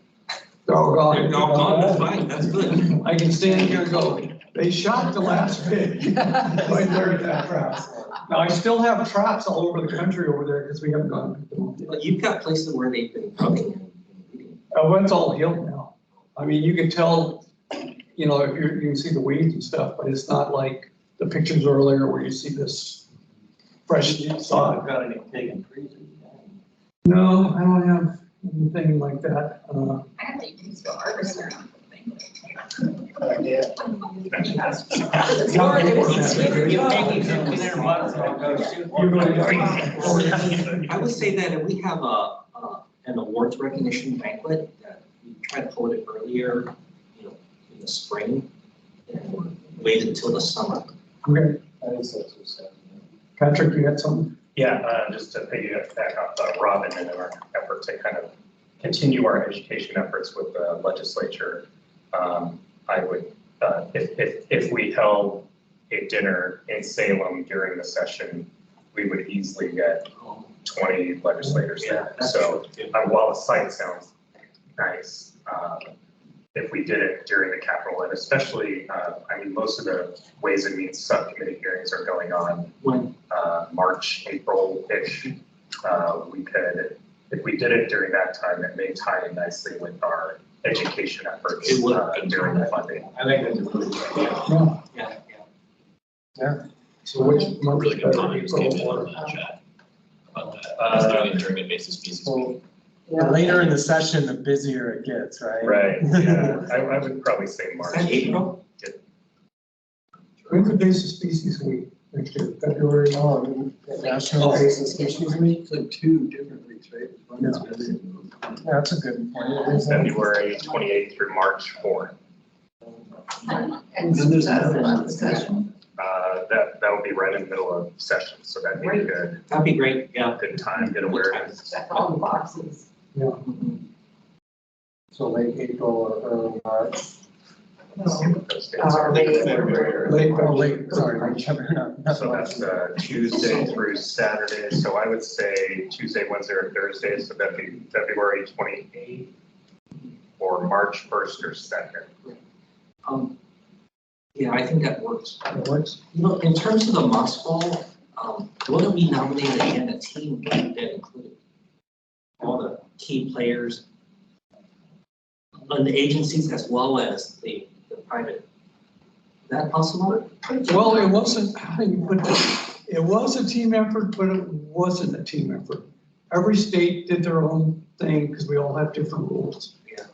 They're all gone. They're all gone, that's fine, that's good. I can stand here and go, they shot the last pig right there at that trap. Now, I still have traps all over the country over there because we haven't gone to them. But you've got places where they've been coming and eating. Oh, it's all healed now. I mean, you can tell you know, if you can see the weeds and stuff, but it's not like the pictures earlier where you see this fresh sod. Got any taken trees? No, I don't have anything like that. I have to use the artist around. Idea. I would say that if we have an awards recognition banquet, that we try to hold it earlier, you know, in the spring, and wait until the summer. Okay, I think so too. Patrick, you had something? Yeah, just to piggyback off Robin and our effort to kind of continue our education efforts with the legislature. I would, if we held a dinner in Salem during the session, we would easily get 20 legislators there. So while the site sounds nice, if we did it during the Capitol, and especially, I mean, most of the Ways and Means subcommittee hearings are going on When March, April-ish. We could, if we did it during that time, it may tie in nicely with our education efforts during the funding. I think that's a really good idea. No. Yeah. So which month Really is good better? comments came in on that chat about that. Doing it during invasive species week. The later in the session, the busier it gets, right? Right, yeah, I would probably say March. And April? When's the invasive species week next year? February? National Invasive Species Week. It's like two different weeks, right? One is busy. Yeah, that's a good point. It is, February 28th through March 4th. And then there's another session. That will be right in the middle of session, so that'd be good. That'd be great, yeah. Good time, good awareness. Check all the boxes. Yeah. So late April or early March. Those dates are Late Late, Oh, late, sorry, March. Not So that's Tuesday through Saturday, so I would say Tuesday, Wednesday, or Thursday, so that'd be February 28th or March 1st or 2nd. Yeah, I think that works. it works. You know, in terms of the moss ball, wouldn't we nominate again a team that included all the key players on the agencies as well as the private? Is that possible? Well, it wasn't, how do you put this? It was a team effort, but it wasn't a team effort. Every state did their own thing because we all have different rules. Yeah.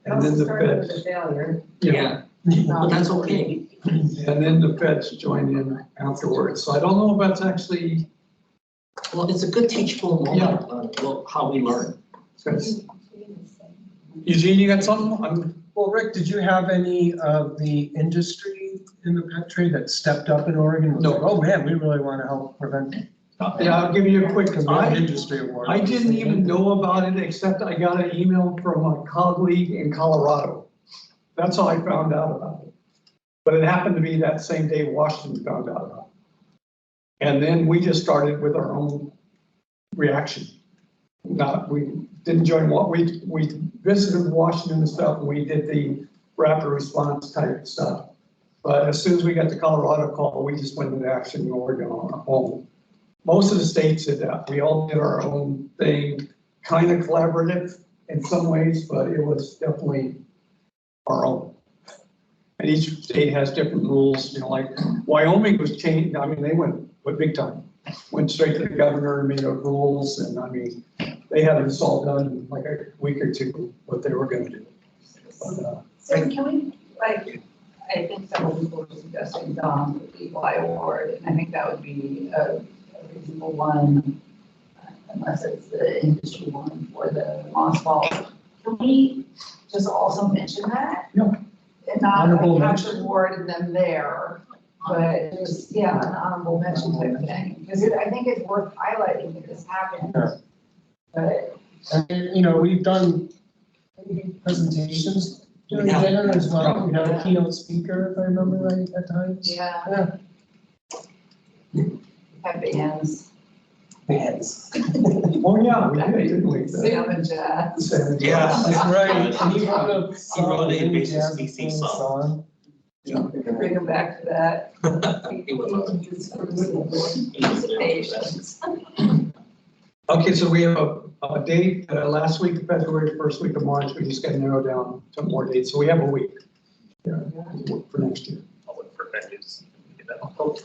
And then the Started with feds. a failure. Yeah. But that's okay. And then the feds joined in afterwards. So I don't know if that's actually. Well, it's a good teachable moment on how we learn. Eugene, you got something? Well, Rick, did you have any of the industry in the pet trade that stepped up in Oregon? and was No. like, oh man, we really want to help prevent. Yeah, I'll give you a quick, Because we have an industry award. I didn't even know about it, except I got an email from a colleague in Colorado. That's how I found out about it. But it happened to be that same day Washington found out about it. And then we just started with our own reaction. We didn't join what we visited Washington and stuff, and we did the rapid response type stuff. But as soon as we got the Colorado call, we just went into action in Oregon on our own. Most of the states did that. We all did our own thing, kind of collaborative in some ways, but it was definitely our own. And each state has different rules, you know, like Wyoming was changed. I mean, they went big time, went straight to the governor and made the rules. And I mean, they had this all done in like a week or two, what they were going to do. But, So can we, like, I think several people were suggesting the EY award, and I think that would be a reasonable one, unless it's the industry one for the moss ball. Can we just also mention that? No. And not Honorable like have to mention. award them there, but just, yeah, an honorable mention type thing. Because I think it's worth highlighting that this happened. Yeah. But And, you know, we've done presentations during dinner as well. We had a keynote speaker, if I remember right, at times. yeah. Have bands. Bands. Oh, yeah, we did, didn't we? Sam and Jazz. Sam and Yeah. Jazz. That's right. And he wrote a He song. wrote an invasive jazz species song. song. Yeah. We can bring them back to that. It was Patience. Okay, so we have a date, last week of February, first week of March. We just got to narrow down some more dates. So we have a week. next year. I'll look for venues. Get that on.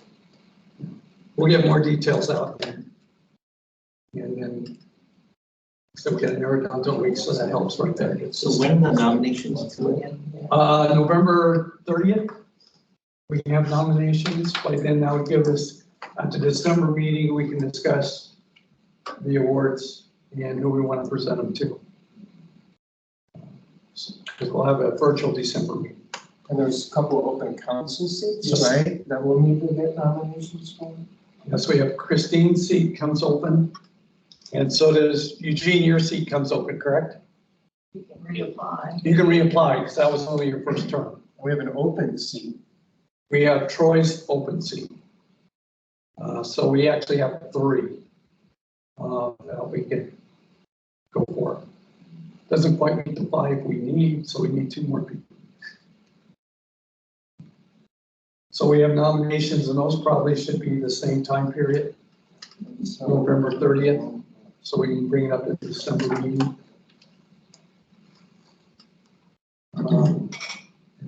We'll get more details out there. And then, so we got to narrow it down to a week, so that helps right there. So when the nominations due again? November 30th, we can have nominations. By then, that would give us, at the December meeting, we can discuss the awards and who we want to present them to. Because we'll have a virtual December meeting. And there's a couple of open council seats, right, that we'll need to get nominations for? Yes, we have Christine's seat comes open, and so does Eugene, your seat comes open, correct? You can reapply. You can reapply, because that was only your first term. We have an open seat. We have Troy's open seat. So we actually have 3 that we can go for. Doesn't quite meet the 5 we need, so we need 2 more people. So we have nominations, and those probably should be the same time period, November 30th, so we can bring it up at the December meeting. And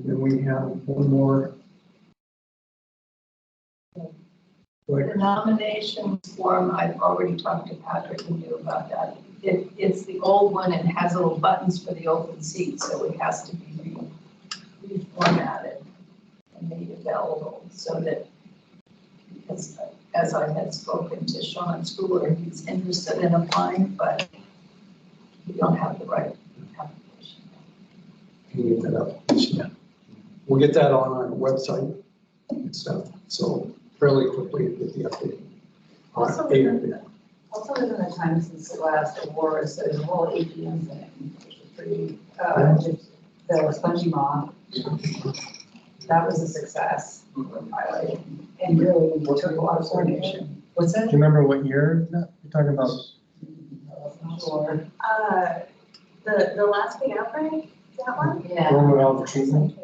then we have one more. The nominations form, I've already talked to Patrick and you about that. It's the old one and has little buttons for the open seat, so it has to be reformatted and made available so that, because as I had spoken to Sean Schooler, he's interested in applying, but we don't have the right application. Can you get that up? Yeah. We'll get that on our website and stuff, so fairly quickly get the update. Also, also within the time since the last award, so there's a whole APM thing, which is pretty, the spongy mob. That was a success, highlight, and really took a lot of coordination. What's Do that? you remember what year you're talking about? Sure. The last big outbreak, that one? Yeah. One with all the treatment?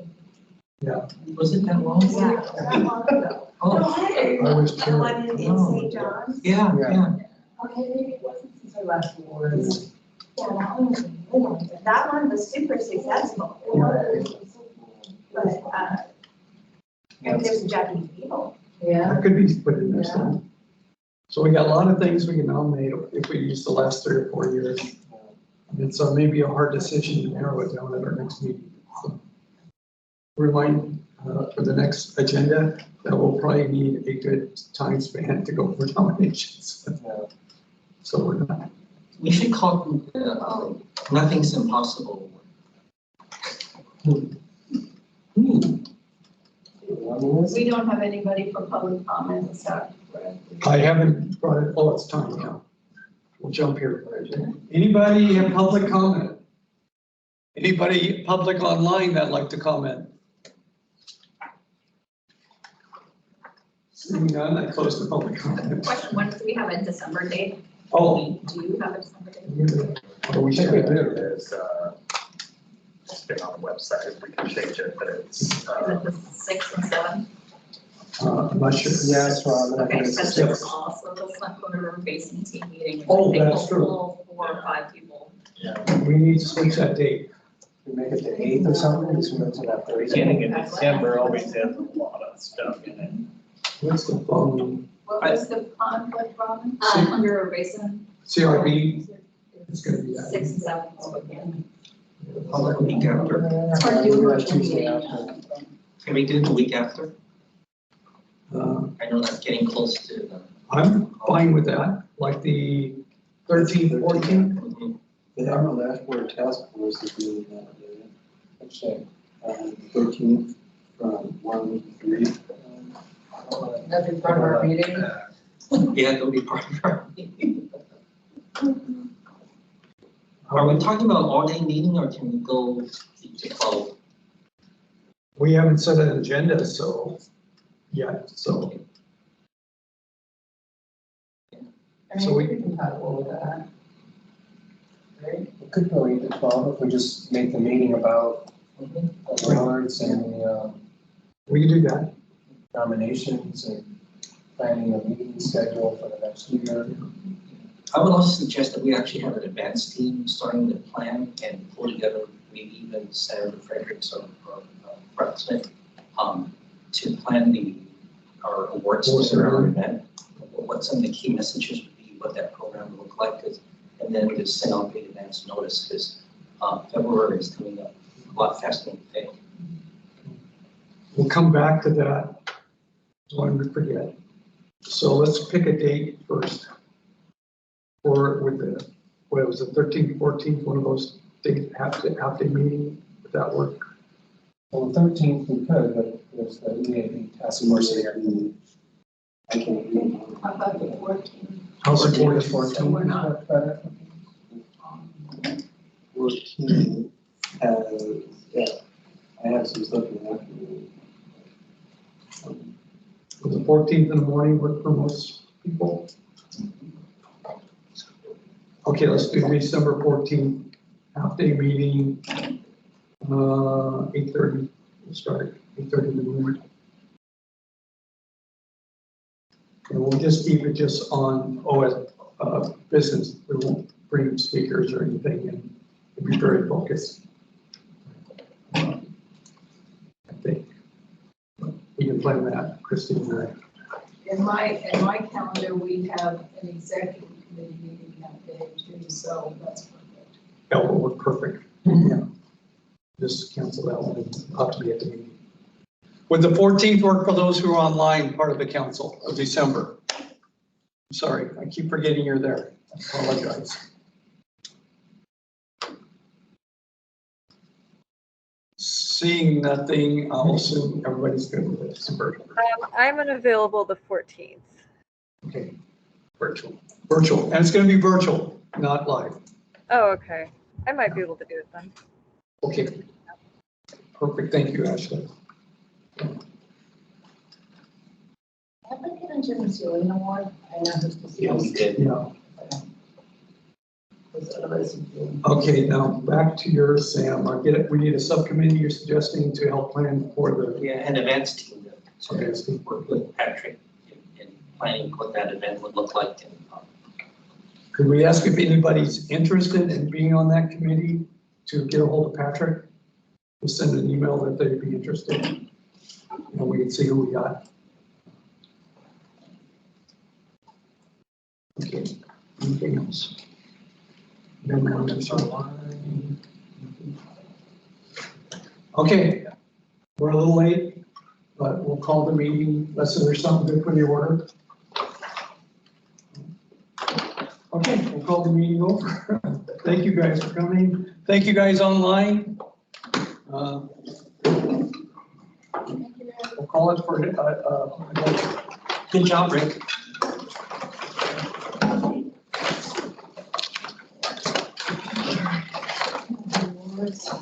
Yeah. Was it that long? Yeah, that long ago. Oh, I was The one in St. John's? yeah, yeah. Okay, maybe it wasn't since Our last award. Yeah, that one was really long. That one was super successful. It was. But, and there's a Japanese people. Yeah. That could be put in there soon. So we got a lot of things we can nominate if we use the last 3 or 4 years. And so maybe a hard decision to narrow it down at our next meeting. So remind for the next agenda that we'll probably need a good time span to go for nominations. So we're not. We should call it Nothing's Impossible. We don't have anybody for public comment, is that correct? I haven't brought it, oh, it's time now. We'll jump here. Anybody have public comment? Anybody public online that'd like to comment? Seeing none, I close the public comment. Question, when do we have a December date? Oh. Do you have a December date? Oh, we should have it. It's been on the website, we can change it, but it's, Is it the 6th and 7th? I'm not sure. Yes, Rob. Okay, because there's also the Select Board River Basin team meeting, which Oh, I think that's will true. pull 4 or 5 people. We need to switch that date. We make it the 8th or something, so it's that beginning of December always has a lot of stuff in it. What's the following? What was the conflict, Robin? Under River Basin, CRB? It's gonna be that. 6th and 7th, so again. Public week after. It's hard to do a virtual meeting. Can we do the week after? Uh, I know that's getting close to the. I'm fine with that, like the 13th, 14th. The Emerald Ash Board Task Force is doing that day. Actually, 13th from 1 to 3. That'd be part of our meeting. Yeah, that'll be part of our meeting. Are we talking about all-day meeting or can we go to 12? We haven't set an agenda, so, yeah, so. I mean, we'd be compatible with that. Right? We could go 8 to 12 if we just make the meeting about awards and we can do that. Nominations and planning a meeting schedule for the next year. I would also suggest that we actually have an advanced team starting to plan and pull together maybe even Senator Fredericks or Brett Smith to plan our awards event, what some of the key messages would be, what that program would look like, and then to send out the advance notice, because February is coming up a lot faster than we think. We'll come back to that. Don't we forget. So let's pick a date first. Or with the, what was it, 13th, 14th, one of those days, half day meeting, would that work? Well, the 13th we could, but there's the EAB task force here. I can't remember. How about the 14th? How about the 14th? So we're not. 14, yeah, I have some stuff in that. Would the 14th in the morning work for most people? Okay, let's do December 14th, half day meeting, 8:30, we'll start 8:30 in the morning. And we'll just keep it just on OS business, we won't bring speakers or anything in, it'll be very focused. I think, we can plan that, Christine and I. In my calendar, we have an executive committee meeting that day too, so that's perfect. That will work perfect. Yeah. Just cancel that one and have to be at the meeting. Would the 14th work for those who are online, part of the council of December? Sorry, I keep forgetting you're there. I apologize. Seeing nothing, I'll assume everybody's good with December. I'm unavailable the 14th. Okay, virtual, and it's going to be virtual, not live. Oh, okay. I might be able to do it then. Okay, perfect. Thank you, Ashley. Have they given Jim a ceiling award? I know who's the Yeah, we did. Yeah. Okay, now back to your Sam. I get it. We need a subcommittee you're suggesting to help plan for the. Yeah, an events team Okay. to work with Patrick in planning what that event would look like. And, Could we ask if anybody's interested in being on that committee to get a hold of Patrick? We'll send an email that they'd be interested. And we can see who we got. Okay, anything else? Okay, we're a little late, but we'll call the meeting unless there's something good for the order. Okay, we'll call the meeting over. Thank you guys for coming. Thank you guys online. We'll call it for, good job, Rick.